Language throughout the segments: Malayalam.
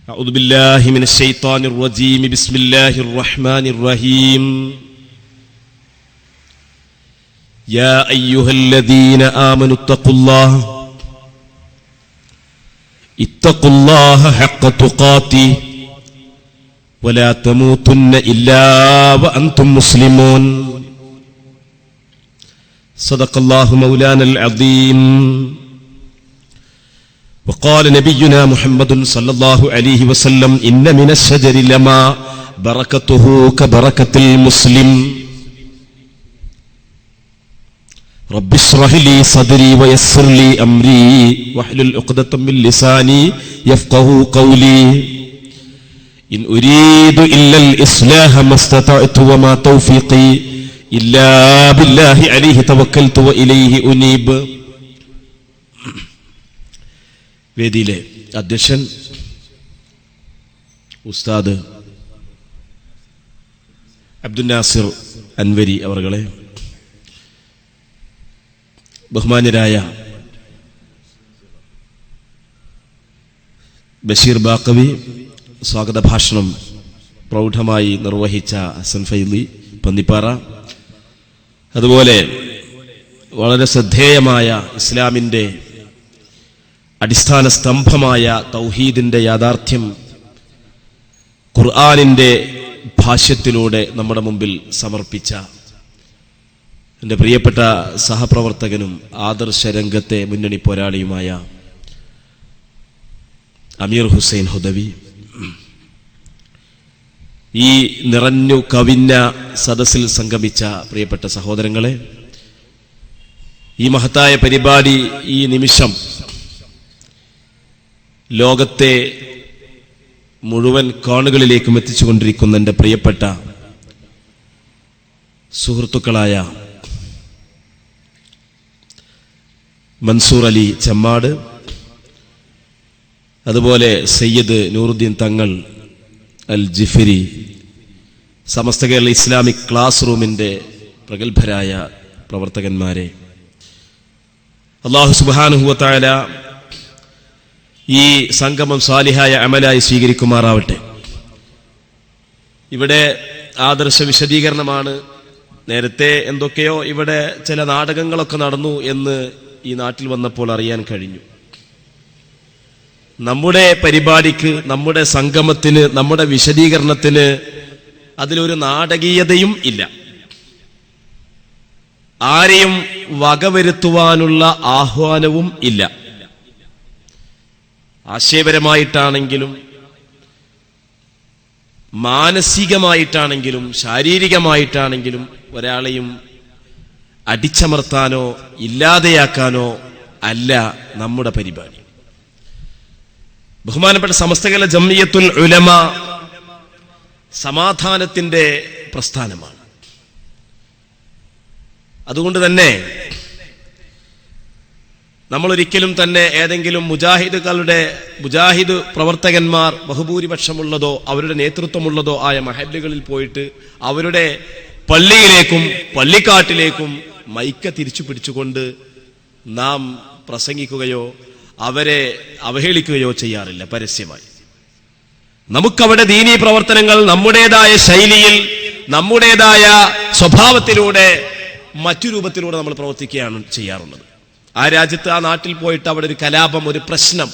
أعوذ بالله من الشيطان الرجيم بسم الله الرحمن الرحيم يا أيها الذين آمنوا اتقوا الله حق تقاته ولا تموتن إلا وأنتم مسلمون صدق الله مولانا العظيم وقال نبينا محمد صلى الله عليه وسلم إن من الشجر لما بركته كبركة المسلم رب اشرح لي صدري ويسر لي أمري واحلل عقدة من لساني يفقهوا قولي إن أريد إلا الإصلاح ما استطعت وما توفيقي إلا بالله عليه توكلت وإليه أنيب. വേദിയിലെ അധ്യക്ഷൻ ഉസ്താദ് അബ്ദുൽ നാസിർ അൻവരി അവർകളെ, ബഹുമാന്യരായ ബഷീർ ബാക്കവി സ്വാഗത ഭാഷണം പ്രൗഢമായി നിർവഹിച്ച ഹസൻ ഫൈലി പന്നിപ്പാറ, അതുപോലെ വളരെ ശ്രദ്ധേയമായ ഇസ്ലാമിൻ്റെ അടിസ്ഥാന സ്തംഭമായ തൗഹീദിന്റെ യാഥാർത്ഥ്യം ഖുർആനിന്റെ ഭാഷ്യത്തിലൂടെ നമ്മുടെ മുമ്പിൽ സമർപ്പിച്ച എൻ്റെ പ്രിയപ്പെട്ട സഹപ്രവർത്തകനും ആദർശ രംഗത്തെ മുന്നണി പോരാളിയുമായ അമീർ ഹുസൈൻ ഹുദവി, ഈ നിറഞ്ഞു കവിഞ്ഞ സദസ്സിൽ സംഗമിച്ച പ്രിയപ്പെട്ട സഹോദരങ്ങളെ, ഈ മഹത്തായ പരിപാടി ഈ നിമിഷം ലോകത്തെ മുഴുവൻ കോണുകളിലേക്കും എത്തിച്ചുകൊണ്ടിരിക്കുന്ന എൻ്റെ പ്രിയപ്പെട്ട സുഹൃത്തുക്കളായ മൻസൂർ അലി ചെമ്മാട്, അതുപോലെ സയ്യിദ് നൂറുദ്ദീൻ തങ്ങൾ അൽ ജിഫിരി, സമസ്ത കേരള ഇസ്ലാമിക് ക്ലാസ് റൂമിൻ്റെ പ്രഗത്ഭരായ പ്രവർത്തകന്മാരെ, അല്ലാഹു സുബ്ഹാനഹു വ തആല ഈ സംഗമം സാലിഹായ അമലായി സ്വീകരിക്കുമാറാവട്ടെ. ഇവിടെ ആദർശ വിശദീകരണമാണ്. നേരത്തെ എന്തൊക്കെയോ ഇവിടെ ചില നാടകങ്ങളൊക്കെ നടന്നു എന്ന് ഈ നാട്ടിൽ വന്നപ്പോൾ അറിയാൻ കഴിഞ്ഞു. നമ്മുടെ പരിപാടിക്ക്, നമ്മുടെ സംഗമത്തിന്, നമ്മുടെ വിശദീകരണത്തിന് അതിലൊരു നാടകീയതയും ഇല്ല. ആരെയും വകവരുത്തുവാനുള്ള ആഹ്വാനവും ഇല്ല. ആശയപരമായിട്ടാണെങ്കിലും മാനസികമായിട്ടാണെങ്കിലും ശാരീരികമായിട്ടാണെങ്കിലും ഒരാളെയും അടിച്ചമർത്താനോ ഇല്ലാതെയാക്കാനോ അല്ല നമ്മുടെ പരിപാടി. ബഹുമാനപ്പെട്ട സമസ്ത കേരള ജംഇയ്യത്തുൽ ഉലമ സമാധാനത്തിന്റെ പ്രസ്ഥാനമാണ്. അതുകൊണ്ട് നമ്മൾ ഒരിക്കലും തന്നെ ഏതെങ്കിലും മുജാഹിദ് പ്രവർത്തകന്മാർ ബഹുഭൂരിപക്ഷമുള്ളതോ അവരുടെ നേതൃത്വമുള്ളതോ ആയ മഹല്ലുകളിൽ പോയിട്ട് അവരുടെ പള്ളിയിലേക്കും പള്ളിക്കാട്ടിലേക്കും മൈക്ക തിരിച്ചു പിടിച്ചുകൊണ്ട് നാം പ്രസംഗിക്കുകയോ അവരെ അവഹേളിക്കുകയോ ചെയ്യാറില്ല പരസ്യമായി. നമുക്കവിടെ ദീനീ പ്രവർത്തനങ്ങൾ നമ്മുടേതായ ശൈലിയിൽ, നമ്മുടേതായ സ്വഭാവത്തിലൂടെ, മറ്റു രൂപത്തിലൂടെ നമ്മൾ പ്രവർത്തിക്കുകയാണ് ചെയ്യാറുള്ളത്. ആ രാജ്യത്ത്, ആ നാട്ടിൽ പോയിട്ട് അവിടെ ഒരു കലാപം, ഒരു പ്രശ്നം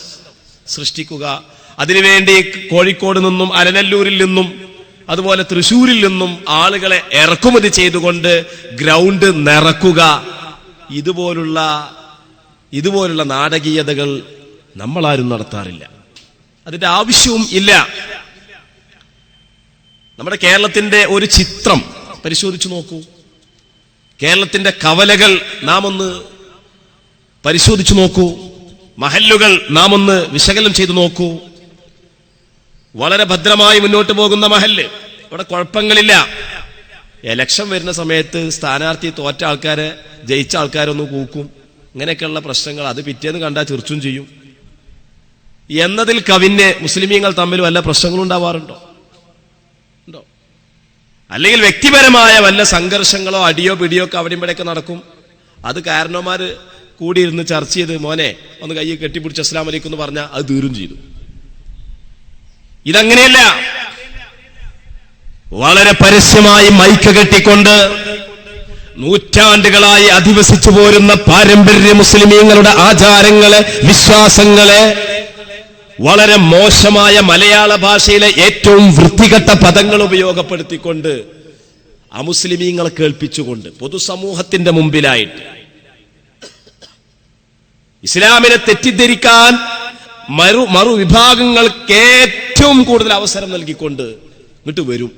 സൃഷ്ടിക്കുക, അതിനുവേണ്ടി കോഴിക്കോട് നിന്നും അലനല്ലൂരിൽ നിന്നും അതുപോലെ തൃശ്ശൂരിൽ നിന്നും ആളുകളെ ഇറക്കുമതി ചെയ്തുകൊണ്ട് ഗ്രൗണ്ട് നിറക്കുക, ഇതുപോലുള്ള നാടകീയതകൾ നമ്മളാരും നടത്താറില്ല. അതിന്റെ ആവശ്യവും ഇല്ല. നമ്മുടെ കേരളത്തിന്റെ ഒരു ചിത്രം പരിശോധിച്ചു നോക്കൂ. കേരളത്തിന്റെ കവലകൾ നാം ഒന്ന് പരിശോധിച്ചു നോക്കൂ. മഹല്ലുകൾ നാം ഒന്ന് വിശകലനം ചെയ്തു നോക്കൂ. വളരെ ഭദ്രമായി മുന്നോട്ട് പോകുന്ന മഹല്ല്, ഇവിടെ കുഴപ്പങ്ങളില്ല. എലക്ഷൻ വരുന്ന സമയത്ത് സ്ഥാനാർത്ഥി തോറ്റ ആൾക്കാരെ ജയിച്ച ആൾക്കാരൊന്ന് കൂക്കും, ഇങ്ങനെയൊക്കെയുള്ള പ്രശ്നങ്ങൾ അത് പിറ്റേന്ന് കണ്ടാൽ ചിർച്ചും ചെയ്യും എന്നതിൽ കവിഞ്ഞ് മുസ്ലിമീങ്ങൾ തമ്മിൽ വല്ല പ്രശ്നങ്ങളും ഉണ്ടാവാറുണ്ടോ? അല്ലെങ്കിൽ വ്യക്തിപരമായ വല്ല സംഘർഷങ്ങളോ അടിയോ പിടിയോ ഒക്കെ അവിടെ ഇവിടെയൊക്കെ നടക്കും. അത് കാരണവന്മാര് കൂടിയിരുന്ന് ചർച്ച ചെയ്ത് മോനെ ഒന്ന് കൈ കെട്ടിപ്പിടിച്ച് അസ്സലാമു അലൈക്കും എന്ന് പറഞ്ഞാൽ അത് തീരും ചെയ്തു. ഇതങ്ങനെയല്ല. വളരെ പരസ്യമായി മൈക്ക് കെട്ടിക്കൊണ്ട് നൂറ്റാണ്ടുകളായി അധിവസിച്ചു പോരുന്ന പാരമ്പര്യ മുസ്ലിമീങ്ങളുടെ ആചാരങ്ങളെ, വിശ്വാസങ്ങളെ വളരെ മോശമായ മലയാള ഭാഷയിലെ ഏറ്റവും വൃത്തികെട്ട പദങ്ങൾ ഉപയോഗപ്പെടുത്തിക്കൊണ്ട് അമുസ്ലിമീങ്ങളെ കേൾപ്പിച്ചുകൊണ്ട് പൊതുസമൂഹത്തിന്റെ മുമ്പിലായിട്ട് ഇസ്ലാമിനെ തെറ്റിദ്ധരിക്കാൻ മറുവിഭാഗങ്ങൾക്ക് ഏറ്റവും കൂടുതൽ അവസരം നൽകിക്കൊണ്ട് ഇങ്ങോട്ട് വരും.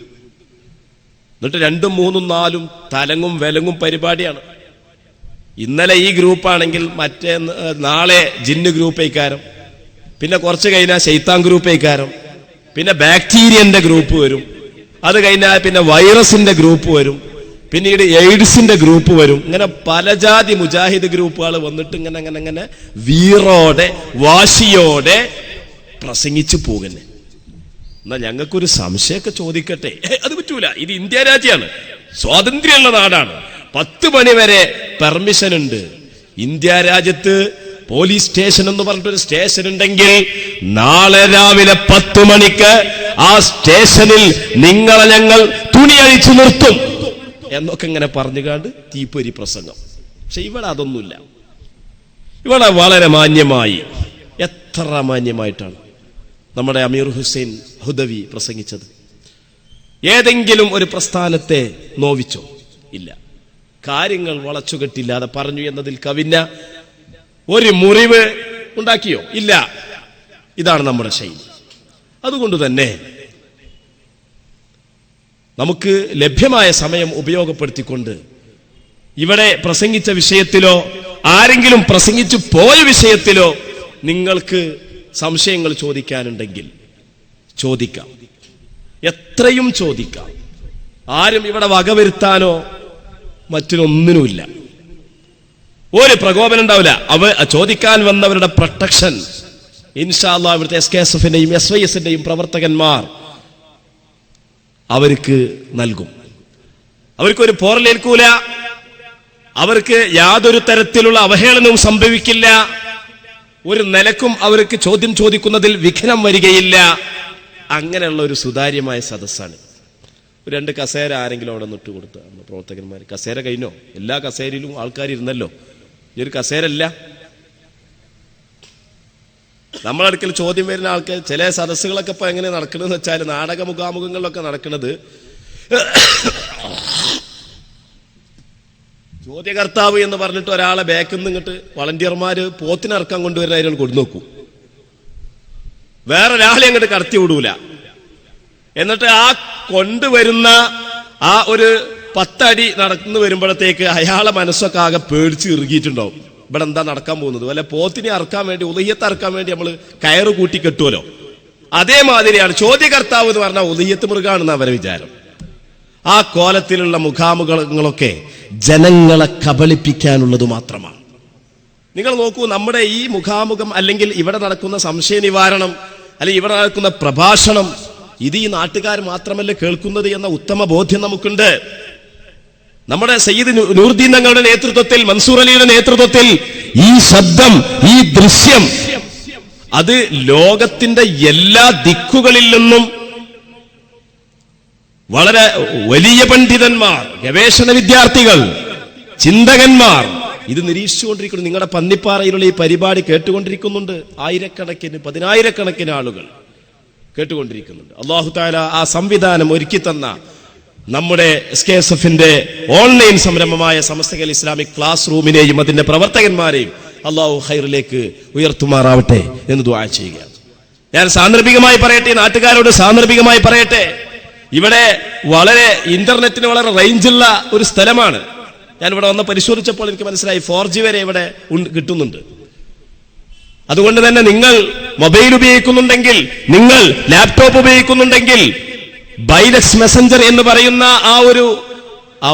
എന്നിട്ട് 2, 3, 4 തലങ്ങും വിലങ്ങും പരിപാടിയാണ്. ഇന്നലെ ഈ ഗ്രൂപ്പാണെങ്കിൽ നാളെ ജിന്ന് ഗ്രൂപ്പേക്കാരം, പിന്നെ കുറച്ച് കഴിഞ്ഞാൽ ശൈത്താൻ ഗ്രൂപ്പേക്കാരം, പിന്നെ ബാക്ടീരിയന്റെ ഗ്രൂപ്പ് വരും, അത് കഴിഞ്ഞാൽ പിന്നെ വൈറസിന്റെ ഗ്രൂപ്പ് വരും, പിന്നീട് എയ്ഡ്സിന്റെ ഗ്രൂപ്പ് വരും. ഇങ്ങനെ പല ജാതി മുജാഹിദ് ഗ്രൂപ്പുകൾ വന്നിട്ട് ഇങ്ങനെ വീറോടെ വാശിയോടെ പ്രസംഗിച്ചു പോകുന്നു. എന്നാ ഞങ്ങൾക്കൊരു സംശയമൊക്കെ ചോദിക്കട്ടെ. അത് പറ്റൂല, ഇത് ഇന്ത്യ രാജ്യമാണ്, സ്വാതന്ത്ര്യമുള്ള നാടാണ്, 10 മണി വരെ പെർമിഷൻ ഉണ്ട്. ഇന്ത്യ രാജ്യത്ത് പോലീസ് സ്റ്റേഷൻ എന്ന് പറഞ്ഞിട്ടൊരു സ്റ്റേഷൻ ഉണ്ടെങ്കിൽ നാളെ രാവിലെ 10 മണിക്ക് ആ സ്റ്റേഷനിൽ നിങ്ങളെ ഞങ്ങൾ തുണി അഴിച്ചു നിർത്തും എന്നൊക്കെ ഇങ്ങനെ പറഞ്ഞുകാണ്ട് തീപ്പൊരി പ്രസംഗം. പക്ഷെ ഇവിടെ അതൊന്നുമില്ല. ഇവിടെ വളരെ മാന്യമായി, എത്ര മാന്യമായിട്ടാണ് നമ്മുടെ അമീർ ഹുസൈൻ ഹുദവി പ്രസംഗിച്ചത്. ഏതെങ്കിലും ഒരു പ്രസ്ഥാനത്തെ നോവിച്ചോ? ഇല്ല. കാര്യങ്ങൾ വളച്ചുകെട്ടില്ലാതെ പറഞ്ഞു എന്നതിൽ കവിഞ്ഞ ഒരു മുറിവ് ഉണ്ടാക്കിയോ? ഇല്ല. ഇതാണ് നമ്മുടെ ശൈലി. അതുകൊണ്ട് തന്നെ നമുക്ക് ലഭ്യമായ സമയം ഉപയോഗപ്പെടുത്തിക്കൊണ്ട് ഇവിടെ പ്രസംഗിച്ച വിഷയത്തിലോ ആരെങ്കിലും പ്രസംഗിച്ചു പോയ വിഷയത്തിലോ നിങ്ങൾക്ക് സംശയങ്ങൾ ചോദിക്കാനുണ്ടെങ്കിൽ ചോദിക്കാം, എത്രയും ചോദിക്കാം. ആരും ഇവിടെ വകവരുത്താനോ മറ്റൊന്നിനുമില്ല. ഒരു പ്രകോപനം ഉണ്ടാവില്ല. ചോദിക്കാൻ വന്നവരുടെ പ്രൊട്ടക്ഷൻ ഇൻഷാ അല്ലാഹ് ഇവിടുത്തെ SKSF-ന്റെയും SYS-ന്റെയും പ്രവർത്തകന്മാർ അവർക്ക് നൽകും. അവർക്കൊരു പോറലേൽക്കൂല, അവർക്ക് യാതൊരു തരത്തിലുള്ള അവഹേളനവും സംഭവിക്കില്ല, ഒരു നിലക്കും അവർക്ക് ചോദ്യം ചോദിക്കുന്നതിൽ വിഘ്നം വരികയില്ല. അങ്ങനെയുള്ള ഒരു സുതാര്യമായ സദസ്സാണ്. 2 കസേര ആരെങ്കിലും അവിടെ നിട്ട് കൊടുത്ത പ്രവർത്തകന്മാർ. കസേര കഴിഞ്ഞോ? എല്ലാ കസേരയിലും ആൾക്കാർ ഇരുന്നല്ലോ. ഈ ഒരു കസേരല്ല. നമ്മളടുക്കൽ ചോദ്യം വരുന്ന ആൾക്കാർ ചില സദസ്സുകളൊക്കെ ഇപ്പൊ എങ്ങനെ നടക്കണമെന്ന് വെച്ചാൽ നാടക മുഖാമുഖങ്ങളിലൊക്കെ നടക്കുന്നത് ചോദ്യകർത്താവ് എന്ന് പറഞ്ഞിട്ട് ഒരാളെ ബാക്കിൽ നിന്ന് ഇങ്ങോട്ട് വളണ്ടിയർമാര് പോത്തിനിറക്കാൻ കൊണ്ടുവരുന്ന അയാൾ കൊടുന്നോക്കൂ, വേറൊരാളെ അങ്ങോട്ട് കടത്തി വിടൂല. എന്നിട്ട് ആ കൊണ്ടുവരുന്ന ആ ഒരു 10 അടി നടന്നു വരുമ്പോഴത്തേക്ക് അയാളെ മനസ്സൊക്കെ ആകെ പേടിച്ച് ഇറുകിയിട്ടുണ്ടാവും. ഇവിടെ എന്താ നടക്കാൻ പോകുന്നത്? വല്ല പോത്തിനെ അറക്കാൻ വേണ്ടി, ഉദയ്യത്ത് അറക്കാൻ വേണ്ടി നമ്മൾ കയറ് കൂട്ടി കെട്ടുമല്ലോ, അതേമാതിരിയാണ് ചോദ്യകർത്താവ് എന്ന് പറഞ്ഞാൽ ഉദയ്യത്ത് മൃഗാണെന്ന് അവരെ വിചാരം. ആ കോലത്തിലുള്ള മുഖാമുഖങ്ങളൊക്കെ ജനങ്ങളെ കബളിപ്പിക്കാനുള്ളത് മാത്രമാണ്. നിങ്ങൾ നോക്കൂ, നമ്മുടെ ഈ മുഖാമുഖം അല്ലെങ്കിൽ ഇവിടെ നടക്കുന്ന സംശയ നിവാരണം അല്ലെങ്കിൽ ഇവിടെ നടക്കുന്ന പ്രഭാഷണം ഇത് ഈ നാട്ടുകാർ മാത്രമല്ല കേൾക്കുന്നത് എന്ന ഉത്തമ ബോധ്യം നമുക്കുണ്ട്. നമ്മുടെ സയ്യിദ് നൂറുദ്ദീൻ തങ്ങളുടെ നേതൃത്വത്തിൽ, മൻസൂർ അലിയുടെ നേതൃത്വത്തിൽ ഈ ശബ്ദം, ഈ ദൃശ്യം അത് ലോകത്തിന്റെ എല്ലാ ദിക്കുകളിൽ നിന്നും വളരെ വലിയ പണ്ഡിതന്മാർ, ഗവേഷണ വിദ്യാർത്ഥികൾ, ചിന്തകന്മാർ ഇത് നിരീക്ഷിച്ചുകൊണ്ടിരിക്കുന്നു. നിങ്ങളുടെ പന്നിപ്പാറയിലുള്ള ഈ പരിപാടി കേട്ടുകൊണ്ടിരിക്കുന്നുണ്ട്. ആയിരക്കണക്കിന്, 10,000-കണക്കിന് ആളുകൾ കേട്ടുകൊണ്ടിരിക്കുന്നുണ്ട്. അല്ലാഹു തആല ആ സംവിധാനം ഒരുക്കി തന്ന നമ്മുടെ SKSF-ന്റെ ഓൺലൈൻ സംരംഭമായ സമസ്ത ഇസ്ലാമിക് ക്ലാസ് റൂമിനെയും അതിന്റെ പ്രവർത്തകന്മാരെയും അല്ലാഹു ഖൈറിലേക്ക് ഉയർത്തുമാറാവട്ടെ എന്ന് ദുആ ചെയ്യുകയാണ്. ഞാൻ സാന്ദർഭികമായി പറയട്ടെ, നാട്ടുകാരോട് സാന്ദർഭികമായി പറയട്ടെ, ഇവിടെ വളരെ ഇന്റർനെറ്റിന് വളരെ റേഞ്ചുള്ള ഒരു സ്ഥലമാണ്. ഞാൻ ഇവിടെ വന്ന് പരിശോധിച്ചപ്പോൾ എനിക്ക് മനസ്സിലായി 4G വരെ ഇവിടെ കിട്ടുന്നുണ്ട്. അതുകൊണ്ട് തന്നെ നിങ്ങൾ മൊബൈൽ ഉപയോഗിക്കുന്നുണ്ടെങ്കിൽ, നിങ്ങൾ ലാപ്ടോപ്പ് ഉപയോഗിക്കുന്നുണ്ടെങ്കിൽ ബൈലക്സ് മെസഞ്ചർ എന്ന് പറയുന്ന ആ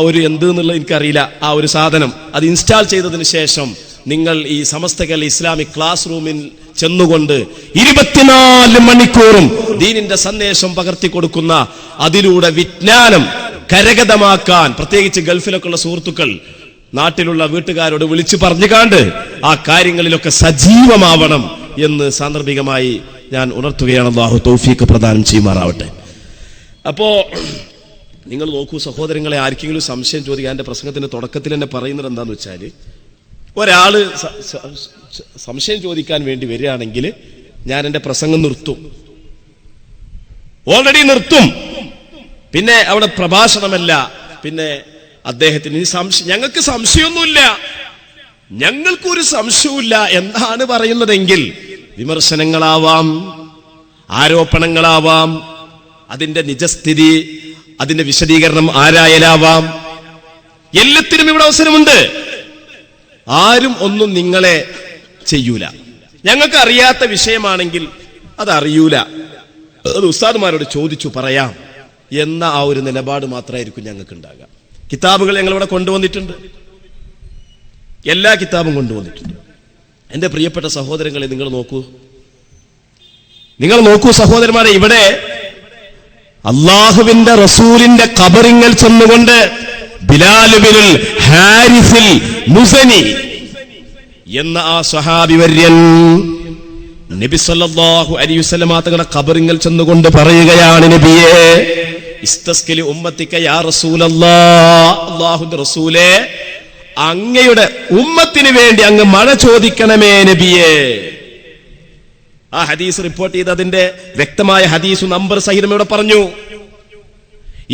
ഒരു എന്ത് എന്നുള്ളത് എനിക്കറിയില്ല, ആ ഒരു സാധനം അത് ഇൻസ്റ്റാൾ ചെയ്തതിന് ശേഷം നിങ്ങൾ ഈ സമസ്ത ഇസ്ലാമിക് ക്ലാസ് റൂമിൽ ചെന്നുകൊണ്ട് 24 മണിക്കൂറും ദീനിന്റെ സന്ദേശം പകർത്തി കൊടുക്കുന്ന, അതിലൂടെ വിജ്ഞാനം കരഗതമാക്കാൻ പ്രത്യേകിച്ച് ഗൾഫിലൊക്കെ ഉള്ള സുഹൃത്തുക്കൾ നാട്ടിലുള്ള വീട്ടുകാരോട് വിളിച്ചു പറഞ്ഞുകാണ്ട് ആ കാര്യങ്ങളിലൊക്കെ സജീവമാവണം എന്ന് സാന്ദർഭികമായി ഞാൻ ഉണർത്തുകയാണ്. അല്ലാഹു തൗഫീഖ് പ്രദാനം ചെയ്യുമാറാവട്ടെ. അപ്പോ നിങ്ങൾ നോക്കൂ സഹോദരങ്ങളെ, ആർക്കെങ്കിലും സംശയം ചോദിക്കാൻ എൻ്റെ പ്രസംഗത്തിന്റെ തുടക്കത്തിൽ തന്നെ പറയുന്നത് എന്താന്ന് വെച്ചാൽ, ഒരാള് സംശയം ചോദിക്കാൻ വേണ്ടി വരികയാണെങ്കിൽ ഞാൻ എൻ്റെ പ്രസംഗം നിർത്തും, ഓൾറെഡി നിർത്തും. പിന്നെ അവിടെ പ്രഭാഷണമല്ല, പിന്നെ അദ്ദേഹത്തിന് ഞങ്ങൾക്ക് സംശയമൊന്നുമില്ല, ഞങ്ങൾക്കൊരു സംശയവുമില്ല എന്നാണ് പറയുന്നതെങ്കിൽ വിമർശനങ്ങളാവാം, ആരോപണങ്ങളാവാം, അതിന്റെ നിജസ്ഥിതി, അതിന്റെ വിശദീകരണം ആരായാലാവാം, എല്ലാത്തിനും ഇവിടെ അവസരമുണ്ട്. ആരും ഒന്നും നിങ്ങളെ ചെയ്യൂല. ഞങ്ങൾക്ക് അറിയാത്ത വിഷയമാണെങ്കിൽ അതറിയൂല, അത് ഉസ്താദുമാരോട് ചോദിച്ചു പറയാം എന്ന ആ ഒരു നിലപാട് മാത്രമായിരിക്കും ഞങ്ങൾക്ക് ഉണ്ടാകുക. കിതാബുകൾ ഞങ്ങളിവിടെ കൊണ്ടുവന്നിട്ടുണ്ട്, എല്ലാ കിതാബും കൊണ്ടുവന്നിട്ടുണ്ട്. എന്റെ പ്രിയപ്പെട്ട സഹോദരങ്ങളെ, നിങ്ങൾ നോക്കൂ സഹോദരന്മാരെ, ഇവിടെ അള്ളാഹുവിന്റെ റസൂലിന്റെ ഖബറിങ്ങൾ ചെന്നുകൊണ്ട് ബിലാൽ ഇബ്നുൽ ഹാരിസിൽ മുസനി എന്ന ആ സ്വഹാബി വര്യൻ നബി സല്ലല്ലാഹു അലൈഹി വസല്ലം തങ്ങളുടെ ഖബറിങ്ങൾ ചെന്നുകൊണ്ട് പറയുകയാണ്, നബിയേ ഇസ്തസ്കിലി ഉമ്മത്തിക യാ റസൂലല്ലാഹ്, അല്ലാഹുവിന്റെ റസൂലേ അങ്ങയുടെ ഉമ്മത്തിന് വേണ്ടി അങ്ങ് മഴ ചോദിക്കണമേ നബിയേ. ആ ഹദീസ് റിപ്പോർട്ട് ചെയ്ത് അതിന്റെ വ്യക്തമായ ഹദീസ് നമ്പർ സഹിതം ഇവിടെ പറഞ്ഞു.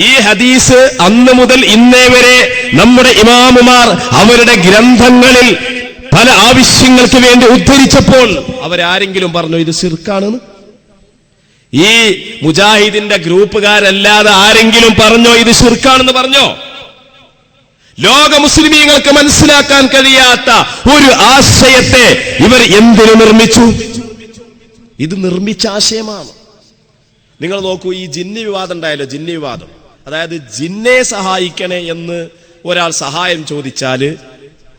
ഈ ഹദീസ് അന്ന് മുതൽ ഇന്നേ വരെ നമ്മുടെ ഇമാമുമാർ അവരുടെ ഗ്രന്ഥങ്ങളിൽ പല ആവശ്യങ്ങൾക്ക് വേണ്ടി ഉദ്ധരിച്ചപ്പോൾ അവരാരെങ്കിലും പറഞ്ഞു ഇത് ശിർക്കാണെന്ന്? ഈ മുജാഹിദിന്റെ ഗ്രൂപ്പുകാരല്ലാതെ ആരെങ്കിലും പറഞ്ഞോ ഇത് ശിർക്കാണെന്ന് പറഞ്ഞോ? ലോക മുസ്ലിമീങ്ങൾക്ക് മനസ്സിലാക്കാൻ കഴിയാത്ത ഒരു ആശയത്തെ ഇവർ എന്തിനു നിർമ്മിച്ചു? ഇത് നിർമ്മിച്ച ആശയമാണ്. നിങ്ങൾ നോക്കൂ, ഈ ജിന്നി വിവാദം ഉണ്ടായല്ലോ, ജിന്നി വിവാദം. അതായത് ജിന്നെ സഹായിക്കണേ എന്ന് ഒരാൾ സഹായം ചോദിച്ചാല്,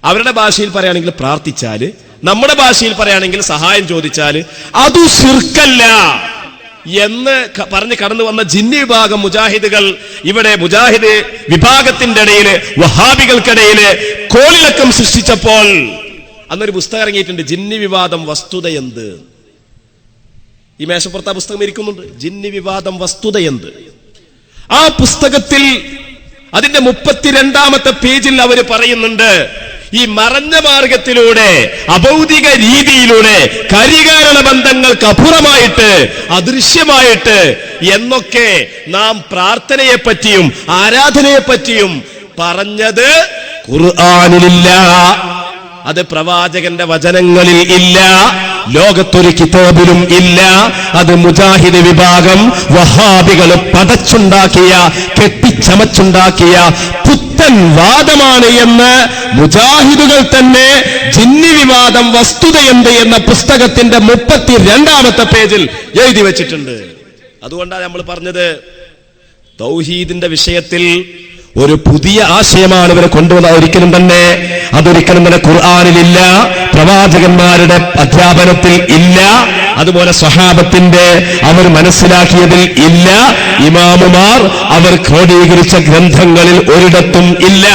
അവരുടെ ഭാഷയിൽ പറയുകയാണെങ്കിൽ പ്രാർത്ഥിച്ചാല്, നമ്മുടെ ഭാഷയിൽ പറയുകയാണെങ്കിൽ സഹായം ചോദിച്ചാല് അതു ശിർക്കല്ല എന്ന് പറഞ്ഞ് കടന്നു വന്ന ജിന്നി വിഭാഗം മുജാഹിദുകൾ ഇവിടെ മുജാഹിദ് വിഭാഗത്തിന്റെ ഇടയില് വഹാബികൾക്കിടയില് കോളിളക്കം സൃഷ്ടിച്ചപ്പോൾ അന്നൊരു പുസ്തകം ഇറങ്ങിയിട്ടുണ്ട്, ജിന്നി വിവാദം വസ്തുത എന്ത്. ഈ മേശപ്പുറത്ത് ആ പുസ്തകം ഇരിക്കുന്നുണ്ട്, ജിന്നി വിവാദം വസ്തുത എന്ത്. ആ പുസ്തകത്തിൽ അതിന്റെ 32ാമത്തെ പേജിൽ അവർ പറയുന്നുണ്ട്, ഈ മറഞ്ഞ മാർഗത്തിലൂടെ അഭൗതിക രീതിയിലൂടെ കരികാരണ ബന്ധങ്ങൾക്ക് അപ്പുറമായിട്ട് അദൃശ്യമായിട്ട് എന്നൊക്കെ നാം പ്രാർത്ഥനയെ പറ്റിയും ആരാധനയെ പറ്റിയും പറഞ്ഞത് ഖുർആനിലില്ല, അത് പ്രവാചകന്റെ വചനങ്ങളിൽ ഇല്ല, ലോകത്തൊരു കിതാബിലും ഇല്ല. അത് മുജാഹിദ് വിഭാഗം വഹാബികൾ പടച്ചുണ്ടാക്കിയ കെട്ടിച്ചമച്ചുണ്ടാക്കിയ പുത്തൻ വാദമാണ് എന്ന് മുജാഹിദുകൾ തന്നെ ജിന്നി വിവാദം വസ്തുതയുണ്ട് എന്ന പുസ്തകത്തിന്റെ 32ാമത്തെ പേജിൽ എഴുതി വെച്ചിട്ടുണ്ട്. അതുകൊണ്ടാണ് നമ്മൾ പറഞ്ഞത്, തൗഹീദിന്റെ വിഷയത്തിൽ ഒരു പുതിയ ആശയമാണ് ഇവരെ കൊണ്ടുവന്നത്. അതൊരിക്കലും തന്നെ ഖുർആനിലില്ല, പ്രവാചകന്മാരുടെ അധ്യാപനത്തിൽ ഇല്ല, അതുപോലെ സ്വഹാബത്തിന്റെ അവർ മനസ്സിലാക്കിയതിൽ ഇല്ല, ഇമാമുമാർ അവർ ക്രോഡീകരിച്ച ഗ്രന്ഥങ്ങളിൽ ഒരിടത്തും ഇല്ല.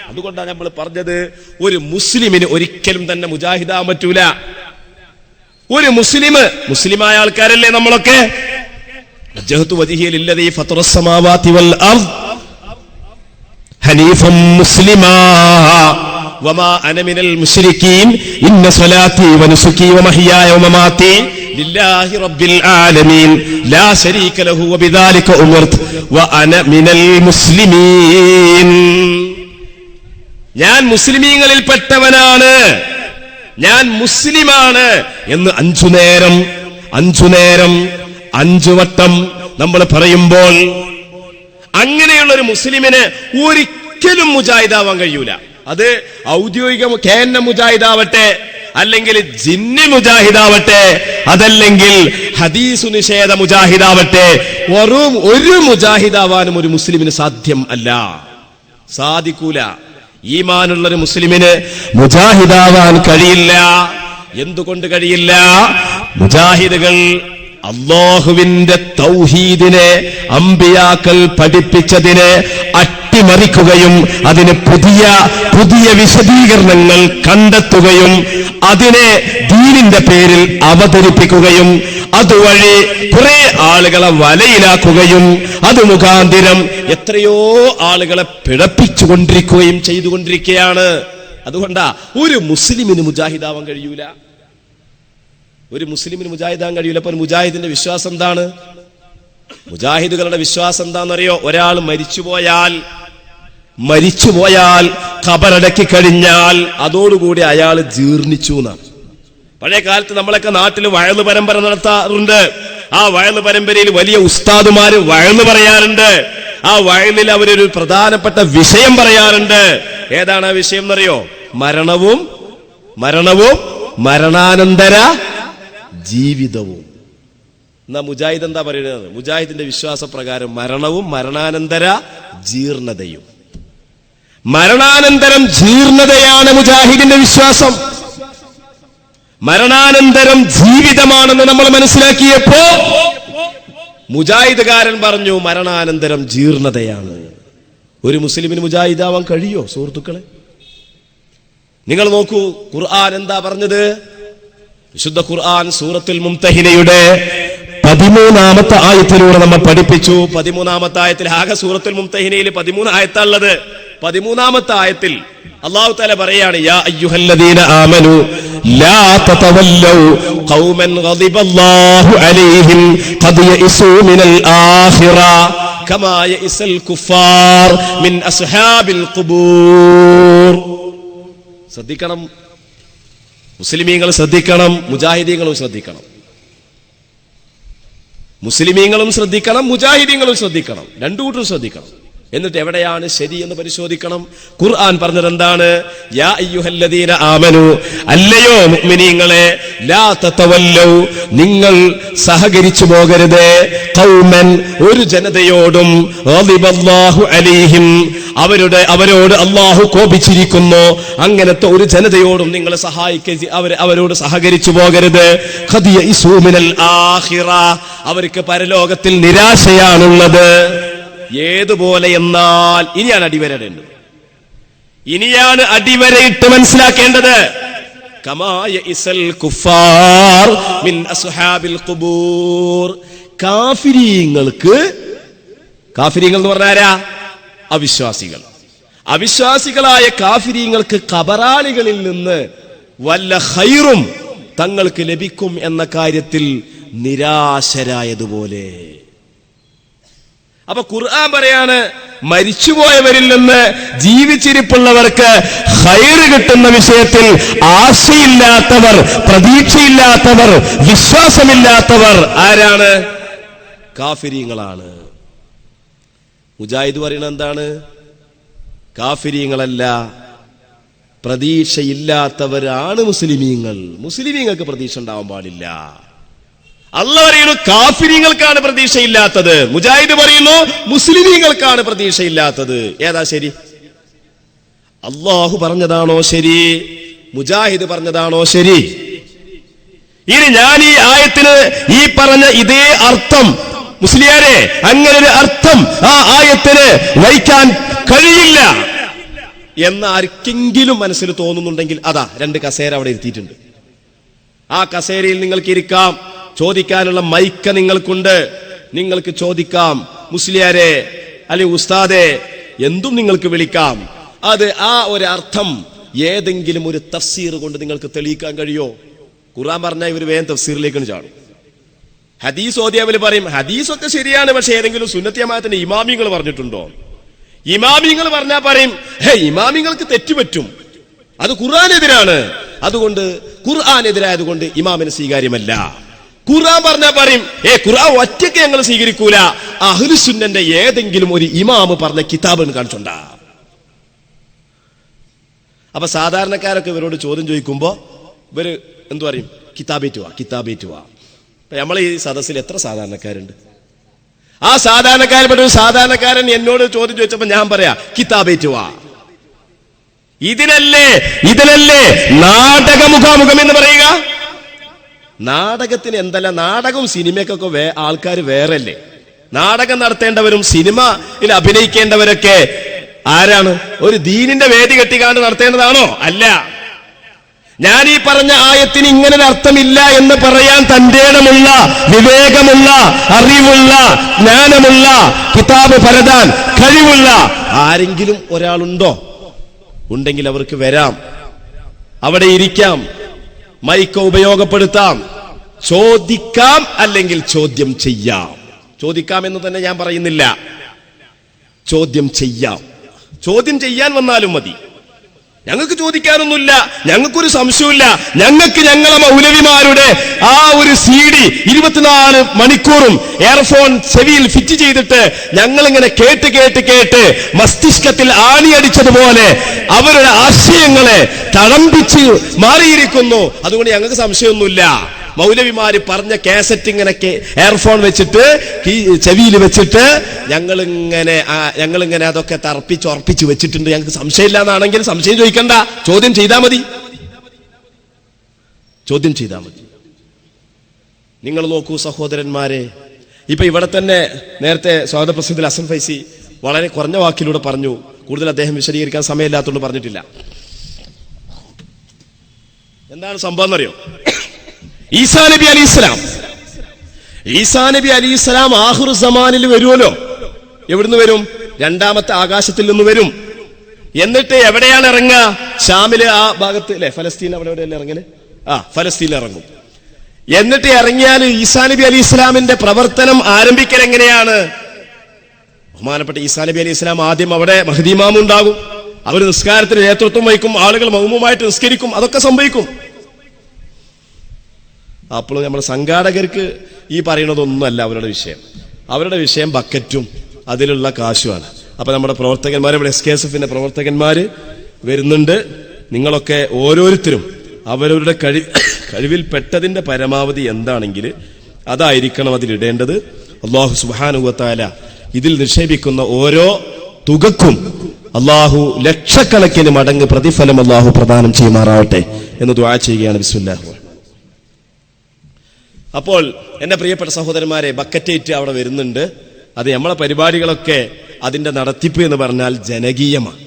അതുകൊണ്ടാണ് നമ്മൾ പറഞ്ഞത്, ഒരു മുസ്ലിമിന് ഒരിക്കലും തന്നെ മുജാഹിദാൻ പറ്റൂല. ഒരു മുസ്ലിമായ ആൾക്കാരല്ലേ നമ്മളൊക്കെ. വജ്ജഹ്തു വജ്ഹിയ ലില്ലദീ ഫത്തറസ് സമാവാതി വൽ അർദ് ഹനീഫൻ മുസ്ലിമാ വമാ അന മിനൽ മുശ്രികീൻ ഇന്ന സ്വലാത്തി വനുസുകി വമഹ്യായ വമമാതി ലില്ലാഹി റബ്ബിൽ ആലമീൻ ലാ ശരീക ലഹു വബിദാലിക ഉമിർതു വഅന മിനൽ മുസ്ലിമീൻ. ഞാൻ മുസ്ലിമീങ്ങളിൽപ്പെട്ടവനാണ്, ഞാൻ മുസ്ലിമാണ് എന്ന് 5 നേരം 5 വട്ടം നമ്മൾ പറയുമ്പോൾ അങ്ങനെയുള്ള ഒരു മുസ്ലിമിന് ഒരിക്കലും മുജാഹിദാവാൻ കഴിയൂല. അത് ഔദ്യോഗിക കേന്ദ്ര മുജാഹിദാവട്ടെ, അല്ലെങ്കിൽ ജിന്നി മുജാഹിദാവട്ടെ, അതല്ലെങ്കിൽ ഹദീസു നിഷേധ മുജാഹിദാവട്ടെ, ഒരു മുജാഹിദാവാനും ഒരു മുസ്ലിമിന് സാധ്യം അല്ല, സാധിക്കൂല. ഈമാനുള്ളൊരു മുസ്ലിമിന് മുജാഹിദാവാൻ കഴിയില്ല. എന്തുകൊണ്ട് കഴിയില്ല? മുജാഹിദുകൾ അല്ലാഹുവിന്റെ തൗഹീദിനെ അമ്പിയാക്കൾ പഠിപ്പിച്ചതിനെ അട്ടിമറിക്കുകയും അതിന് പുതിയ പുതിയ വിശദീകരണങ്ങൾ കണ്ടെത്തുകയും അതിനെ ദീനിന്റെ പേരിൽ അവതരിപ്പിക്കുകയും അതുവഴി കുറെ ആളുകളെ വലയിലാക്കുകയും അത് മുഖാന്തിരം എത്രയോ ആളുകളെ പിഴപ്പിച്ചുകൊണ്ടിരിക്കുകയും ചെയ്തുകൊണ്ടിരിക്കുകയാണ്. അതുകൊണ്ടാ ഒരു മുസ്ലിമിന് മുജാഹിദാവാൻ കഴിയൂല. ഒരു മുസ്ലിമിന് മുജാഹിദാൻ കഴിയൂല. അപ്പൊ മുജാഹിദിന്റെ വിശ്വാസം എന്താണ്? മുജാഹിദുകളുടെ വിശ്വാസം എന്താണെന്നറിയോ? ഒരാൾ മരിച്ചുപോയാൽ ഖബറടക്കി കഴിഞ്ഞാൽ അതോടുകൂടി അയാൾ ജീർണിച്ചു എന്നാണ്. പഴയ കാലത്ത് നമ്മളൊക്കെ നാട്ടിൽ വയല് പരമ്പര നടത്താറുണ്ട്. ആ വയല് പരമ്പരയിൽ വലിയ ഉസ്താദുമാര് വയല് പറയാറുണ്ട്. ആ വയലിൽ അവരൊരു പ്രധാനപ്പെട്ട വിഷയം പറയാറുണ്ട്. ഏതാണ് ആ വിഷയം എന്നറിയോ? മരണവും മരണാനന്തര ജീവിതവും. എന്നാ മുജാഹിദ് എന്താ പറയുന്നത്? മുജാഹിദിന്റെ വിശ്വാസപ്രകാരം മരണവും മരണാനന്തര ജീർണതയും. മരണാനന്തരം ജീർണതയാണ് മുജാഹിദിന്റെ വിശ്വാസം. മരണാനന്തരം ജീവിതമാണെന്ന് നമ്മൾ മനസ്സിലാക്കിയപ്പോ മുജാഹിദുകാരൻ പറഞ്ഞു മരണാനന്തരം ജീർണതയാണ്. ഒരു മുസ്ലിമിന് മുജാഹിദാവാൻ കഴിയോ സുഹൃത്തുക്കളെ? നിങ്ങൾ നോക്കൂ, ഖുർആൻ എന്താ പറഞ്ഞത്? വിശുദ്ധ ഖുർആൻ സൂറത്തുൽ മുംതഹിനയുടെ 13-ാമത്തെ ആയത്തിലൂടെ നമ്മൾ പഠിപ്പിച്ചു. 13-ാമത്തെ ആയത്തിൽ, ആകെ സൂറത്തുൽ മുംതഹിനയിൽ 13 ആയത്താണുള്ളത്. 13-ാമത്തെ ആയത്തിൽ അല്ലാഹു തആല പറയാണ്, യാ അയ്യുഹല്ലദീന ആമനു ലാ തതവല്ലൗ ഖൗമൻ ഗളിബല്ലാഹു അലൈഹിം ഖദ് യഇസൂ മിനൽ ആഖിറ കമാ യഇസൽ കുഫാർ മിൻ അസ്ഹാബിൽ ഖുബൂർ. ശ്രദ്ധിക്കണം മുസ്ലിമീങ്ങൾ, ശ്രദ്ധിക്കണം മുജാഹിദീങ്ങളും ശ്രദ്ധിക്കണം. മുസ്ലിമീങ്ങളും ശ്രദ്ധിക്കണം, മുജാഹിദീങ്ങളും ശ്രദ്ധിക്കണം, രണ്ടു കൂട്ടരും ശ്രദ്ധിക്കണം. എന്നിട്ട് എവിടെയാണ് ശരി എന്ന് പരിശോധിക്കണം. ഖുർആൻ പറഞ്ഞത് എന്താണ്? യാ അയ്യുഹല്ലദീന ആമനു, അല്ലയോ മുഅ്മിനീങ്ങളെ, ലാ തതവല്ലൗ, നിങ്ങൾ സഹകരിച്ചു പോകരുത്, ഖൗമൻ, ഒരു ജനതയോടും, ഗളിബല്ലാഹു അലൈഹിം, അവരോട് അല്ലാഹു കോപിച്ചിരിക്കുന്നു, അങ്ങനത്തെ ഒരു ജനതയോടും നിങ്ങൾ അവരോട് സഹകരിച്ചു പോകരുത്. ഖദ് യഇസൂ മിനൽ ആഖിറ, അവർക്ക് പരലോകത്തിൽ നിരാശയാണുള്ളത്. ഏതുപോലെ എന്നാൽ ഇനിയാണ് അടിവരേണ്ടത്, ഇനിയാണ് അടിവരയിട്ട് മനസ്സിലാക്കേണ്ടത്. കമാ യഇസൽ കുഫാർ മിൻ അസ്ഹാബിൽ ഖുബൂർ. കാഫിരീങ്ങൾ എന്ന് പറഞ്ഞാരാ? അവിശ്വാസികളായ കാഫിരീങ്ങൾക്ക് ഖബറാളികളിൽ നിന്ന് വല്ല ഖൈറും തങ്ങൾക്ക് ലഭിക്കും എന്ന കാര്യത്തിൽ നിരാശരായതുപോലെ. അപ്പൊ ഖുർആൻ പറയാണ്, മരിച്ചുപോയവരിൽ നിന്ന് ജീവിച്ചിരിപ്പുള്ളവർക്ക് ഖൈർ കിട്ടുന്ന വിഷയത്തിൽ ആശയില്ലാത്തവർ, പ്രതീക്ഷയില്ലാത്തവർ, വിശ്വാസമില്ലാത്തവർ ആരാണ്? കാഫിരീങ്ങളാണ്. മുജാഹിദ് പറയുന്നത് എന്താണ്? കാഫിരീങ്ങളല്ല, പ്രതീക്ഷയില്ലാത്തവരാണ് മുസ്ലിമീങ്ങൾ. മുസ്ലിമീങ്ങൾക്ക് പ്രതീക്ഷ ഉണ്ടാവാൻ പാടില്ല. അല്ലാഹു പറയുന്നു കാഫിരീങ്ങൾക്കാണ് പ്രതീക്ഷയില്ലാത്തത്. മുജാഹിദ് പറയുന്നു മുസ്ലിമീങ്ങൾക്കാണ് പ്രതീക്ഷയില്ലാത്തത്. ഏതാ ശരി? അല്ലാഹു പറഞ്ഞതാണോ ശരി? മുജാഹിദ് പറഞ്ഞതാണോ ശരി? ഇനി ഞാൻ ഈ ആയത്തിന് ഈ പറഞ്ഞ ഇതേ അർത്ഥം, മുസ്ലിയാരെ, അങ്ങനെ ഒരു അർത്ഥം ആ ആയത്തിന് വഹിക്കാൻ കഴിയില്ല എന്ന് ആർക്കെങ്കിലും മനസ്സിൽ തോന്നുന്നുണ്ടെങ്കിൽ അതാ 2 കസേര അവിടെ ഇരുത്തിയിട്ടുണ്ട്. ആ കസേരയിൽ നിങ്ങൾക്ക് ഇരിക്കാം. ചോദിക്കാനുള്ള മൈക്ക നിങ്ങൾക്കുണ്ട്. നിങ്ങൾക്ക് ചോദിക്കാം, മുസ്ലിയാരെ അല്ലെങ്കിൽ ഉസ്താദെ, എന്തും നിങ്ങൾക്ക് വിളിക്കാം. അത് ആ ഒരു അർത്ഥം ഏതെങ്കിലും ഒരു തഫ്സീർ കൊണ്ട് നിങ്ങൾക്ക് തെളിയിക്കാൻ കഴിയോ? ഖുർആൻ പറഞ്ഞാൽ ഇവർ വേഗം തഫ്സീറിലേക്കാണ് ചാടും. ഹദീസ് ഓതിയവർ പറയും ഹദീസൊക്കെ ശരിയാണ്, പക്ഷെ ഏതെങ്കിലും സുന്നത്തി ജമാഅത്തിന്റെ ഇമാമിങ്ങൾ പറഞ്ഞിട്ടുണ്ടോ? ഇമാമിങ്ങൾ പറഞ്ഞാൽ പറയും ഇമാമിങ്ങൾക്ക് തെറ്റുപറ്റും, അത് ഖുർആനെതിരാണ്, അതുകൊണ്ട് ഖുർആനെതിരായതുകൊണ്ട് ഇമാമിന് സ്വീകാര്യമല്ല. ഖുർആൻ പറഞ്ഞാൽ പറയും ഖുർആൻ ഒറ്റയ്ക്ക് ഞങ്ങൾ സ്വീകരിക്കൂല, അഹ്ലുസുന്നന്റെ ഏതെങ്കിലും ഒരു ഇമാമ് പറഞ്ഞ കിതാബ് കാണിച്ചുണ്ടാ. അപ്പൊ സാധാരണക്കാരൊക്കെ ഇവരോട് ചോദ്യം ചോദിക്കുമ്പോ ഇവര് എന്തു പറയും? കിതാബേറ്റ് വാ. നമ്മൾ ഈ സദസ്സിൽ എത്ര സാധാരണക്കാരുണ്ട്? ആ സാധാരണക്കാരപ്പെട്ട ഒരു സാധാരണക്കാരൻ എന്നോട് ചോദ്യം ചോദിച്ചപ്പോ ഞാൻ പറയാ കിതാബേറ്റ് വാ. ഇതിനല്ലേ നാടകമുഖാമുഖം എന്ന് പറയുക? നാടകത്തിന് എന്തല്ല, നാടകവും സിനിമയ്ക്കൊക്കെ ആൾക്കാർ വേറെല്ലേ? നാടകം നടത്തേണ്ടവരും സിനിമയിൽ അഭിനയിക്കേണ്ടവരൊക്കെ ആരാണ്? ഒരു ദീനിന്റെ വേദി കെട്ടിക്കാണ്ട് നടത്തേണ്ടതാണോ? അല്ല. ഞാൻ ഈ പറഞ്ഞ ആയത്തിന് ഇങ്ങനൊരു അർത്ഥമില്ല എന്ന് പറയാൻ തന്റേടമുള്ള, വിവേകമുള്ള, അറിവുള്ള, ജ്ഞാനമുള്ള, കിതാബ് പരതാൻ കഴിവുള്ള ആരെങ്കിലും ഒരാളുണ്ടോ? ഉണ്ടെങ്കിൽ അവർക്ക് വരാം, അവിടെ ഇരിക്കാം, മൈക്ക് ഉപയോഗപ്പെടുത്താം, ചോദിക്കാം, അല്ലെങ്കിൽ ചോദ്യം ചെയ്യാം. ചോദിക്കാം എന്ന് തന്നെ ഞാൻ പറയുന്നില്ല, ചോദ്യം ചെയ്യാം. ചോദ്യം ചെയ്യാൻ വന്നാലും മതി. ഞങ്ങൾക്ക് ചോദിക്കാനൊന്നുമില്ല, ഞങ്ങൾക്കൊരു സംശയമില്ല. ഞങ്ങൾക്ക് ഞങ്ങളെ മൗലവിമാരുടെ ആ ഒരു CD 24 മണിക്കൂറും എയർഫോൺ ചെവിയിൽ ഫിറ്റ് ചെയ്തിട്ട് ഞങ്ങളിങ്ങനെ കേട്ട് കേട്ട് കേട്ട് മസ്തിഷ്കത്തിൽ ആണിയടിച്ചതുപോലെ അവരുടെ ആശയങ്ങളെ തഴമ്പിച്ച് മാറിയിരിക്കുന്നു. അതുകൊണ്ട് ഞങ്ങൾക്ക് സംശയമൊന്നുമില്ല. മൗലവിമാര് പറഞ്ഞ കാസറ്റ് ഇങ്ങനെ എയർഫോൺ വെച്ചിട്ട് ചെവിയിൽ വെച്ചിട്ട് ഞങ്ങളിങ്ങനെ അതൊക്കെ തർപ്പിച്ചുറപ്പിച്ച് വെച്ചിട്ടുണ്ട്. ഞങ്ങൾക്ക് സംശയമില്ല എന്നാണെങ്കിൽ സംശയം ചോദിക്കണ്ട, ചോദ്യം ചെയ്താൽ മതി. ചോദ്യം ചെയ്താൽ മതി. നിങ്ങൾ നോക്കൂ സഹോദരന്മാരെ, ഇപ്പൊ ഇവിടെ തന്നെ നേരത്തെ സ്വാഗത പ്രസിദ്ധത്തിൽ ഹസൻ ഫൈസി വളരെ കുറഞ്ഞ വാക്കിലൂടെ പറഞ്ഞു. കൂടുതൽ അദ്ദേഹം വിശദീകരിക്കാൻ സമയമില്ലാത്തതുകൊണ്ട് പറഞ്ഞിട്ടില്ല. എന്താണ് സംഭവം എന്നറിയോ? ഈസാ നബി അലൈഹിസ്സലാം ആഖിറു സമാനിൽ വരുമല്ലോ. എവിടുന്ന് വരും? രണ്ടാമത്തെ ആകാശത്തിൽ നിന്ന് വരും. എന്നിട്ട് എവിടെയാണ് ഇറങ്ങുക? ഷാമില് ആ ഭാഗത്ത് അല്ലെ, ഫലസ്തീൻ അവിടെ എവിടെയല്ലേ ഇറങ്ങല്? ഫലസ്തീനിൽ ഇറങ്ങും. എന്നിട്ട് ഇറങ്ങിയാൽ ഈസാ നബി അലൈഹിസ്സലാമിന്റെ പ്രവർത്തനം ആരംഭിക്കൽ എങ്ങനെയാണ്? ബഹുമാനപ്പെട്ട ഈസാ നബി അലൈഹിസ്സലാം ആദ്യം അവിടെ മഹ്ദി ഇമാം ഉണ്ടാകും. അവർ നിസ്കാരത്തിന് നേതൃത്വം വഹിക്കും, ആളുകൾ മൗമുമായിട്ട് നിസ്കരിക്കും, അതൊക്കെ സംഭവിക്കും. അപ്പോൾ നമ്മുടെ സംഘാടകർക്ക് ഈ പറയുന്നതൊന്നുമല്ല അവരുടെ വിഷയം. അവരുടെ വിഷയം ബക്കറ്റും അതിലുള്ള കാശുമാണ്. അപ്പൊ നമ്മുടെ പ്രവർത്തകന്മാർ, ഇവിടെ SKSF പ്രവർത്തകന്മാര് വരുന്നുണ്ട്. നിങ്ങളൊക്കെ ഓരോരുത്തരും അവരവരുടെ കഴിവിൽ പെട്ടതിന്റെ പരമാവധി എന്താണെങ്കിൽ അതായിരിക്കണം അതിലിടേണ്ടത്. അല്ലാഹു സുബ്ഹാനഹു വ തആല ഇതിൽ നിക്ഷേപിക്കുന്ന ഓരോ തുകക്കും അല്ലാഹു ലക്ഷക്കണക്കിന് മടങ്ങ് പ്രതിഫലം അല്ലാഹു പ്രദാനം ചെയ്യുമാറാവട്ടെ എന്ന് ദുആ ചെയ്യുകയാണ്. ബിസ്മില്ലാഹിർ. അപ്പോൾ എന്റെ പ്രിയപ്പെട്ട സഹോദരന്മാരെ, ബക്കറ്റേറ്റ് അവിടെ വരുന്നുണ്ട്. അത് നമ്മളെ പരിപാടികളൊക്കെ അതിന്റെ നടത്തിപ്പ് എന്ന് പറഞ്ഞാൽ ജനകീയമാണ്.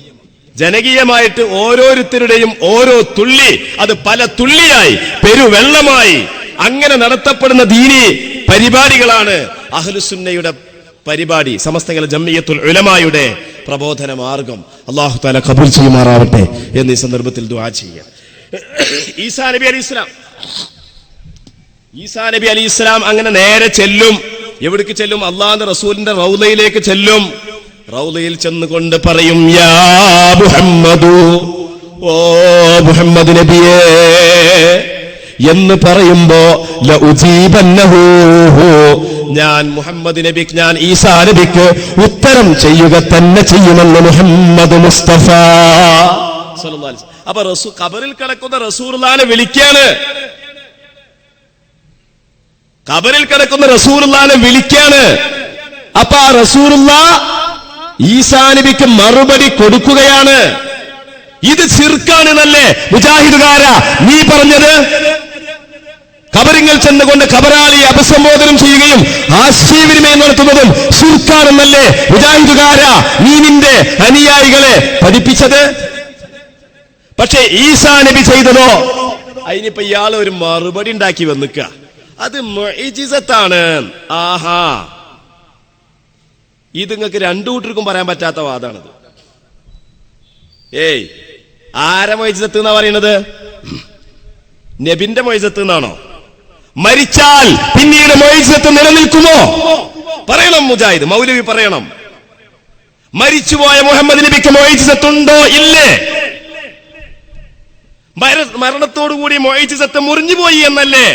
ജനകീയമായിട്ട് ഓരോരുത്തരുടെയും ഓരോ തുള്ളി, അത് പല തുള്ളിയായി പെരുവെള്ളമായി അങ്ങനെ നടത്തപ്പെടുന്ന ദീനി പരിപാടികളാണ് അഹ്ലുസുന്നയുടെ പരിപാടി, സമസ്ത ജംഇയ്യത്തുൽ ഉലമായുടെ പ്രബോധന മാർഗം. അല്ലാഹു തആല ഖബൂൽ ചെയ്യുമാറാവട്ടെ എന്ന് ഈ സന്ദർഭത്തിൽ ദുആ ചെയ്യാം. ഈസാ നബി അലൈഹിസ്സലാം അങ്ങനെ നേരെ ചെല്ലും. എവിടേക്ക് ചെല്ലും? അള്ളാഹുവിന്റെ റസൂലിന്റെ റൗളയിലേക്ക് ചെല്ലും. റൗളയിൽ ചെന്നുകൊണ്ട് പറയും, യാ മുഹമ്മദു, ഓ മുഹമ്മദ് നബിയേ എന്ന് പറയുമ്പോ ലഉജീബന്നഹു, ഞാൻ മുഹമ്മദ് നബി, ഞാൻ ഈസാ നബിക്ക് ഉത്തരം ചെയ്യുക തന്നെ ചെയ്യുമെന്ന് മുഹമ്മദ് മുസ്തഫ സല്ലല്ലാഹു അലൈഹി വസല്ലം. അപ്പൊ ഖബറിൽ കിടക്കുന്ന റസൂലുള്ളാഹിനെ വിളിക്കാണ്. ഖബറിൽ കിടക്കുന്ന റസൂലുള്ളാഹിനെ വിളിക്കാണ്. അപ്പൊ ആ റസൂലുള്ളാഹ് ഈസാ നബിക്ക് മറുപടി കൊടുക്കുകയാണ്. ഇത് ശിർക്കാണെന്നല്ലേ മുജാഹിദുകാരാ നീ പറഞ്ഞത്? ഖബറിങ്ങൾ ചെന്നുകൊണ്ട് ഖബറാളിയെ അഭിസംബോധനം ചെയ്യുകയും ആശയവിനിമയം നടത്തുന്നതും ശിർക്കാണെന്നല്ലേ മുജാഹിദുകാരാ നീ നിന്റെ അനുയായികളെ പഠിപ്പിച്ചത്? പക്ഷേ ഈസാ നബി ചെയ്തതോ? അതിനിപ്പോ ഇയാൾ ഒരു മറുപടി ഉണ്ടാക്കി വന്നിക്ക. അത് മുഅ്ജിസത്താണ്. ആഹാ, ഇത് നിങ്ങൾക്ക് രണ്ടു കൂട്ടർക്കും പറയാൻ പറ്റാത്ത വാദാണിത്. ഏയ്, ആരെ മുഅ്ജിസത്ത് എന്നാ പറയുന്നത്? നബിന്റെ മുഅ്ജിസത്ത് എന്നാണോ? മരിച്ചാൽ പിന്നീട് മുഅ്ജിസത്ത് നിലനിൽക്കുമോ? പറയണം മുജാഹിദ്, മൗലവി പറയണം. മരിച്ചുപോയ മുഹമ്മദ് നബിക്ക് മുഅ്ജിസത്ത് ഉണ്ടോ? ഇല്ലേ? മരണത്തോടുകൂടി മുഅ്ജിസത്ത് മുറിഞ്ഞുപോയി എന്നല്ലേ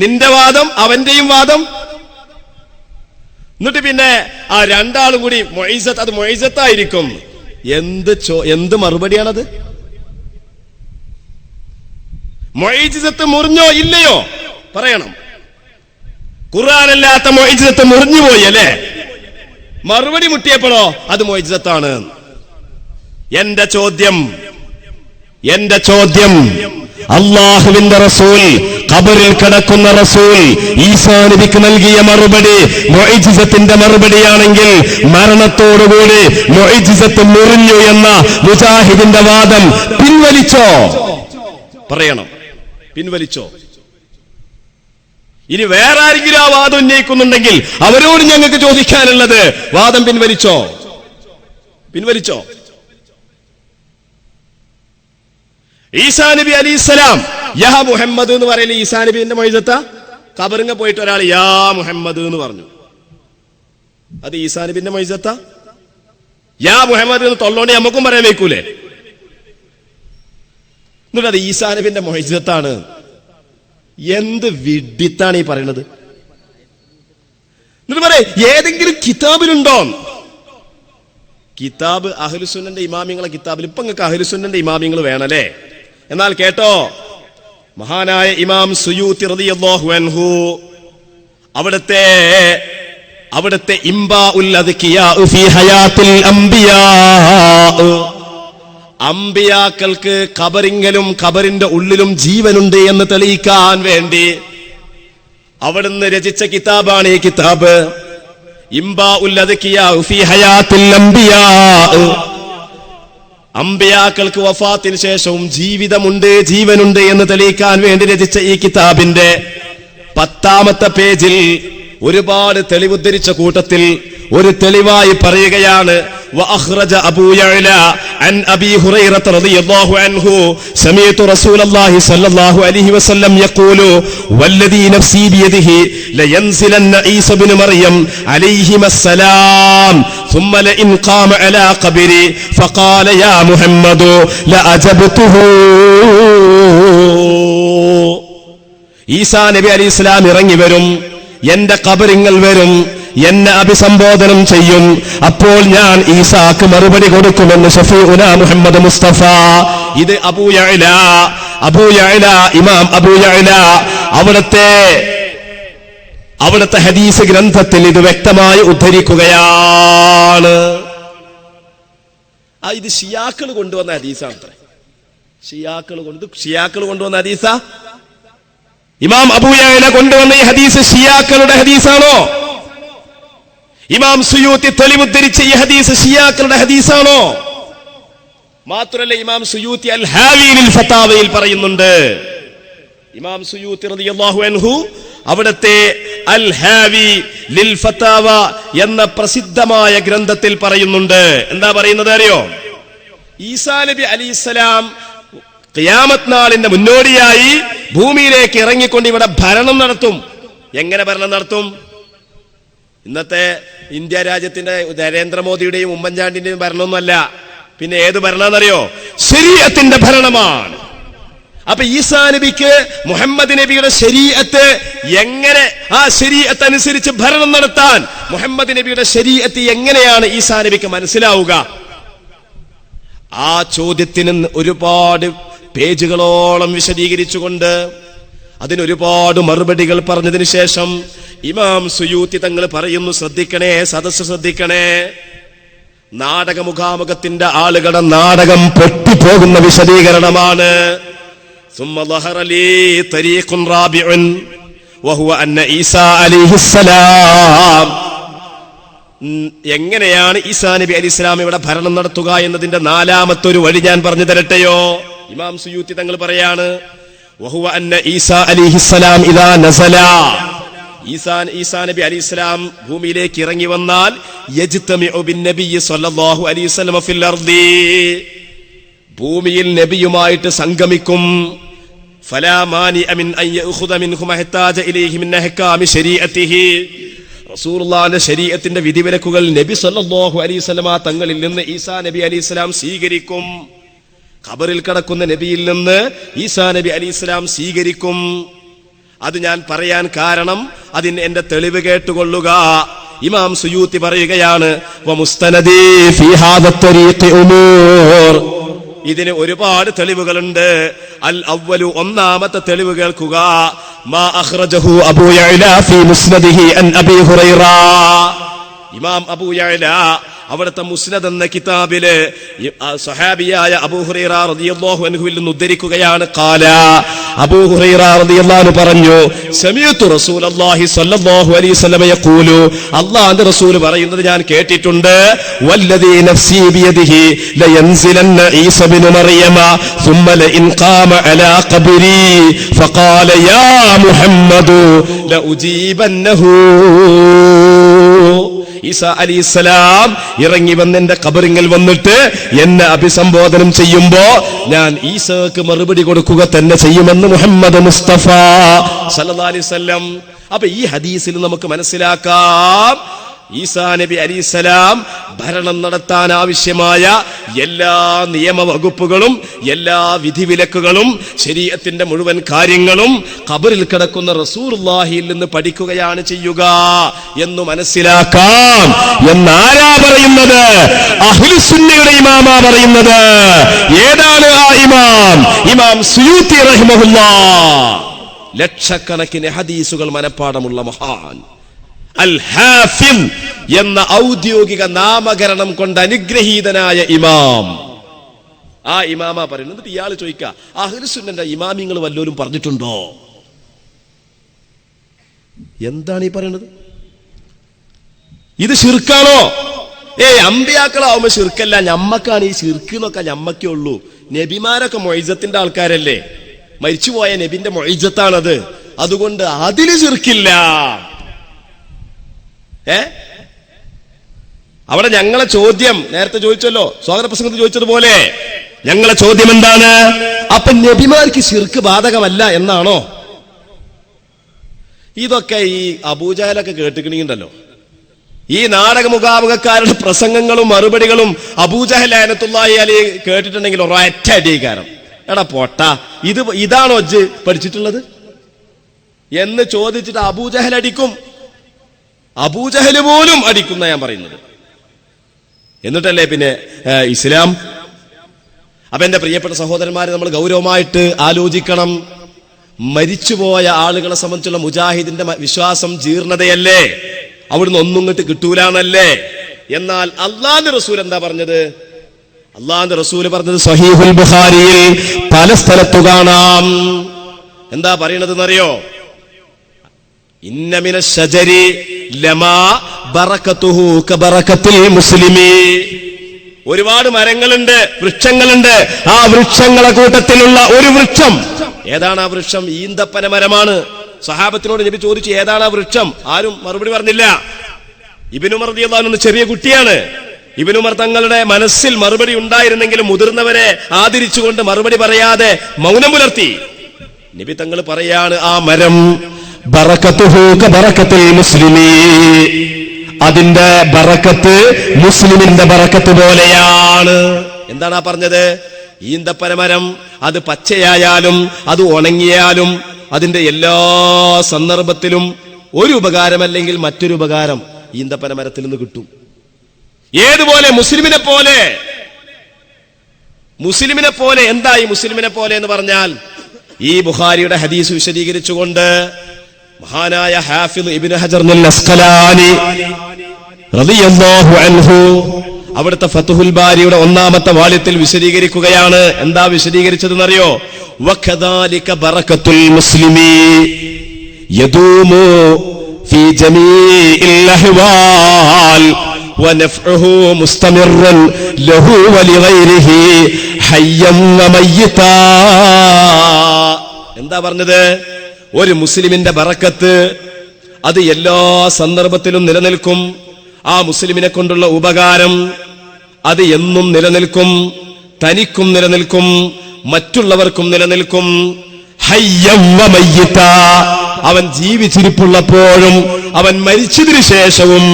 നിന്റെ വാദം, അവന്റെയും വാദം? എന്നിട്ട് പിന്നെ ആ രണ്ടാളും കൂടി മുഅ്ജിസത്ത്, അത് മുഅ്ജിസത്തായിരിക്കും. എന്ത് മറുപടിയാണത്? മുഅ്ജിസത്ത് മുറിഞ്ഞോ ഇല്ലയോ പറയണം. ഖുർആനല്ലാത്ത മുഅ്ജിസത്ത് മുറിഞ്ഞുപോയി അല്ലേ? മറുപടി മുട്ടിയപ്പോഴോ അത് മുഅ്ജിസത്താണ്. എന്റെ ചോദ്യം, അല്ലാഹുവിന്റെ റസൂൽ ഖബറിൽ കിടക്കുന്ന റസൂൽ ഈസാ നബിക്ക് നൽകിയ മറുപടി മുഅ്ജിസത്തിന്റെ മറുപടിയാണെങ്കിൽ മരണത്തോടുകൂടി മുഅ്ജിസത്ത് മുറിഞ്ഞു എന്ന മുജാഹിദിന്റെ വാദം പിൻവലിച്ചോ? പറയണം, പിൻവലിച്ചോ? ഇനി വേറെ ആരെങ്കിലും ആ വാദം ഉന്നയിക്കുന്നുണ്ടെങ്കിൽ അവരോട് ഞങ്ങൾക്ക് ചോദിക്കാനുള്ളത്, വാദം പിൻവലിച്ചോ? പിൻവലിച്ചോ? ഈസാ നബി അലൈഹിസ്സലാം യാ മുഹമ്മദ് എന്ന് പറയല് ഈസാ നബിന്റെ മൊയ്സത്താ? ഖബറിങ്ങ പോയിട്ട് ഒരാൾ യാ മുഹമ്മദ് എന്ന് പറഞ്ഞു, അത് ഈസാ നബിന്റെ മൊയ്സത്താ? യാ മുഹമ്മദ് എന്ന് തൊള്ളോണ്ടി നമുക്കും പറയാൻ വെക്കൂലേ? എന്നിട്ട് അത് ഈസാ നബിന്റെ മൊയ്സത്താണ്. എന്ത് വിഡ്ഢിത്താണ് ഈ പറയുന്നത്? എന്നിട്ട് പറയേ ഏതെങ്കിലും കിതാബിലുണ്ടോ? കിതാബ് അഹ്ലുസുന്നന്റെ ഇമാമിങ്ങളെ കിതാബിൽ ഇപ്പൊ നിങ്ങൾക്ക് അഹ്ലുസുന്നന്റെ ഇമാമിങ്ങൾ വേണല്ലേ? എന്നാൽ കേട്ടോ, മഹാനായ ഇമാം സുയൂത്തി റളിയല്ലാഹു അൻഹു അവിടുത്തെ ഇംബാഉൽ അദ്കിയാ ഫീ ഹയാത്തിൽ അംബിയാ, അംബിയാക്കൾക്ക് ഖബറിങ്കലും ഖബറിന്റെ ഉള്ളിലും ജീവനുണ്ട് എന്ന് തെളിയിക്കാൻ വേണ്ടി അവിടുന്ന് രചിച്ച കിതാബാണ് ഈ കിതാബ്. ഇംബാഉൽ അദ്കിയാ ഫീ ഹയാത്തിൽ അംബിയാ, അംബിയാക്കൾക്ക് വഫാത്തിന് ശേഷവും ജീവിതമുണ്ട്, ജീവനുണ്ട് എന്ന് തെളിയിക്കാൻ വേണ്ടി രചിച്ച ഈ കിതാബിന്റെ 10ാമത്തെ പേജിൽ ഒരുപാട് തെളിവുദ്ധരിച്ച കൂട്ടത്തിൽ ഒരു തെളിവായി പറയുകയാണ്, وأخرج أبو يعلى عن أبي هريرة رضي الله عنه سمعت رسول الله صلى الله عليه وسلم يقول والذي نفسي بيده لينزلن عيسى بن مريم عليهما السلام ثم لئن قام على قبري فقال يا محمد لأجبته. ഈസാ നബി അലൈഹിസ്സലാം ഇറങ്ങി വരും, എന്റെ ഖബറിങ്ങൾ വരും, എന്നെ അഭിസംബോധനം ചെയ്യും. അപ്പോൾ ഞാൻ ഈസാക്ക് മറുപടി കൊടുക്കുമെന്ന് ഷഫീഉനാ മുഹമ്മദ് മുസ്തഫ. ഇത് അബൂ യഅല ഇമാം അബൂ യഅല അവിടുത്തെ ഹദീസ് ഗ്രന്ഥത്തിൽ ഇത് വ്യക്തമായി ഉദ്ധരിക്കുകയാണ്. ഇത് ഷിയാക്കൾ കൊണ്ടുവന്ന ഹദീസാണ്. ഷിയാക്കൾ കൊണ്ടുവന്ന ഹദീസാ? ഇമാം അബൂ യഅല കൊണ്ടുവന്ന ഈ ഹദീസ് ഷിയാക്കളുടെ ഹദീസാണോ? ഇമാം സുയൂത്തി തെളിവുദ്ധരിച്ച ഈ ഹദീസ് ഷിയാക്കളുടെ ഹദീസാണോ? മാത്രമല്ല ഇമാം സുയൂത്തി അൽ ഹാവി ലിൽ ഫതാവയിൽ പറയുന്നുണ്ട്. ഇമാം സുയൂത്തി റളിയല്ലാഹു അൻഹു അവിടുത്തെ അൽ ഹാവി ലിൽ ഫതാവ എന്ന പ്രസിദ്ധമായ ഗ്രന്ഥത്തിൽ പറയുന്നുണ്ട്. എന്താ പറയുന്നത് അറിയോ? ഈസാ നബി അലൈഹിസ്സലാം ഖിയാമത്ത് നാളിന്റെ മുന്നോടിയായി ഭൂമിയിലേക്ക് ഇറങ്ങിക്കൊണ്ട് ഇവിടെ ഭരണം നടത്തും. എങ്ങനെ ഭരണം നടത്തും? ഇന്നത്തെ ഇന്ത്യ രാജ്യത്തിന്റെ നരേന്ദ്രമോദിയുടെയും ഉമ്മൻചാണ്ടിന്റെയും ഭരണമൊന്നുമല്ല. പിന്നെ ഏത് ഭരണമാണെന്നറിയോ? ശരീഅത്തിന്റെ ഭരണമാണ്. അപ്പൊ ഈസാ നബിക്ക് മുഹമ്മദ് നബിയുടെ ശരീഅത്ത് എങ്ങനെ, ആ ശരീഅത്ത് അനുസരിച്ച് ഭരണം നടത്താൻ മുഹമ്മദ് നബിയുടെ ശരീഅത്ത് എങ്ങനെയാണ് ഈസാ നബിക്ക് മനസ്സിലാവുക? ആ ചോദ്യത്തിന് ഒരുപാട് പേജുകളോളം വിശദീകരിച്ചുകൊണ്ട് അതിനൊരുപാട് മറുപടികൾ പറഞ്ഞതിന് ശേഷം ഇമാം സുയൂത്തി തങ്ങൾ പറയുന്നു, ശ്രദ്ധിക്കണേ, സദസ്സ് ശ്രദ്ധിക്കണേ. നാടകമുഖാമുഖത്തിന്റെ ആളുകളുടെ നാടകം പൊട്ടിപ്പോകുന്ന വിശദീകരണമാണ്. ثم ظهر لي طريق رابع وهو أن عيسى عليه السلام, എങ്ങനെയാണ് ഈസാ നബി അലൈഹി സ്വലാം ഇവിടെ ഭരണം നടത്തുക എന്നതിന്റെ 4ാമത്തെ ഒരു വഴി ഞാൻ പറഞ്ഞു തരട്ടെയോ? ഇമാം സുയൂത്തി തങ്ങൾ പറയാണ്, وهو أن عيسى عليه السلام إذا نزل, ഈസാ നബി അലൈഹി സ്വലാം ഭൂമിയിലേക്ക് ഇറങ്ങി വന്നാൽ യജ്തമിഉ ബിന്നബി സ്വല്ലല്ലാഹു അലൈഹി വസല്ലം ഫിൽ അർദി, ഭൂമിയിൽ നബിയുമായിട്ട് സംഗമിക്കും. ഫലാ മാനിഅ മിൻ അൻ യഖുദ മിൻഹു മഹ്താജ ഇലൈഹി മിൻ അഹ്കാമി ശരീഅത്തിഹി, റസൂലുള്ളാഹിന്റെ ശരീഅത്തിന്റെ വിധിവിലക്കുകൾ നബി സല്ലല്ലാഹു അലൈഹി വസല്ലം തങ്ങളിൽ നിന്ന് ഈസാ നബി അലൈഹി സ്വലാം സ്വീകരിക്കും. ഖബറിൽ കിടക്കുന്ന നബിയിൽ നിന്ന് ഈസാ നബി അലൈഹി സ്വലാം സ്വീകരിക്കും. അത് ഞാൻ പറയാൻ കാരണം അതിന് എന്റെ തെളിവ് കേട്ടുകൊള്ളുക. ഇമാം സുയൂത്തി പറയുകയാണ്, വമുസ്തനദി ഫീ ഹാദ ത്വരീഖി ഉമൂർ, ഇതിന് ഒരുപാട് തെളിവുകളുണ്ട്. അൽ അവ്വലു, ഒന്നാമത്തെ തെളിവ് കേൾക്കുക. മാ അഖ്റജഹു അബൂ യഅല ഫീ മുസ്നദിഹി അൻ അബീ ഹുറൈറ, ഇമാം അബൂ യഅല അവിടുത്തെ മുസ്നദ് എന്ന കിതാബില് സ്വഹാബിയായ അബൂ ഹുറൈറ റളിയല്ലാഹു അൻഹുവിൽ നിന്ന് ഉദ്ധരിക്കുകയാണ്. ഖാല അബൂ ഹുറൈറ റളിയല്ലാഹു അൻഹു പറഞ്ഞു, സമീഅതു റസൂലല്ലാഹി സ്വല്ലല്ലാഹു അലൈഹി വസല്ലം യഖൂലു, അല്ലാഹുവിന്റെ റസൂൽ പറയുന്നത് ഞാൻ കേട്ടിട്ടുണ്ട്. വല്ലദീ നഫ്സി ബിയദിഹി ലയൻസിലന്ന ഈസ ഇബ്നു മറിയമ ثم لئن قام على قبري فقال يا محمد لأجيبنه. ഈസാ അലൈഹിസ്സലാം ഇറങ്ങി വന്ന് എന്റെ ഖബറിൽ വന്നിട്ട് എന്നെ അഭിസംബോധനം ചെയ്യുമ്പോ ഞാൻ ഈസാക്ക് മറുപടി കൊടുക്കുക തന്നെ ചെയ്യുമെന്ന് മുഹമ്മദ് മുസ്തഫ സല്ലല്ലാഹു അലൈഹി വസല്ലം. അപ്പൊ ഈ ഹദീസിൽ നമുക്ക് മനസ്സിലാക്കാം, ഈസാ നബി അലൈഹിസ്സലാം ഭരണം നടത്താൻ ആവശ്യമായ എല്ലാ നിയമവകുപ്പുകളും എല്ലാ വിധിവിലക്കുകളും ശരീഅത്തിന്റെ മുഴുവൻ കാര്യങ്ങളും ഖബറിൽ കിടക്കുന്ന റസൂലുള്ളാഹിയിൽ നിന്ന് പഠിക്കുകയാണ് ചെയ്യുക എന്ന് മനസ്സിലാക്കാം. എന്നാരാ പറയുന്നത്? അഹ്ലുസുന്നയുടെ ഇമാമാ പറയുന്നത്. ഏതാണ് ആ ഇമാം? ഇമാം സുയൂത്തി റഹിമഹുല്ലാഹ്. ലക്ഷക്കണക്കിന് ഹദീസുകൾ മനപ്പാടമുള്ള മഹാൻ. അൽ ഹാഫിൽ എന്ന ഔദ്യോഗിക നാമകരണം കൊണ്ട് അനുഗ്രഹീതനായ ഇമാം. ആ ഇമാമ പറയുന്നത്. ഇയാൾ ചോദിക്കുക, അഹ്ലുസുന്നന്റെ ഇമാമിങ്ങൾ വല്ലോരും പറഞ്ഞിട്ടുണ്ടോ? എന്താണ് ഈ പറയുന്നത്? ഇത് ശിർക്കാണോ? അമ്പിയാക്കളാവുമ്പോ ശിർക്കല്ല, ഞമ്മക്കാണ് ഈ ശിർക്ക് എന്നൊക്കെ ഞമ്മക്കേ ഉള്ളൂ. നബിമാരൊക്കെ മൊയ്സത്തിന്റെ ആൾക്കാരല്ലേ, മരിച്ചുപോയ നബിന്റെ മൊയ്സത്താണത്. അതുകൊണ്ട് അതില് ശിർക്കില്ല. അവിടെ ഞങ്ങളെ ചോദ്യം നേരത്തെ ചോദിച്ചല്ലോ, സ്വാഗത പ്രസംഗത്തിൽ ചോദിച്ചതുപോലെ ഞങ്ങളെ ചോദ്യം എന്താണ്? അപ്പൊ നബിമാർക്ക് ശിർക്ക് ബാധകമല്ല എന്നാണോ? ഇതൊക്കെ ഈ അബൂജഹലൊക്കെ കേട്ടിക്കണീണ്ടല്ലോ. ഈ നാടകമുഖാമുഖക്കാരുടെ പ്രസംഗങ്ങളും മറുപടികളും അബൂജഹൽ ലഅനത്തുല്ലാഹി അലൈഹി കേട്ടിട്ടുണ്ടെങ്കിൽ ഒരൊറ്റ അടികാരം. എടാ പൊട്ട, ഇതാണോ ഇജ്ജ് പഠിച്ചിട്ടുള്ളത് എന്ന് ചോദിച്ചിട്ട് അബൂജഹൽ അടിക്കും. അബൂജഹൽ പോലും അടിക്കുന്ന ഞാൻ പറയുന്നത്. എന്നിട്ടല്ലേ പിന്നെ ഇസ്ലാം. അപ്പൊ എന്റെ പ്രിയപ്പെട്ട സഹോദരന്മാരെ, നമ്മൾ ഗൗരവമായിട്ട് ആലോചിക്കണം. മരിച്ചുപോയ ആളുകളെ സംബന്ധിച്ചുള്ള മുജാഹിദിന്റെ വിശ്വാസം ജീർണതയല്ലേ, അവിടുന്ന് ഒന്നും ഇങ്ങോട്ട് കിട്ടൂലെന്നല്ലേ. എന്നാൽ അള്ളാഹുവിന്റെ റസൂൽ എന്താ പറഞ്ഞത്? അള്ളാഹുവിന്റെ റസൂൽ പറഞ്ഞത് സഹീഹുൽ ബുഖാരിയിൽ പല സ്ഥലത്തു കാണാം. എന്താ പറയണതെന്നറിയോ? ഇന്ന മിന ശജരി ലമാ ബറകതുഹു കബറകത്തിൽ മുസ്ലിമി. ഒരുപാട് മരങ്ങളുണ്ട്, വൃക്ഷങ്ങളുണ്ട്. ആ വൃക്ഷങ്ങളെ കൂട്ടത്തിലുള്ള ഒരു വൃക്ഷം. ഏതാണ് ആ വൃക്ഷം? ഈന്തപ്പന മരമാണ്. സഹാബത്തിനോട് നബി ചോദിച്ചു, ഏതാണ് ആ വൃക്ഷം? ആരും മറുപടി പറഞ്ഞില്ല. ഇബ്നു ഉമർ റളിയല്ലാഹു അൻഹു ചെറിയ കുട്ടിയാണ്. ഇബ്നു ഉമർ തങ്ങളുടെ മനസ്സിൽ മറുപടി ഉണ്ടായിരുന്നെങ്കിലും മുതിർന്നവരെ ആദരിച്ചുകൊണ്ട് മറുപടി പറയാതെ മൗനം പുലർത്തി. നബി തങ്ങൾ പറയാണ്, ആ മരം ബറകതുഹു കബറകത്തിൽ മുസ്ലിമി, അതിന്റെ ബറക്കത്ത് മുസ്ലിമിന്റെ ബറക്കത്ത് പോലെയാണ്. എന്താണ് ആ പറഞ്ഞത്? ഈന്തപ്പനമരം അത് പച്ചയായാലും അത് ഉണങ്ങിയാലും അതിന്റെ എല്ലാ സന്ദർഭത്തിലും ഒരു ഉപകാരമല്ലെങ്കിൽ മറ്റൊരു ഉപകാരം ഈന്തപ്പനമരത്തിൽ നിന്ന് കിട്ടും. ഏതുപോലെ മുസ്ലിമിനെ പോലെ. മുസ്ലിമിനെ പോലെ എന്തായി മുസ്ലിമിനെ പോലെ എന്ന് പറഞ്ഞാൽ, ഈ ബുഖാരിയുടെ ഹദീസ് വിശദീകരിച്ചുകൊണ്ട് മഹാനായ ഹാഫിദ് ഇബ്നു ഹജർ അൽ അസ്ഖലാനി റളിയല്ലാഹു അൻഹു അവിടുത്തെ ഫത്ഹുൽ ബാരിയുടെ 1-ാമത്തെ വാള്യത്തിൽ വിശദീകരിക്കുകയാണ്. എന്താ വിശദീകരിച്ചതെന്നറിയോ? വഖദാലിക ബറകത്തുൽ മുസ്ലിമി യദൂമു ഫീ ജമീഇൽ അഹ്വാൽ വനഫ്ഉഹു മുസ്തമിറൻ ലഹു വലിഗൈരിഹി ഹയ്യൻ വമയ്യിതാ. എന്താ പറഞ്ഞത്? ഒരു മുസ്ലിമിന്റെ ബറക്കത്ത് അത് എല്ലാ സന്ദർഭത്തിലും നിലനിൽക്കും. ആ മുസ്ലിമിനെ കൊണ്ടുള്ള ഉപകാരം അത് എന്നും നിലനിൽക്കും. തനിക്കും നിലനിൽക്കും, മറ്റുള്ളവർക്കും നിലനിൽക്കും. ഹയ്യൻ വമയ്യിതാ, അവൻ ജീവിച്ചിരിപ്പുള്ളപ്പോഴും അവൻ മരിച്ചതിനു ശേഷവും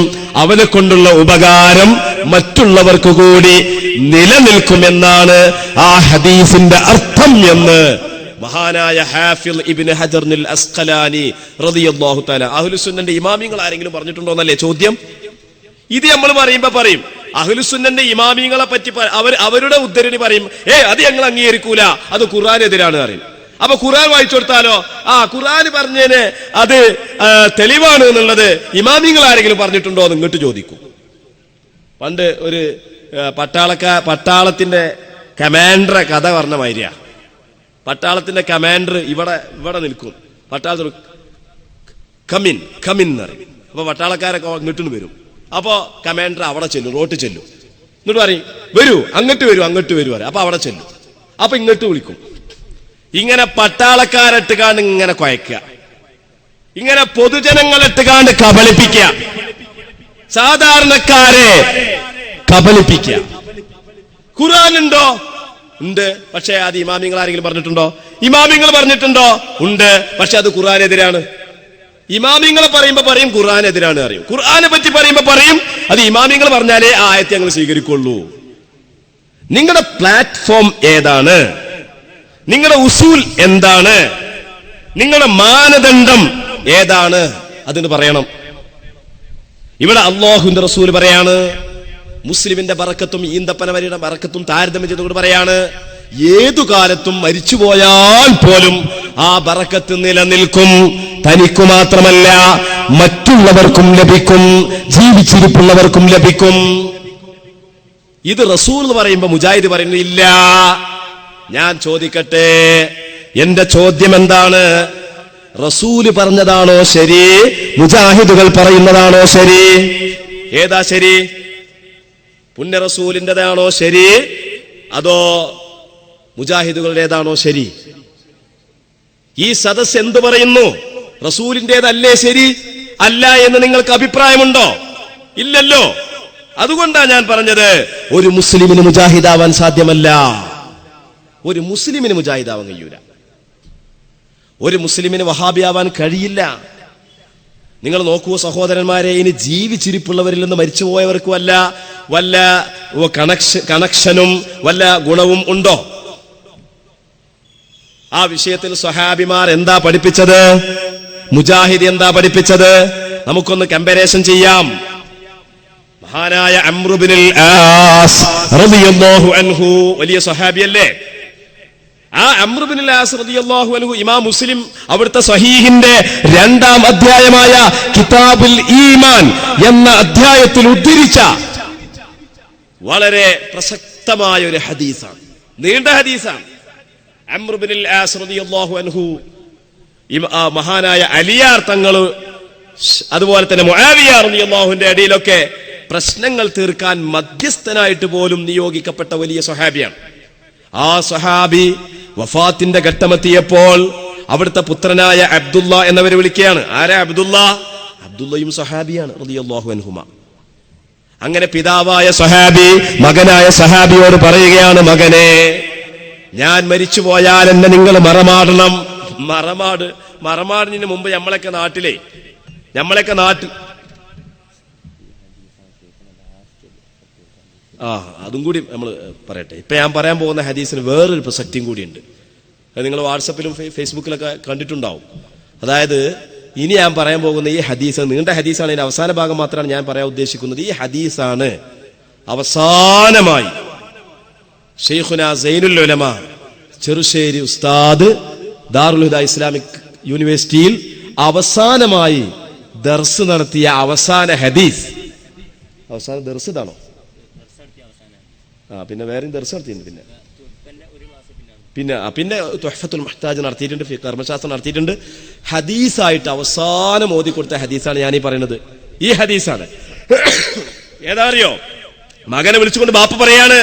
അവനെ കൊണ്ടുള്ള ഉപകാരം മറ്റുള്ളവർക്ക് കൂടി നിലനിൽക്കുമെന്നാണ് ആ ഹദീസിന്റെ അർത്ഥം എന്ന് മഹാനായ ഹാഫിദ് ഇബ്നു ഹജർ അൽ അസ്ഖലാനി റളിയല്ലാഹു തആല. അഹ്ലുസുന്നന്റെ ഇമാമിങ്ങൾ ആരെങ്കിലും പറഞ്ഞിട്ടുണ്ടോ എന്നല്ലേ ചോദ്യം. ഇത് നമ്മൾ പറയുമ്പോ പറയും അഹ്ലുസുന്നന്റെ ഇമാമിങ്ങളെ പറ്റി അവരുടെ ഉദ്ധരണി പറയും, അത് ഞങ്ങൾ അംഗീകരിക്കൂല, അത് ഖുർആനെതിരാണ് പറയും. അപ്പൊ ഖുർആൻ വായിച്ചു കൊടുത്താലോ? ഖുർആൻ പറഞ്ഞതിന് അത് തെളിവാണ് എന്നുള്ളത് ഇമാമിങ്ങൾ ആരെങ്കിലും പറഞ്ഞിട്ടുണ്ടോ എന്ന് ഇങ്ങോട്ട് ചോദിക്കും. പണ്ട് ഒരു പട്ടാളത്തിന്റെ കമാൻഡറെ കഥ പറഞ്ഞ മാതിരിയാ. പട്ടാളത്തിന്റെ കമാൻഡർ ഇവിടെ നിൽക്കും, പട്ടാളത്തിൽ കമിൻ എന്ന് പറയും. അപ്പൊ പട്ടാളക്കാരൊക്കെ ഇങ്ങോട്ട് വരും. അപ്പൊ കമാൻഡർ അവിടെ ചെല്ലും, റോട്ടിൽ ചെല്ലും, എന്നിട്ട് പറയും വരൂ, അങ്ങോട്ട് വരൂ പറയും. അപ്പൊ അവിടെ ചെല്ലും. അപ്പൊ ഇങ്ങോട്ട് വിളിക്കും. ഇങ്ങനെ പട്ടാളക്കാരെട്ടുകാണ്ട് ഇങ്ങനെ കുഴക്കുക, ഇങ്ങനെ പൊതുജനങ്ങളെട്ടുകാണ്ട് കബളിപ്പിക്കുക, സാധാരണക്കാരെ കബളിപ്പിക്കുക. ഖുർആൻ ഉണ്ടോ? ഉണ്ട്. പക്ഷെ അത് ഇമാമിങ്ങൾ ആരെങ്കിലും പറഞ്ഞിട്ടുണ്ടോ? ഇമാമിങ്ങൾ പറഞ്ഞിട്ടുണ്ടോ? ഉണ്ട്. പക്ഷെ അത് ഖുർആനെതിരാണ്. ഇമാമിങ്ങളെ പറയുമ്പോ പറയും ഖുർആനെതിരാണ് അറിയും. ഖുർആനെ പറ്റി പറയുമ്പോ പറയും അത് ഇമാമിങ്ങൾ പറഞ്ഞാലേ ആ ആയത്തെ ഞങ്ങൾ സ്വീകരിക്കുള്ളൂ. നിങ്ങളുടെ പ്ലാറ്റ്ഫോം ഏതാണ്? നിങ്ങളുടെ ഉസൂൽ എന്താണ്? നിങ്ങളുടെ മാനദണ്ഡം ഏതാണ്? അതിന് പറയണം. ഇവിടെ അല്ലാഹുവിന്റെ റസൂൽ പറയാണ്, മുസ്ലിമിന്റെ ബറക്കത്തും ഈന്തപ്പനവരിയുടെ ബറക്കത്തും താരതമ്യം ചെയ്തുകൊണ്ട് പറയാണ്, ഏതു കാലത്തും മരിച്ചുപോയാൽ പോലും ആ ബറക്കത്ത് നിലനിൽക്കും. തനിക്കു മാത്രമല്ല മറ്റുള്ളവർക്കും ലഭിക്കും, ജീവിച്ചിരിപ്പുള്ളവർക്കും ലഭിക്കും. ഇത് റസൂൽ എന്ന് പറയുമ്പോ മുജാഹിദ് പറയുന്നില്ല. ഞാൻ ചോദിക്കട്ടെ, എന്റെ ചോദ്യം എന്താണ്? റസൂല് പറഞ്ഞതാണോ ശരി? മുജാഹിദുകൾ പറയുന്നതാണോ ശരി? ഏതാ ശരി? പുണ്യ റസൂലിൻ്റെതാണോ ശരി, അതോ മുജാഹിദുകളുടേതാണോ ശരി? ഈ സദസ് എന്തു പറയുന്നു? റസൂലിൻ്റെതല്ലേ ശരി? അല്ല എന്ന് നിങ്ങൾക്ക് അഭിപ്രായമുണ്ടോ? ഇല്ലല്ലോ. അതുകൊണ്ടാണ് ഞാൻ പറഞ്ഞത്, ഒരു മുസ്ലിമിന് മുജാഹിദാവാൻ സാധ്യമല്ല. ഒരു മുസ്ലിമിന് മുജാഹിദാവാൻ കഴിയൂല. ഒരു മുസ്ലിമിന് വഹാബിയാവാൻ കഴിയില്ല. നിങ്ങൾ നോക്കൂ സഹോദരന്മാരെ, ഇനി ജീവിച്ചിരിപ്പുള്ളവരിൽ നിന്ന് മരിച്ചുപോയവർക്കും വല്ല കണക്ഷനും വല്ല ഗുണവും ഉണ്ടോ? ആ വിഷയത്തിൽ സ്വഹാബിമാർ എന്താ പഠിപ്പിച്ചത്? മുജാഹിദ് എന്താ പഠിപ്പിച്ചത്? നമുക്കൊന്ന് കമ്പാരിസൺ ചെയ്യാം. മഹാനായ അംറു ബിനുൽ ആസ് റളിയല്ലാഹു അൻഹു വലിയ സ്വഹാബിയല്ലേ? ആ അംറു ബിനുൽ ആസ് റളിയല്ലാഹു അൻഹു ഇമാം മുസ്ലിം അവിടുത്തെ സ്വഹീഹിന്റെ 2-ാം അധ്യായമായ കിതാബുൽ ഈമാൻ എന്ന അധ്യായത്തിൽ ഉദ്ധരിച്ച വളരെ പ്രസക്തമായ ഒരു ഹദീസാണ്, നീണ്ട ഹദീസാണ്. അംറു ബിനുൽ ആസ് റളിയല്ലാഹു അൻഹു മഹാനായ അലിയാർ തങ്ങൾ, അതുപോലെ തന്നെ മുആവിയ റളിയല്ലാഹുവിന്റെ ഇടയിലൊക്കെ പ്രശ്നങ്ങൾ തീർക്കാൻ മധ്യസ്ഥനായിട്ട് പോലും നിയോഗിക്കപ്പെട്ട വലിയ സ്വഹാബിയാണ്. ആ സ്വഹാബി വഫാത്തിന്റെ ഘട്ടമെത്തിയപ്പോൾ അവിടുത്തെ പുത്രനായ അബ്ദുള്ള എന്നവരെ വിളിക്കുകയാണ്. ആരാ അബ്ദുള്ള? അബ്ദുള്ളയും സ്വഹാബിയാണ് റളിയല്ലാഹു അൻഹുമ. അങ്ങനെ പിതാവായ സ്വഹാബി മകനായ സ്വഹാബിയോട് പറയുകയാണ്, മകനെ, ഞാൻ മരിച്ചു പോയാൽ എന്നെ നിങ്ങൾ മറമാടണം. മറമാടിന് മുമ്പ് നമ്മളൊക്കെ നാട്ടിൽ അതും കൂടി നമ്മൾ പറയട്ടെ. ഇപ്പൊ ഞാൻ പറയാൻ പോകുന്ന ഹദീസിന് വേറൊരു പ്രസക്തിയും കൂടിയുണ്ട്. അത് നിങ്ങൾ വാട്സപ്പിലും ഫേസ്ബുക്കിലൊക്കെ കണ്ടിട്ടുണ്ടാവും. അതായത് ഇനി ഞാൻ പറയാൻ പോകുന്ന ഈ ഹദീസ് നീണ്ട ഹദീസാണ്. ഇതിന്റെ അവസാന ഭാഗം മാത്രമാണ് ഞാൻ പറയാൻ ഉദ്ദേശിക്കുന്നത്. ഈ ഹദീസാണ് അവസാനമായി ഷെയ്ഖുന സൈനുൽ ഉലമ ചെറുശ്ശേരി ഉസ്താദ് ദാറുൽ ഹുദ ഇസ്ലാമിക് യൂണിവേഴ്സിറ്റിയിൽ അവസാനമായി ദർസ് നടത്തിയ അവസാന ഹദീസ്. അവസാന ദർസ് ഇതാണോ? പിന്നെ വേറെയും ദർസ് നടത്തിയിട്ടുണ്ട്. പിന്നെ തുഹ്ഫത്തുൽ മുഹ്താജ് നടത്തിയിട്ടുണ്ട്, കർമ്മശാസ്ത്രം നടത്തിയിട്ടുണ്ട്. ഹദീസായിട്ട് അവസാനം ഓതി കൊടുത്ത ഹദീസാണ് ഞാനീ പറയുന്നത്. ഈ ഹദീസാണ്. ഏതാ അറിയോ? മകനെ വിളിച്ചുകൊണ്ട് ബാപ്പ പറയാണ്,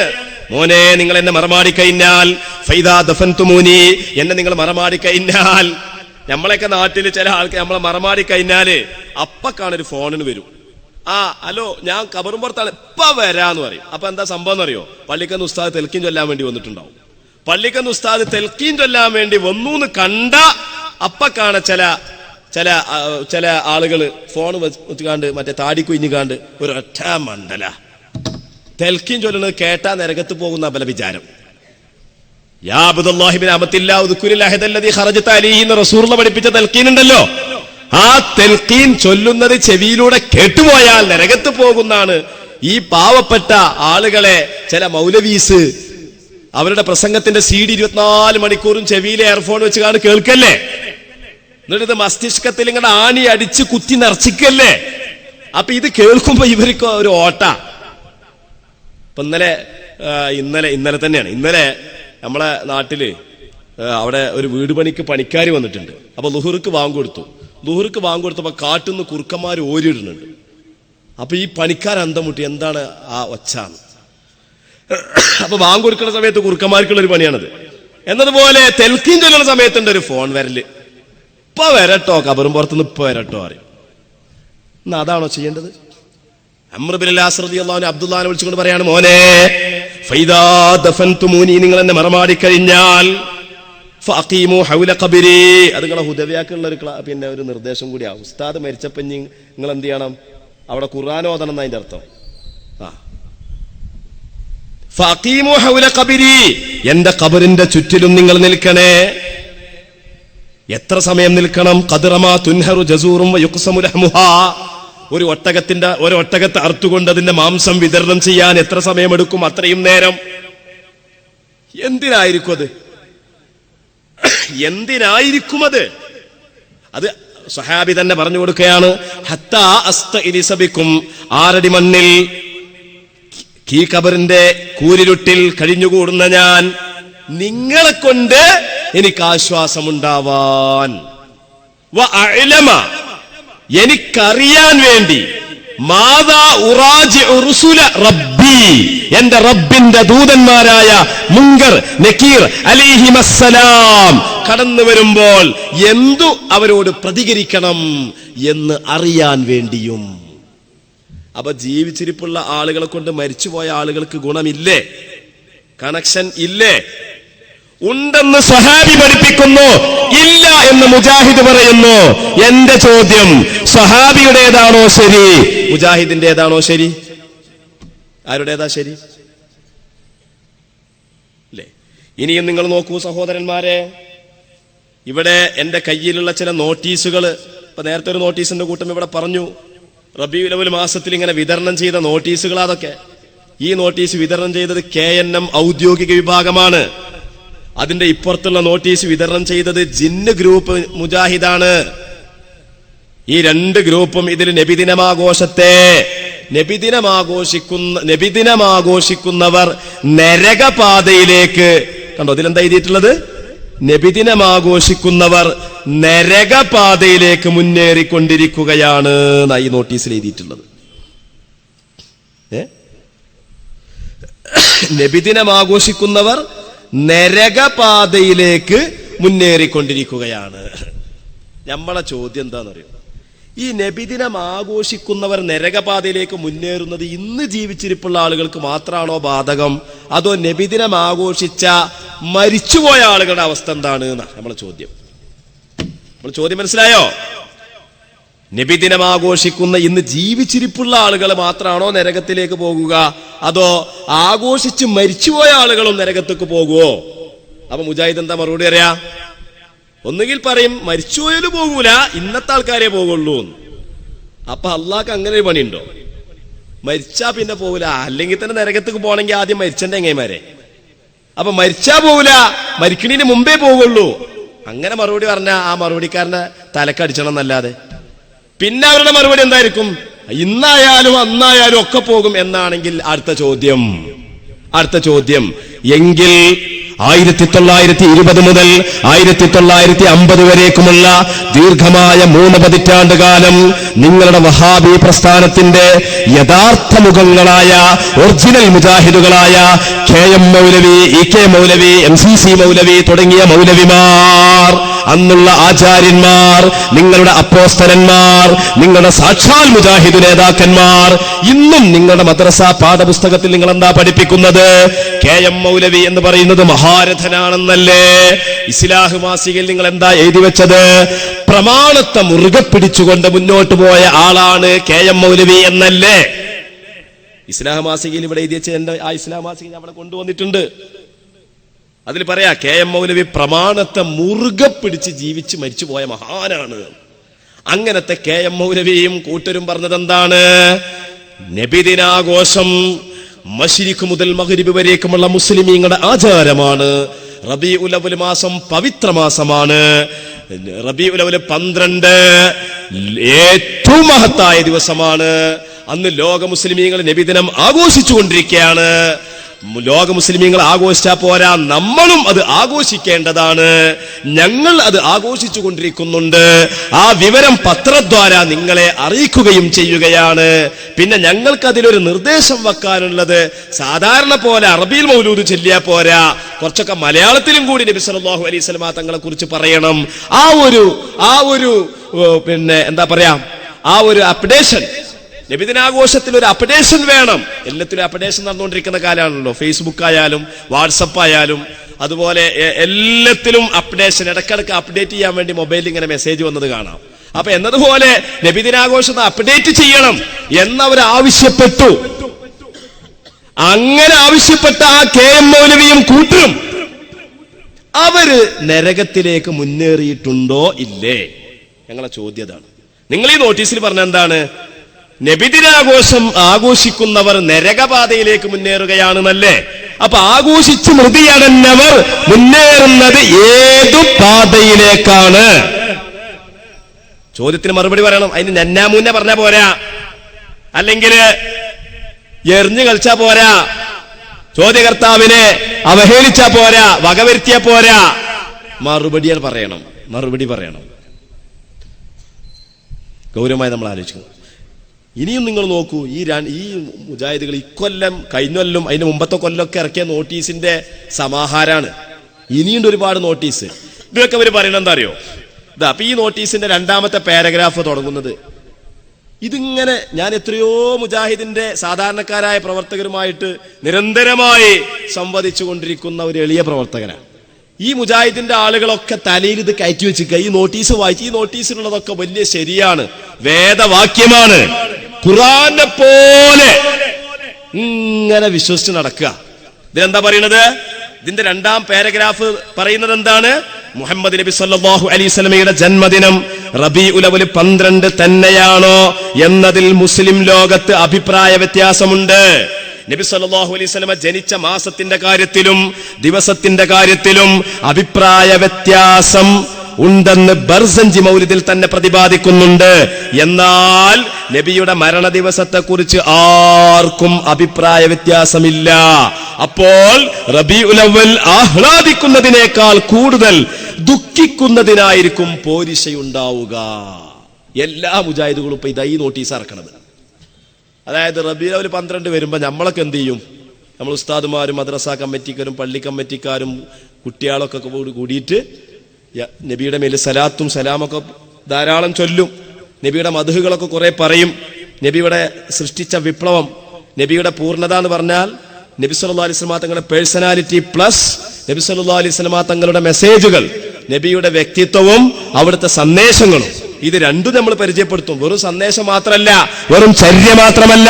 മോനെ, നിങ്ങൾ എന്നെ മറമാടിക്കഴിഞ്ഞാൽ ഫൈദാ ദഫൻതുമൂനി, എന്നെ നിങ്ങൾ മറമാടിക്കഴിഞ്ഞാൽ, നമ്മളൊക്കെ നാട്ടിൽ ചില ആൾക്ക് നമ്മളെ മറമാടിക്കഴിഞ്ഞാല് അപ്പക്കാണൊരു ഫോണിന് വരും. ഹലോ, ഞാൻ കബറും പുറത്താണ്, ഇപ്പൊ വരാന്ന് പറയും. അപ്പൊ എന്താ സംഭവം എന്നറിയോ? പള്ളിക്കന്ന് ഉസ്താദ് തെൽക്കീൻ ചൊല്ലാൻ വേണ്ടി വന്നിട്ടുണ്ടാവും. പള്ളിക്കന്ന് ഉസ്താദ് തെൽക്കീൻ ചൊല്ലാൻ വേണ്ടി വന്നൂന്ന് കണ്ട അപ്പക്കാണ് ചില ആളുകള് ഫോൺ വെച്ചുകാണ്ട് മറ്റേ താടി കുഞ്ഞുകാണ്ട് ഒരു ഒറ്റ മണ്ടല തെൽക്കീൻ ചൊല്ലുന്നത് കേട്ടാ നരകത്ത് പോകുന്ന ബല വിചാരം. റസൂലുള്ള പഠിപ്പിച്ച തെൽക്കീൻ ഉണ്ടല്ലോ, ആ തെൽക്കീൻ ചൊല്ലുന്നത് ചെവിയിലൂടെ കേട്ടുപോയാൽ നരകത്ത് പോകുന്നാണ് ഈ പാവപ്പെട്ട ആളുകളെ ചില മൗലവീസ് അവരുടെ പ്രസംഗത്തിന്റെ CD 24 മണിക്കൂറും ചെവിയിലെ എയർഫോൺ വെച്ച് കാണും കേൾക്കല്ലേ. എന്നിട്ട് ഇത് മസ്തിഷ്കത്തിൽ ഇങ്ങനെ ആണി അടിച്ച് കുത്തി നിറച്ചിക്കല്ലേ. അപ്പൊ ഇത് കേൾക്കുമ്പോ ഇവർക്ക് ഒരു ഓട്ട, ഇപ്പൊ ഇന്നലെ തന്നെയാണ്, ഇന്നലെ നമ്മളെ നാട്ടില് അവിടെ ഒരു വീട് പണിക്ക് പണിക്കാർ വന്നിട്ടുണ്ട്. അപ്പൊ ളുഹുർക്ക് ബാങ്ക് കൊടുത്തപ്പോ കാട്ടുനിന്ന് കുറുക്കന്മാർ ഓരിയിടുന്നുണ്ട്. അപ്പൊ ഈ പണിക്കാർ അന്തം മുട്ടി, എന്താണ് ആ ഒച്ചാന്ന്. അപ്പൊ ബാങ്ക് കൊടുക്കുന്ന സമയത്ത് കുറുക്കന്മാർക്കുള്ള ഒരു പണിയാണത്. എന്നതുപോലെ തെൽക്കീൻ ചൊല്ലുന്ന സമയത്തുണ്ട് ഒരു ഫോൺ വരല്, ഇപ്പൊ വരട്ടോ, കബറും പുറത്തുനിന്ന് ഇപ്പൊ വരട്ടോ അറിയും. എന്നാ അതാണോ ചെയ്യേണ്ടത്? അംർ ബിൻ അസ് റളിയല്ലാഹു അൻഹു അബ്ദുല്ലാഹിനെ വിളിച്ചുകൊണ്ട് പറയാണ്, മോനെ ഫൈദാ ദഫൻതുമൂനി, നിങ്ങൾ എന്നെ മറമാടി കഴിഞ്ഞാൽ ഫഅഖീമു ഹൗല ഖബരി, അത് നിങ്ങളെ ഹുദവിയാക്കുള്ള ഒരു നിർദ്ദേശം കൂടിയാണ്. ഉസ്താദ് മരിച്ചപ്പോ നിങ്ങൾ എന്ത് ചെയ്യണം? അവിടെ ഖുർആൻ ഓതണം എന്ന് അതിന്റെ അർത്ഥം. ഫഅഖീമു ഹൗല ഖബരി, എന്റെ ഖബറിന്റെ ചുറ്റിലും നിങ്ങൾ നിൽക്കണേ. എത്ര സമയം നിൽക്കണം? ഖദ്റമാ തുൻഹറു ജസൂറും വയുഖ്സമു ലഹ്മുഹാ, ഒരു ഒട്ടകത്തെ അറുത്തുകൊണ്ട് അതിന്റെ മാംസം വിതരണം ചെയ്യാൻ എത്ര സമയമെടുക്കും? അത്രയും നേരം. എന്തിനായിരിക്കും അത്? അത് സ്വഹാബി തന്നെ പറഞ്ഞു കൊടുക്കുകയാണ്, ഹത്താ അസ്തഇനിസ ബിക്കും, 6 അടി മണ്ണിൽ ഈ ഖബറിന്റെ കൂരിരുട്ടിൽ കഴിഞ്ഞുകൂടുന്ന ഞാൻ, നിങ്ങളെ കൊണ്ട് എനിക്ക് ആശ്വാസമുണ്ടാവാൻ, വഅഅലമ, എനിക്കറിയാൻ വേണ്ടി, മാദാ ഉറാജിഉ റുസുല റബ്ബി, എന്റെ റബ്ബിന്റെ ദൂതന്മാരായ മുങ്കർ നകീർ അലൈഹിമസ്സലാം കടന്നു വരുമ്പോൾ എന്തു അവരോട് പ്രതികരിക്കണം എന്ന് അറിയാൻ വേണ്ടിയും. അപ്പൊ ജീവിച്ചിരിപ്പുള്ള ആളുകളെ കൊണ്ട് മരിച്ചുപോയ ആളുകൾക്ക് ഗുണമില്ലേ? കണക്ഷൻ ഇല്ലേ? ഉണ്ടെന്ന് സ്വഹാബി പഠിപ്പിക്കുന്നു, ഇല്ല എന്ന് മുജാഹിദ് പറയുന്നു. എന്റെ ചോദ്യം, സ്വഹാബിയുടേതാണോ ശരി, മുജാഹിദിന്റേതാണോ ശരി? ആരുടേതാ ശരി? അല്ലേ? ഇനിയും നിങ്ങൾ നോക്കൂ സഹോദരന്മാരെ, ഇവിടെ എന്റെ കയ്യിലുള്ള ചില നോട്ടീസുകൾ, ഇപ്പൊ നേരത്തെ ഒരു നോട്ടീസിന്റെ കൂട്ടം ഇവിടെ പറഞ്ഞു, റബീഉൽ അവ്വൽ മാസത്തിൽ ഇങ്ങനെ വിതരണം ചെയ്ത നോട്ടീസുകൾ. അതൊക്കെ ഈ നോട്ടീസ് വിതരണം ചെയ്തത് KNM ഔദ്യോഗിക വിഭാഗമാണ്. അതിന്റെ ഇപ്പുറത്തുള്ള നോട്ടീസ് വിതരണം ചെയ്തത് ജിന്ന് ഗ്രൂപ്പ് മുജാഹിദാണ്. ഈ 2 ഗ്രൂപ്പും ഇതിൽ നബിദിനമാഘോഷിക്കുന്നവർ നരകപാതയിലേക്ക്, കണ്ടോ ഇതിലെന്താ എഴുതിയിട്ടുള്ളത്? നബിദിനമാഘോഷിക്കുന്നവർ നരകപാതയിലേക്ക് മുന്നേറിക്കൊണ്ടിരിക്കുകയാണ് എന്നായി നോട്ടീസിൽ എഴുതിയിട്ടുള്ളത്. നബിദിനമാഘോഷിക്കുന്നവർ നരകപാതയിലേക്ക് മുന്നേറിക്കൊണ്ടിരിക്കുകയാണ്. നമ്മളെ ചോദ്യം എന്താണെന്നറിയോ? ഈ നബിദിനം ആഘോഷിക്കുന്നവർ നരകപാതയിലേക്ക് മുന്നേറുന്നത് ഇന്ന് ജീവിച്ചിരിപ്പുള്ള ആളുകൾക്ക് മാത്രമാണോ ബാധകം, അതോ നബിദിനം ആഘോഷിച്ച മരിച്ചുപോയ ആളുകളുടെ അവസ്ഥ എന്താണ് എന്നാ നമ്മളെ ചോദ്യം. ചോദ്യം മനസ്സിലായോ? നബിദിനം ആഘോഷിക്കുന്ന ഇന്ന് ജീവിച്ചിരിപ്പുള്ള ആളുകൾ മാത്രമാണോ നരകത്തിലേക്ക് പോകുക, അതോ ആഘോഷിച്ച് മരിച്ചുപോയ ആളുകളും നരകത്തേക്ക് പോകുമോ? അപ്പൊ മുജാഹിദ് എന്താ മറുപടി പറയാ? ഒന്നുകിൽ പറയും മരിച്ചുപോയാലും പോകൂല, ഇന്നത്തെ ആൾക്കാരെ പോകുള്ളൂ. അപ്പൊ അള്ളാഹ്ക്ക് അങ്ങനെ ഒരു പണിയുണ്ടോ? മരിച്ചാ പിന്നെ പോകൂല, അല്ലെങ്കിൽ തന്നെ നരകത്തേക്ക് പോകണമെങ്കിൽ ആദ്യം മരിച്ചന്റെ എങ്ങേമാരെ. അപ്പൊ മരിച്ചാ പോകൂല, മരിക്കണീന് മുമ്പേ പോകുള്ളൂ. അങ്ങനെ മറുപടി പറഞ്ഞാൽ ആ മറുപടിക്കാരനെ തലക്കടിച്ചണം എന്നല്ലാതെ. പിന്നെ അവരുടെ മറുപടി എന്തായിരിക്കും? ഇന്നായാലും അന്നായാലും ഒക്കെ പോകും എന്നാണെങ്കിൽ അടുത്ത ചോദ്യം എങ്കിൽ 1920 മുതൽ 1950 വരേക്കുമുള്ള ദീർഘമായ 3 പതിറ്റാണ്ട് കാലം നിങ്ങളുടെ വഹാബി പ്രസ്ഥാനത്തിന്റെ യഥാർത്ഥ മുഖങ്ങളായ ഒറിജിനൽ മുജാഹിദുകളായ KM മൗലവി, EK മൗലവി, MCC മൗലവി തുടങ്ങിയ മൗലവിമാർ, അന്നുള്ള ആചാര്യന്മാർ, നിങ്ങളുടെ അപ്പോസ്തലന്മാർ, നിങ്ങളുടെ സാക്ഷാൽ മുജാഹിദ് നേതാക്കന്മാർ ഇന്നും നിങ്ങളുടെ മദ്രസ പാഠപുസ്തകത്തിൽ നിങ്ങൾ എന്താ പഠിപ്പിക്കുന്നത്? KM മൗലവി എന്ന് പറയുന്നത് മഹാരഥനാണെന്നല്ലേ? ഇസ്ലാഹ് മാസികയിൽ നിങ്ങൾ എന്താ എഴുതി വെച്ചത്? പ്രമാണത്തെ മുറുകെ പിടിച്ചുകൊണ്ട് മുന്നോട്ട് പോയ ആളാണ് KM മൗലവി എന്നല്ലേ? ഇസ്ലാഹ് മാസികയിൽ ഇവിടെ എഴുതി വെച്ച ആ ഇസ്ലാം മാസിക അവിടെ കൊണ്ടുവന്നിട്ടുണ്ട്. അതിൽ പറയാ KM മൗലവി പ്രമാണത്തെ മുറുകെ പിടിച്ച് ജീവിച്ച് മരിച്ചു പോയ മഹാനാണ്. അങ്ങനത്തെ KM മൗലവിയും കൂട്ടരും പറഞ്ഞത് എന്താണ്? നബിദിനാഘോഷം മശ്രിഖ് മുതൽ മഗ്രിബ് വരേക്കുമുള്ള മുസ്ലിമീങ്ങളുടെ ആചാരമാണ്. റബീഉൽ അവ്വൽ മാസം പവിത്ര മാസമാണ്. റബീഉൽ അവ്വൽ 12 ഏറ്റവും മഹത്തായ ദിവസമാണ്. അന്ന് ലോക മുസ്ലിമീങ്ങൾ നബിദിനം ആഘോഷിച്ചുകൊണ്ടിരിക്കുകയാണ്. ലോക മുസ്ലിമീങ്ങൾ ആഘോഷിച്ചാ പോരാ, നമ്മളും അത് ആഘോഷിക്കേണ്ടതാണ്. ഞങ്ങൾ അത് ആഘോഷിച്ചു കൊണ്ടിരിക്കുന്നുണ്ട്. ആ വിവരം പത്രദ്വാര നിങ്ങളെ അറിയിക്കുകയും ചെയ്യുകയാണ്. പിന്നെ ഞങ്ങൾക്ക് അതിലൊരു നിർദ്ദേശം വെക്കാനുള്ളത്, സാധാരണ പോലെ അറബിയിൽ മൗലൂദ് ചൊല്ലിയാ പോരാ, കുറച്ചൊക്കെ മലയാളത്തിലും കൂടി നബി സല്ലല്ലാഹു അലൈഹി വസല്ലമ തങ്ങളെ കുറിച്ച് പറയണം. ആ ഒരു പിന്നെ എന്താ പറയാ, ആ ഒരു അപ്ഡേഷൻ, നബിദിനാഘോഷത്തിൽ ഒരു അപ്ഡേഷൻ വേണം. എല്ലാത്തിലും അപ്ഡേഷൻ നടന്നുകൊണ്ടിരിക്കുന്ന കാലമാണല്ലോ. ഫേസ്ബുക്ക് ആയാലും വാട്സപ്പ് ആയാലും അതുപോലെ എല്ലാത്തിലും അപ്ഡേഷൻ, ഇടയ്ക്കിടയ്ക്ക് അപ്ഡേറ്റ് ചെയ്യാൻ വേണ്ടി മൊബൈലിൽ ഇങ്ങനെ മെസ്സേജ് വന്നത് കാണാം. അപ്പൊ എന്നതുപോലെ നബിദിനാഘോഷം അപ്ഡേറ്റ് ചെയ്യണം എന്നവർ ആവശ്യപ്പെട്ടു. അങ്ങനെ ആവശ്യപ്പെട്ട ആ KM മൗലവിയും കൂട്ടരും അവര് നരകത്തിലേക്ക് മുന്നേറിയിട്ടുണ്ടോ ഇല്ലേ? ഞങ്ങളെ ചോദ്യതാണ്. നിങ്ങൾ ഈ നോട്ടീസിൽ പറഞ്ഞ എന്താണ്? നബിദിനാഘോഷം ആഘോഷിക്കുന്നവർ നരകപാതയിലേക്ക് മുന്നേറുകയാണെന്നല്ലേ? അപ്പൊ ആഘോഷിച്ച് മൃതിയടഞ്ഞവർ മുന്നേറുന്നത് ഏതു പാതയിലേക്കാണ്? ചോദ്യത്തിന് മറുപടി പറയണം. അതിന് നന്നാമൂന്നെ പറഞ്ഞാ പോരാ, അല്ലെങ്കിൽ എറിഞ്ഞു കളിച്ചാ പോരാ, ചോദ്യകർത്താവിനെ അവഹേളിച്ചാ പോരാ, വകവരുത്തിയാ പോരാ, മറുപടി പറയണം. ഗൗരവമായി നമ്മൾ ആലോചിക്കുന്നു. ഇനിയും നിങ്ങൾ നോക്കൂ, ഈ മുജാഹിദുകൾ ഇക്കൊല്ലം, കഴിഞ്ഞ കൊല്ലം, അതിന്റെ മുമ്പത്തെ കൊല്ലമൊക്കെ ഇറക്കിയ നോട്ടീസിന്റെ സമാഹാരാണ്. ഇനിയുണ്ട് ഒരുപാട് നോട്ടീസ്. ഇതൊക്കെ അവർ പറയണത് എന്താ അറിയോ? അപ്പൊ ഈ നോട്ടീസിന്റെ 2ാമത്തെ പാരഗ്രാഫ് തുടങ്ങുന്നത് ഇതിങ്ങനെ, ഞാൻ എത്രയോ മുജാഹിദിന്റെ സാധാരണക്കാരായ പ്രവർത്തകരുമായിട്ട് നിരന്തരമായി സംവദിച്ചു കൊണ്ടിരിക്കുന്ന ഒരു എളിയ പ്രവർത്തകനാണ്. ഈ മുജാഹിദിന്റെ ആളുകളൊക്കെ തലയിൽ ഇത് കയറ്റി വെച്ചിരിക്കുക. ഈ നോട്ടീസ് വായിച്ച്, ഈ നോട്ടീസിലുള്ളതൊക്കെ വലിയ ശരിയാണ്, വേദവാക്യമാണ്, ഖുർആനെ പോലെ ഇങ്ങനെ വിശ്വസിച്ച് നടക്കുക. ഇതിലെന്താ പറയുന്നത്? ഇതിന്റെ 2ാം പാരഗ്രാഫ് പറയുന്നത് എന്താണ്? മുഹമ്മദ് നബി സല്ലല്ലാഹു അലൈഹി വസല്ലമയുടെ ജന്മദിനം റബീഉൽ അവ്വൽ 12 തന്നെയാണോ എന്നതിൽ മുസ്ലിം ലോകത്ത് അഭിപ്രായ വ്യത്യാസമുണ്ട്. നബി സല്ലല്ലാഹു അലൈഹി വസല്ലമ ജനിച്ച മാസത്തിന്റെ കാര്യത്തിലും ദിവസത്തിന്റെ കാര്യത്തിലും അഭിപ്രായ വ്യത്യാസം ഉണ്ടെന്ന് ബർസഞ്ചി മൗലിദിൽ തന്നെ പ്രതിപാദിക്കുന്നുണ്ട്. എന്നാൽ നബിയുടെ മരണ ദിവസത്തെ കുറിച്ച് ആർക്കും അഭിപ്രായ വ്യത്യാസമില്ല. അപ്പോൾ റബീഉൽ അവ്വൽ ആഹ്ലാദിക്കുന്നതിനേക്കാൾ കൂടുതൽ ദുഃഖിക്കുന്നതിനായിരിക്കും പോരിശയുണ്ടാവുക. എല്ലാ മുജാഹിദുകളും ഇപ്പൊ ഇതായി നോട്ടീസ് ഇറക്കണത്. അതായത് റബീഉൽ അവ്വൽ 12 വരുമ്പോ നമ്മളൊക്കെ എന്ത് ചെയ്യും? നമ്മൾ ഉസ്താദുമാരും മദ്രസ കമ്മിറ്റിക്കാരും പള്ളി കമ്മിറ്റിക്കാരും കുട്ടികളൊക്കെ കൂടിയിട്ട് നബിയുടെ മേൽ സലാത്തും സലാമൊക്കെ ധാരാളം ചൊല്ലും. നബിയുടെ മദ്ഹുകളൊക്കെ കുറെ പറയും. നബിയുടെ സൃഷ്ടിച്ച വിപ്ലവം, നബിയുടെ പൂർണ്ണത എന്ന് പറഞ്ഞാൽ നബി സല്ലല്ലാഹു അലൈഹി വസല്ലം തങ്ങളുടെ പേഴ്സണാലിറ്റി പ്ലസ് നബി സല്ലല്ലാഹു അലൈഹി വസല്ലം തങ്ങളുടെ മെസ്സേജുകൾ, നബിയുടെ വ്യക്തിത്വവും അവിടുത്തെ സന്ദേശങ്ങളും, ഇത് രണ്ടും നമ്മൾ പരിചയപ്പെടുത്തും. വെറും സന്ദേശം മാത്രമല്ല, വെറും ചര്യ മാത്രമല്ല,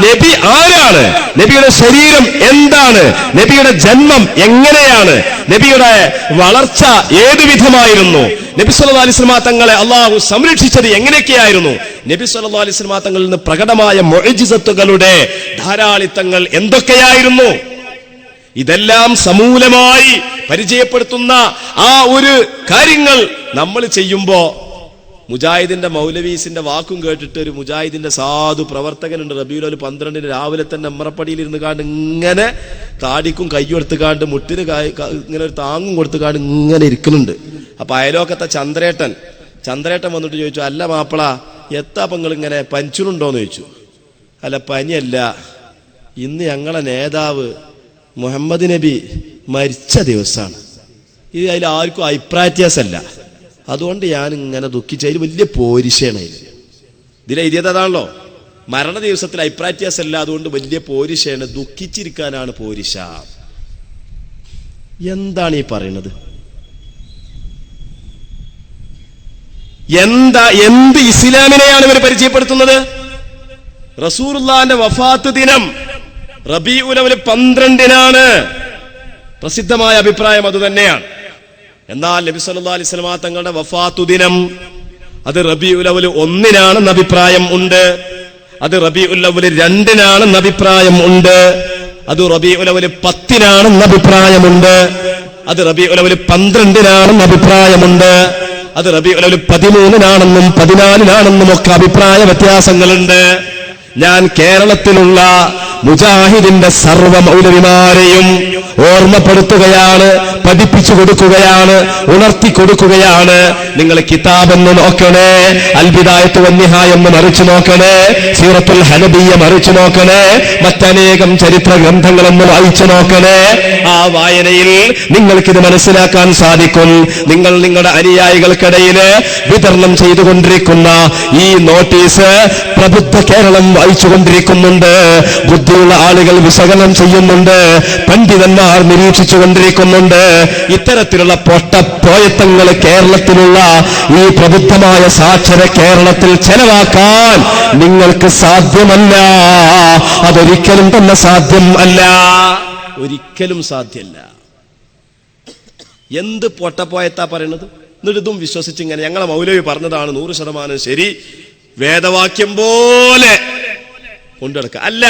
നബി ആരാണ്, നബിയുടെ ശരീരം എന്താണ്, നബിയുടെ ജന്മം എങ്ങനെയാണ്, നബിയുടെ വളർച്ച ഏതു വിധമായിരുന്നു, നബി സല്ലല്ലാഹു അലൈഹി വസല്ലം തങ്ങളെ അള്ളാഹു സംരക്ഷിച്ചത് എങ്ങനെയൊക്കെയായിരുന്നു, നബി സല്ലല്ലാഹു അലൈഹി വസല്ലം തങ്ങളിൽ നിന്ന് പ്രകടമായ മുഅ്ജിസത്തുകളുടെ ധാരാളിത്തങ്ങൾ എന്തൊക്കെയായിരുന്നു, ഇതെല്ലാം സമൂലമായി പരിചയപ്പെടുത്തുന്ന ആ ഒരു കാര്യങ്ങൾ നമ്മൾ ചെയ്യുമ്പോ മുജാഹിദിന്റെ മൗലവീസിന്റെ വാക്കും കേട്ടിട്ട് ഒരു മുജാഹിദിന്റെ സാധു പ്രവർത്തകനുണ്ട് റബീഉൽ അവ്വൽ 12 രാവിലെ തന്നെ അമ്മറപ്പടിയിൽ ഇരുന്ന് കാണ്ട് ഇങ്ങനെ താടിക്കും കയ്യും എടുത്തുകാണ്ട് മുട്ടിന് ഇങ്ങനെ ഒരു താങ്ങും കൊടുത്തുകാണ്ട് ഇങ്ങനെ ഇരിക്കുന്നുണ്ട്. അപ്പൊ അയലോക്കത്തെ ചന്ദ്രേട്ടൻ വന്നിട്ട് ചോദിച്ചു, അല്ല മാപ്പിള എത്താപ്പ നിങ്ങൾ ഇങ്ങനെ പനിച്ചുണ്ടോന്ന് ചോദിച്ചു. അല്ല പനിയല്ല, ഇന്ന് ഞങ്ങളെ നേതാവ് മുഹമ്മദ് നബി മരിച്ച ദിവസമാണ്, ഇത് അതിൽ ആർക്കും അഭിപ്രായവ്യത്യാസമല്ല, അതുകൊണ്ട് ഞാൻ ഇങ്ങനെ ദുഃഖിച്ച. അതിൽ വലിയ പോരിശയാണ്. ഇതിൽ എഴുതിയതാണല്ലോ, മരണ ദിവസത്തിൽ അഭിപ്രായവ്യത്യാസമല്ല, അതുകൊണ്ട് വലിയ പോരിശയാണ്, ദുഃഖിച്ചിരിക്കാനാണ് പോരിശ. എന്താണ് ഈ പറയുന്നത്? എന്ത് ഇസ്ലാമിനെയാണ് ഇവർ പരിചയപ്പെടുത്തുന്നത്? റസൂലുള്ളാഹിന്റെ വഫാത്ത് ദിനം റബീഉൽ അവ്വൽ 12 പ്രസിദ്ധമായ അഭിപ്രായം അത് തന്നെയാണ്. എന്നാൽ നബി സല്ലല്ലാഹു അലൈഹി വസല്ലം തങ്ങളുടെ വഫാത്തു ദിനം അത് റബീഉൽ അവ്വൽ 1 അഭിപ്രായം ഉണ്ട്, അത് റബീഉൽ അവ്വൽ 2 അഭിപ്രായം ഉണ്ട്, അത് റബീഉൽ അവ്വൽ 10 അഭിപ്രായമുണ്ട്, അത് റബീഉൽ അവ്വൽ 12 അഭിപ്രായമുണ്ട്. അത് റബീഉൽ അവ്വൽ 13-നാണെന്നും 14-നാണെന്നും ഒക്കെ അഭിപ്രായ വ്യത്യാസങ്ങളുണ്ട്. ഞാൻ കേരളത്തിലുള്ള മുജാഹിദിന്റെ സർവ്വ മൗലവിമാരെയും ഓർമ്മപ്പെടുത്തുകയാണ്, പഠിപ്പിച്ചു കൊടുക്കുകയാണ്, ഉണർത്തി കൊടുക്കുകയാണ്. നിങ്ങൾ കിതാബെന്ന് നോക്കണേ, അൽ ബിദായത്ത് വന്നിഹായ എന്ന് മറിച്ചു നോക്കണേ, സീറത്തുൽ ഹനബിയ്യ മറിച്ചു നോക്കണേ, മറ്റനേകം ചരിത്ര ഗ്രന്ഥങ്ങളൊന്ന് വായിച്ചു നോക്കണേ. ആ വായനയിൽ നിങ്ങൾക്കിത് മനസ്സിലാക്കാൻ സാധിക്കും. നിങ്ങൾ നിങ്ങളുടെ അനുയായികൾക്കിടയിൽ വിതരണം ചെയ്തുകൊണ്ടിരിക്കുന്ന ഈ നോട്ടീസ് പ്രബുദ്ധ കേരളം വായിച്ചുകൊണ്ടിരിക്കുന്നുണ്ട്, ബുദ്ധിയുള്ള ആളുകൾ വിശകലനം ചെയ്യുന്നുണ്ട്, പണ്ഡിതന്മാർ നിരീക്ഷിച്ചു കൊണ്ടിരിക്കുന്നുണ്ട്. ഇത്തരത്തിലുള്ള പൊട്ടപ്പോയത്തങ്ങൾ കേരളത്തിലുള്ള ഈ പ്രബുദ്ധമായ സാക്ഷര കേരളത്തിൽ ചെലവാക്കാൻ നിങ്ങൾക്ക് സാധ്യമല്ല. അതൊരിക്കലും തന്നെ സാധ്യം അല്ല, ഒരിക്കലും സാധ്യമല്ല. എന്ത് പൊട്ടപ്പോയത്താ പറയണത്? എന്നിട്ടും വിശ്വസിച്ചിങ്ങനെ ഞങ്ങളെ മൗലവി പറഞ്ഞതാണ് 100% ശരി, വേദവാക്യം പോലെ കൊണ്ടുനടക്കുക. അല്ല,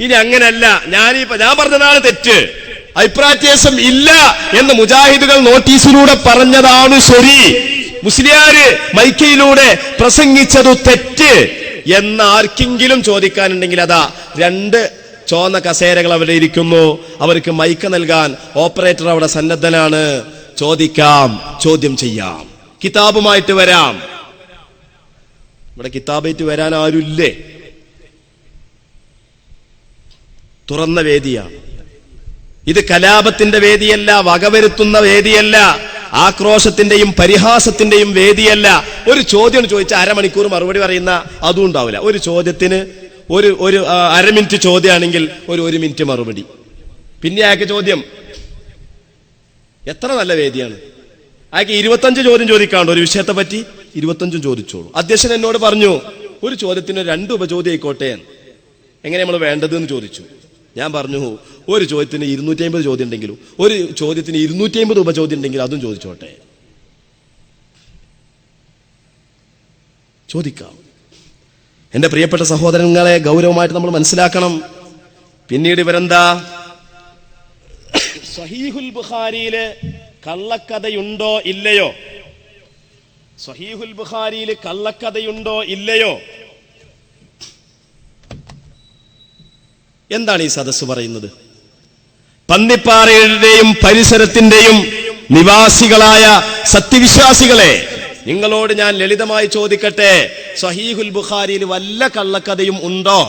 ഇനി അങ്ങനല്ല, ഞാൻ പറഞ്ഞതാണ് തെറ്റ്, അഭിപ്രായവ്യത്യാസം ഇല്ല എന്ന് മുജാഹിദുകൾ നോട്ടീസിലൂടെ പറഞ്ഞതാണ് ശരി, മുസ്ലിയാര് മൈക്കയിലൂടെ പ്രസംഗിച്ചതു തെറ്റ് എന്ന് ആർക്കെങ്കിലും ചോദിക്കാനുണ്ടെങ്കിൽ അതാ 2 ചോന്ന കസേരകൾ അവിടെ ഇരിക്കുന്നു, അവർക്ക് മൈക്ക് നൽകാൻ ഓപ്പറേറ്റർ അവിടെ സന്നദ്ധനാണ്. ചോദിക്കാം, ചോദ്യം ചെയ്യാം, കിതാബുമായിട്ട് വരാം. ഇവിടെ കിതാബായിട്ട് വരാൻ ആരുമില്ലേ? തുറന്ന വേദിയാണ് ഇത്. കലാപത്തിന്റെ വേദിയല്ല, വകവരുത്തുന്ന വേദിയല്ല, ആക്രോശത്തിന്റെയും പരിഹാസത്തിന്റെയും വേദിയല്ല. ഒരു ചോദ്യം ചോദിച്ചാൽ അരമണിക്കൂർ മറുപടി പറയുന്ന അതും ഉണ്ടാവില്ല. ഒരു ചോദ്യത്തിന് ഒരു അര മിനിറ്റ് ചോദ്യമാണെങ്കിൽ ഒരു മിനിറ്റ് മറുപടി. പിന്നെ അയാൾക്ക് ചോദ്യം, എത്ര നല്ല വേദിയാണ്. അയാൾക്ക് 25 ചോദ്യം ചോദിക്കാണ്ട് ഒരു വിഷയത്തെ പറ്റി 25 ചോദിച്ചോളൂ. അധ്യക്ഷൻ എന്നോട് പറഞ്ഞു ഒരു ചോദ്യത്തിന് 2 ഉപചോദ്യം ആയിക്കോട്ടെ, എങ്ങനെ നമ്മൾ വേണ്ടതെന്ന് ചോദിച്ചു. ഞാൻ പറഞ്ഞു ഒരു ചോദ്യത്തിന് 250 ചോദ്യം ഉണ്ടെങ്കിലും ഒരു ചോദ്യത്തിന് 250 ഉപചോദ്യം ഉണ്ടെങ്കിലും അതും ചോദിച്ചോട്ടെ. ചോദിക്കാം. എന്റെ പ്രിയപ്പെട്ട സഹോദരങ്ങളെ, ഗൗരവമായിട്ട് നമ്മൾ മനസ്സിലാക്കണം. പിന്നീട് ഇവരെന്താ, സഹീഹുൽ ബുഖാരിയില് കള്ളക്കഥയുണ്ടോ ഇല്ലയോ, സഹീഹുൽ ബുഖാരിയിൽ കള്ളക്കഥയുണ്ടോ ഇല്ലയോ, എന്താണ് ഈ സദസ്സ് പറയുന്നത്? പന്നിപ്പാറയുടെയും പരിസരത്തിന്റെയും നിവാസികളായ സത്യവിശ്വാസികളെ, നിങ്ങളോട് ഞാൻ ലളിതമായി ചോദിക്കട്ടെ, സഹീഹുൽ ബുഖാരിയിൽ വല്ല കള്ളക്കഥയും ഉണ്ടോ?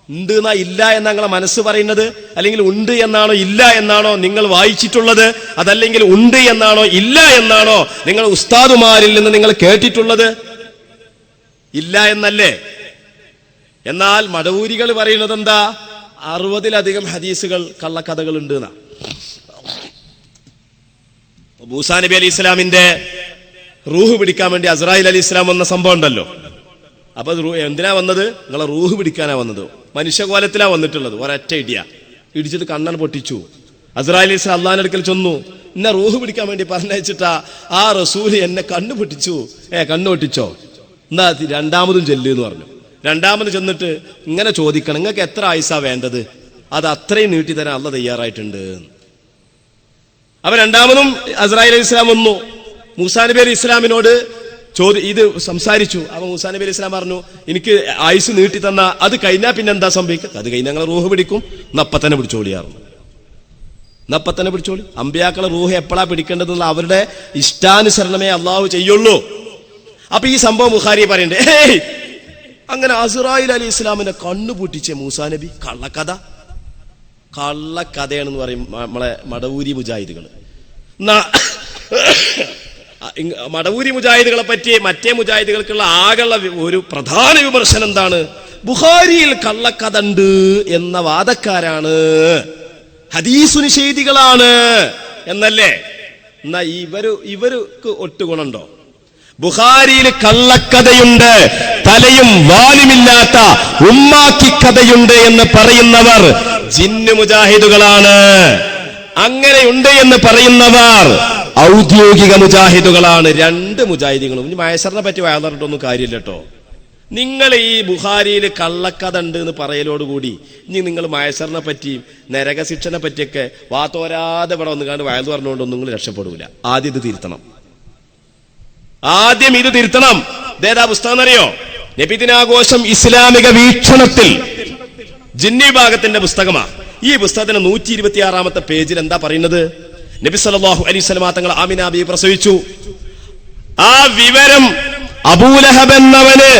ഉണ്ട് എന്നാ ഇല്ല എന്നാ നിങ്ങളെ മനസ്സ് പറയുന്നത്? അല്ലെങ്കിൽ ഉണ്ട് എന്നാണോ ഇല്ല എന്നാണോ നിങ്ങൾ വായിച്ചിട്ടുള്ളത്? അതല്ലെങ്കിൽ ഉണ്ട് എന്നാണോ ഇല്ല എന്നാണോ നിങ്ങൾ ഉസ്താദുമാരിൽ നിന്ന് നിങ്ങൾ കേട്ടിട്ടുള്ളത്? ഇല്ല എന്നല്ലേ? എന്നാൽ മടവൂരികൾ പറയുന്നത് എന്താ? 60-ലധികം ഹദീസുകൾ കള്ളക്കഥകൾ ഉണ്ട് എന്നാ. മൂസാ നബി അലി ഇസ്ലാമിന്റെ റൂഹ് പിടിക്കാൻ വേണ്ടി അസ്രായിൽ അലി ഇസ്ലാം വന്ന സംഭവം ഉണ്ടല്ലോ. അപ്പൊ എന്തിനാ വന്നത്? നിങ്ങളെ റൂഹ് പിടിക്കാനാ വന്നത്. മനുഷ്യകോലത്തിലാ വന്നിട്ടുള്ളത്. ഒരൊറ്റ ഇടിച്ചിട്ട് കണ്ണൻ പൊട്ടിച്ചു. അസ്രായിൽ ഇസ്ലാം അള്ളാഹിന്റെ അടുക്കൽ ചെന്നു, എന്നെ റൂഹ് പിടിക്കാൻ വേണ്ടി പറഞ്ഞയച്ചിട്ടാ ആ റസൂല് എന്നെ കണ്ണു പൊട്ടിച്ചു. കണ്ണു പൊട്ടിച്ചോ? എന്നാ 2ാമതും ചെല്ല് എന്ന് പറഞ്ഞു. 2ാമത് ചെന്നിട്ട് ഇങ്ങനെ ചോദിക്കണം, നിങ്ങൾക്ക് എത്ര ആയുസാ വേണ്ടത്? അത് അത്രയും നീട്ടിത്തരാൻ അള്ളാഹ് തയ്യാറായിട്ടുണ്ട്. അപ്പൊ 2ാമതും അസ്രായിൽ അലി ഇസ്ലാം വന്നു. മൂസാ നബി അലി ഇസ്ലാമിനോട് ഇത് സംസാരിച്ചു. അപ്പൊ മൂസാ നബി അലി ഇസ്ലാം പറഞ്ഞു, എനിക്ക് ആയുസ് നീട്ടി തന്ന അത് കഴിഞ്ഞാൽ പിന്നെ എന്താ സംഭവിക്കുക? അത് കഴിഞ്ഞാൽ ഞങ്ങൾ റൂഹ് പിടിക്കും. നപ്പത്തന്നെ പിടിച്ചോളിയായിരുന്നു. നപ്പത്തന്നെ പിടിച്ചോളി. അമ്പിയാക്കളെ റൂഹ് എപ്പോഴാ പിടിക്കേണ്ടതെന്നുള്ള അവരുടെ ഇഷ്ടാനുസരണമേ അള്ളാഹു ചെയ്യുള്ളൂ. അപ്പൊ ഈ സംഭവം ബുഖാരി പറയണ്ടേ, അങ്ങനെ അസ്രായിൽ അലി ഇസ്ലാമിനെ കണ്ണു പൊട്ടിച്ച മൂസാ നബി. കള്ളക്കഥയാണെന്ന് പറയും നമ്മളെ മടവൂരി മുജാഹിദുകൾ. മടവൂരി മുജാഹിദുകളെ പറ്റി മറ്റേ മുജാഹിദുകൾക്കുള്ള ആകെയുള്ള ഒരു പ്രധാന വിമർശനം എന്താണ്? ബുഖാരിയിൽ കള്ളക്കഥ ഉണ്ട് എന്ന വാദക്കാരാണ്, ഹദീസു നിഷേധികളാണ് എന്നല്ലേ? എന്നാ ഇവർക്ക് ഒട്ടുഗുണുണ്ടോ? ബുഖാരിയിൽ കള്ളക്കഥയുണ്ട്, തലയും വാലുമില്ലാത്ത ഉമ്മാക്കി കഥയുണ്ട് എന്ന് പറയുന്നവർ ജിന്നു മുജാഹിദുകളാണ്. അങ്ങനെയുണ്ട് എന്ന് പറയുന്നവർ ഔദ്യോഗിക മുജാഹിദുകളാണ്. 2 മുജാഹിദുകളും. ഇനി മഹേശ്വറിനെ പറ്റി വയറിട്ടൊന്നും കാര്യമില്ല കേട്ടോ. നിങ്ങൾ ഈ ബുഖാരിയിൽ കള്ളക്കഥ ഉണ്ട് എന്ന് പറയലോടുകൂടി ഇനി നിങ്ങൾ മഹേശ്വറിനെ പറ്റിയും നരകശിക്ഷനെ പറ്റിയൊക്കെ വാത്തോരാതെ ഇവിടെ വന്നു കണ്ട് വയൽ പറഞ്ഞുകൊണ്ടൊന്നും നിങ്ങൾ രക്ഷപ്പെടൂല. ആദ്യം ഇത് തിരുത്തണം. ആദ്യം ഇത് തിരുത്തണം. ഇതേതാ പുസ്തകം എന്നറിയോ? നബിദിനാഘോഷം ഇസ്ലാമിക വീക്ഷണത്തിൽ ജിന്നി വിഭാഗത്തിന്റെ പുസ്തകമാണ്. ഈ പുസ്തകത്തിന്റെ 126-ാമത്തെ പേജിൽ എന്താ പറയുന്നത്? നബി സല്ലല്ലാഹു അലൈഹി വസല്ലം തങ്ങൾ ആമിന ബിയെ പ്രസവിച്ചു. ആ വിവരം അബൂലഹബ് എന്നവന്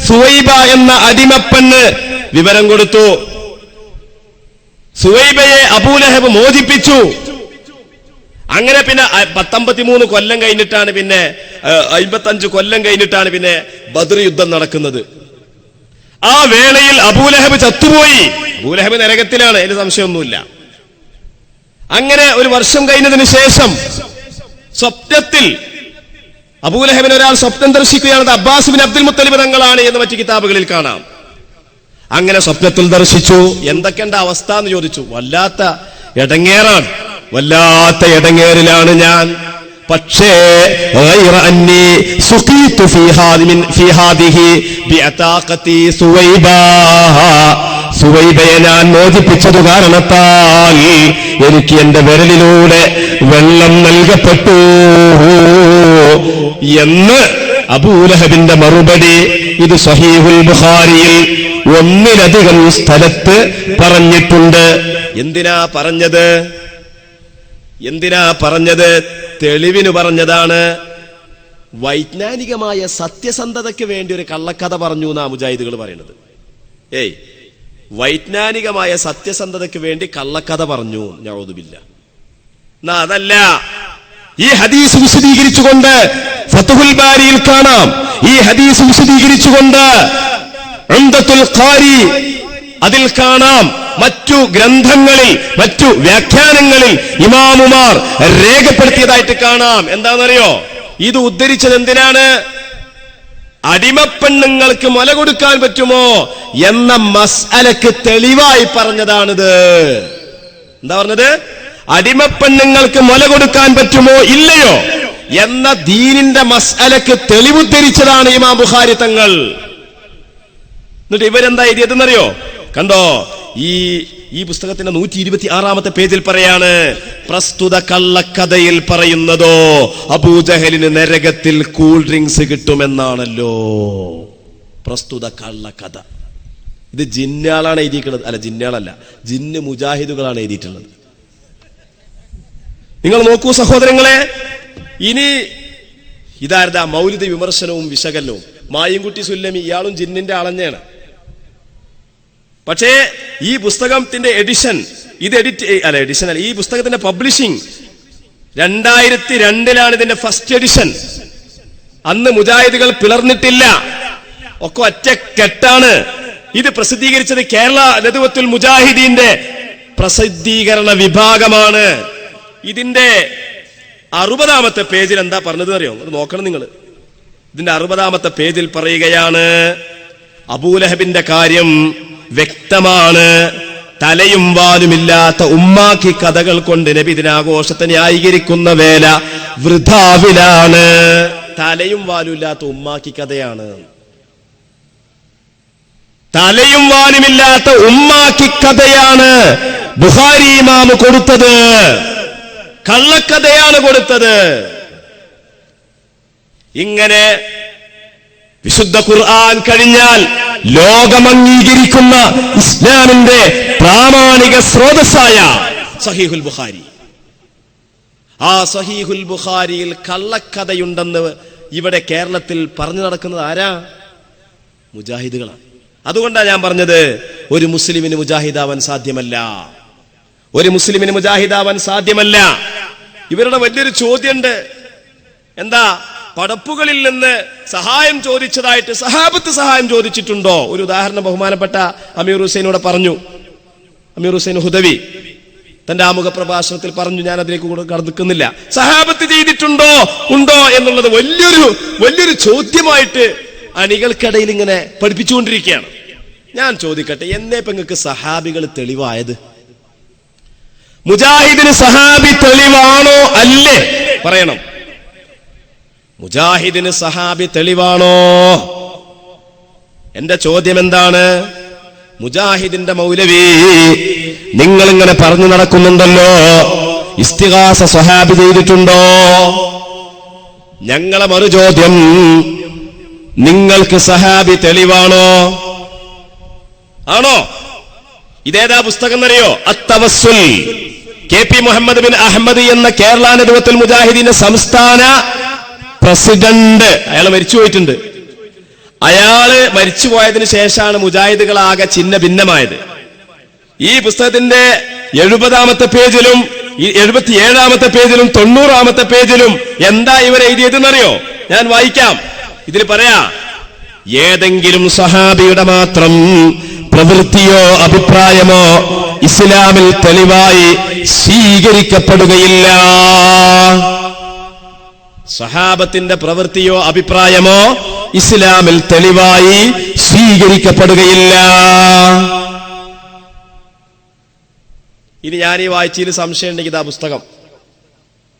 സുവൈബ എന്ന അടിമപ്പെണ്ണ് വിവരം കൊടുത്തു. സുവൈബയെ അബൂലഹബ് മോചിപ്പിച്ചു. അങ്ങനെ പിന്നെ 53 കൊല്ലം കഴിഞ്ഞിട്ടാണ്, പിന്നെ 55 കൊല്ലം കഴിഞ്ഞിട്ടാണ് പിന്നെ ബദർ യുദ്ധം നടക്കുന്നത്. ആ വേളയിൽ അബൂലഹബ് ചത്തുപോയി. അബൂലഹബ് നരകത്തിലാണ്, അതിന് സംശയമൊന്നുമില്ല. അങ്ങനെ ഒരു വർഷം കഴിഞ്ഞതിന് ശേഷം സ്വപ്നത്തിൽ അബൂലഹബിന് ഒരാൾ സ്വപ്നം ദർശിക്കുകയാണ്. അബ്ബാസ് ബിൻ അബ്ദുൽ മുത്തലിബ് തങ്ങളാണ് എന്ന് മറ്റു കിതാബുകളിൽ കാണാം. അങ്ങനെ സ്വപ്നത്തിൽ ദർശിച്ചു. എന്തൊക്കെയുണ്ട് അവസ്ഥ എന്ന് ചോദിച്ചു. വല്ലാത്ത ഇടങ്ങേറാണ്, വല്ലാത്ത ഇടങ്ങേറിലാണ് ഞാൻ. പക്ഷേ സുവൈബയെ ഞാൻ മോചിപ്പിച്ചതു കാരണത്താൽ എനിക്ക് എന്റെ വിരലിലൂടെ വെള്ളം നൽകപ്പെട്ടു എന്ന് അബൂലഹബിന്റെ മറുപടി. ഇത് സ്വഹീഹുൽ ബുഖാരിയിൽ 1-ലധികം സ്ഥലത്ത് പറഞ്ഞിട്ടുണ്ട്. എന്തിനാ പറഞ്ഞത്? തെളിവിന് പറഞ്ഞതാണ്. വൈജ്ഞാനികമായ സത്യസന്ധതയ്ക്ക് വേണ്ടി ഒരു കള്ളക്കഥ പറഞ്ഞു എന്നാ മുജാഹിദുകൾ പറയുന്നത്. വൈജ്ഞാനികമായ സത്യസന്ധതയ്ക്ക് വേണ്ടി കള്ളക്കഥ പറഞ്ഞു. നഊദുബില്ല. എന്നാ അതല്ല, ഈ ഹദീസ് വിശദീകരിച്ചുകൊണ്ട് ഫത്ഹുൽ ബാരിയിൽ കാണാം. ഈ ഹദീസ് വിശദീകരിച്ചുകൊണ്ട് ഉംദത്തുൽ ഖാരി അതിൽ കാണാം. മറ്റു ഗ്രന്ഥങ്ങളിൽ, മറ്റു വ്യാഖ്യാനങ്ങളിൽ ഇമാമുമാർ രേഖപ്പെടുത്തിയതായിട്ട് കാണാം. എന്താണെന്നറിയോ? ഇത് ഉദ്ധരിച്ചത് എന്തിനാണ്? അടിമപ്പെണ്ണുങ്ങൾക്ക് മുല കൊടുക്കാൻ പറ്റുമോ എന്ന മസ്അലക്ക് തെളിവായി പറഞ്ഞതാണിത്. എന്താ പറഞ്ഞത്? അടിമപ്പെണ്ണുങ്ങൾക്ക് മുല കൊടുക്കാൻ പറ്റുമോ ഇല്ലയോ എന്ന ദീനിന്റെ മസ്അലക്ക് തെളിവുദ്ധരിച്ചതാണ് ഇമാം ബുഖാരി തങ്ങൾ. എന്നിട്ട് ഇവരെന്താ എഴുതിയതെന്നറിയോ? കണ്ടോ, ഈ പുസ്തകത്തിന്റെ 126-ാമത്തെ പേജിൽ പറയാണ്, പ്രസ്തുത കള്ളക്കഥയിൽ പറയുന്നതോ അബൂജഹലിന് നരകത്തിൽ കൂൾ ഡ്രിങ്ക്സ് കിട്ടുമെന്നാണല്ലോ. പ്രസ്തുത കള്ളക്കഥ. ഇത് ജിന്നാളാണ് എഴുതിയിട്ടുള്ളത്. അല്ല, ജിന്നാളല്ല, ജിന്ന് മുജാഹിദുകളാണ് എഴുതിയിട്ടുള്ളത്. നിങ്ങൾ നോക്കൂ സഹോദരങ്ങളെ. ഇനി ഇതാരതാ മൗലിദ് വിമർശനവും വിശകലനവും. മായൻകുട്ടി സുല്ലമി, ഇയാളും ജിന്നിന്റെ ആളഞ്ഞാണ്. പക്ഷേ ഈ പുസ്തകത്തിന്റെ എഡിഷൻ, ഈ പുസ്തകത്തിന്റെ പബ്ലിഷിംഗ് 2002-ലാണ് ഇതിന്റെ ഫസ്റ്റ് എഡിഷൻ. അന്ന് മുജാഹിദുകൾ പിളർന്നിട്ടില്ല, ഒക്കെ ഒറ്റ കെട്ടാണ്. ഇത് പ്രസിദ്ധീകരിച്ചത് കേരള നദ്വത്തുൽ മുജാഹിദീന്റെ പ്രസിദ്ധീകരണ വിഭാഗമാണ്. ഇതിന്റെ 60-ാമത്തെ പേജിൽ എന്താ പറഞ്ഞത് അറിയോ? അത് നോക്കണം നിങ്ങൾ. ഇതിന്റെ 60-ാമത്തെ പേജിൽ പറയുകയാണ്, അബൂലഹബിന്റെ കാര്യം വ്യക്തമാണ്. തലയും വാലുമില്ലാത്ത ഉമ്മാക്കി കഥകൾ കൊണ്ട് നബിദിനാഘോഷത്തെ ന്യായീകരിക്കുന്ന വേല വൃഥാവിലാണ്. തലയും വാലുമില്ലാത്ത ഉമ്മാക്കി കഥയാണ്. തലയും വാലുമില്ലാത്ത ഉമ്മാക്കി കഥയാണ് ബുഖാരി ഇമാം കൊടുത്തത്. കള്ളക്കഥയാണ് കൊടുത്തത്. ഇങ്ങനെ വിശുദ്ധ ഖുർആൻ കഴിഞ്ഞാൽ ലോകം അംഗീകരിക്കുന്ന ഇസ്ലാമിന്റെ പ്രാമാണിക സ്രോതസ്സായ സഹീഹുൽ ബുഖാരി, ആ സഹീഹുൽ ബുഖാരിയിൽ കള്ളക്കഥയുണ്ടെന്ന് ഇവിടെ കേരളത്തിൽ പറഞ്ഞു നടക്കുന്നത് ആരാ? മുജാഹിദുകളാണ്. അതുകൊണ്ടാണ് ഞാൻ പറഞ്ഞത്, ഒരു മുസ്ലിമിന് മുജാഹിദാവാൻ സാധ്യമല്ല. ഒരു മുസ്ലിമിന് മുജാഹിദാവാൻ സാധ്യമല്ല. ഇവരുടെ വലിയൊരു ചോദ്യമുണ്ട്. എന്താ? പടപ്പുകളിൽ നിന്ന് സഹായം ചോദിച്ചതായിട്ട് സഹാബത്ത് സഹായം ചോദിച്ചിട്ടുണ്ടോ? ഒരു ഉദാഹരണം ബഹുമാനപ്പെട്ട അമീർ ഹുസൈനോട് പറഞ്ഞു. അമീർ ഹുസൈൻ ഹുദവി തന്റെ ആമുഖ പ്രഭാഷണത്തിൽ പറഞ്ഞു. ഞാൻ അതിലേക്ക് കൂടെ കടന്നിക്കുന്നില്ല. സഹാബത്ത് ചെയ്തിട്ടുണ്ടോ ഉണ്ടോ എന്നുള്ളത് വലിയൊരു ചോദ്യമായിട്ട് അണികൾക്കിടയിൽ ഇങ്ങനെ പഠിപ്പിച്ചുകൊണ്ടിരിക്കുകയാണ്. ഞാൻ ചോദിക്കട്ടെ, എന്നേ പെങ്ങൾക്ക് സഹാബികൾ തെളിവായത്? മുജാഹിദിന് സഹാബി തെളിവാണോ അല്ലേ? പറയണം. മുജാഹിദിന് സഹാബി തെളിവാണോ? എന്റെ ചോദ്യം എന്താണ്? മുജാഹിദിന്റെ മൗലവി നിങ്ങൾ ഇങ്ങനെ പറഞ്ഞു നടക്കുന്നുണ്ടല്ലോ, ഇസ്തിഗാസ സഹാബി ചെയ്തിട്ടുണ്ടോ? ഞങ്ങളെ മറുചോദ്യം, നിങ്ങൾക്ക് സഹാബി തെളിവാണോ? ആണോ? ഇതേതാ പുസ്തകം എന്നറിയോ? അത്തവസ്സുൽ. KP മുഹമ്മദ് ബിൻ അഹമ്മദ് എന്ന കേരള നദ്വത്തുൽ മുജാഹിദീന്റെ സംസ്ഥാന പ്രസിഡന്റ്, അയാൾ മരിച്ചുപോയിട്ടുണ്ട്. അയാള് മരിച്ചുപോയതിനു ശേഷമാണ് മുജാഹിദുകളാകെ ചിഹ്ന ഭിന്നമായത്. ഈ പുസ്തകത്തിന്റെ 70-ാമത്തെ പേജിലും 77-ാമത്തെ പേജിലും 90-ാമത്തെ പേജിലും എന്താ ഇവർ എഴുതിയതെന്നറിയോ? ഞാൻ വായിക്കാം. ഇതിൽ പറയാ, ഏതെങ്കിലും സഹാബിയുടെ മാത്രം പ്രവൃത്തിയോ അഭിപ്രായമോ ഇസ്ലാമിൽ തെളിവായി സ്വീകരിക്കപ്പെടുകയില്ല. സഹാബത്തിന്റെ പ്രവൃത്തിയോ അഭിപ്രായമോ ഇസ്ലാമിൽ തെളിവായി സ്വീകരിക്കപ്പെടുകയില്ല. ഇനി ഞാൻ ഈ വായിച്ചതിൽ സംശയം ഉണ്ടെങ്കിൽ ഇതാ പുസ്തകം,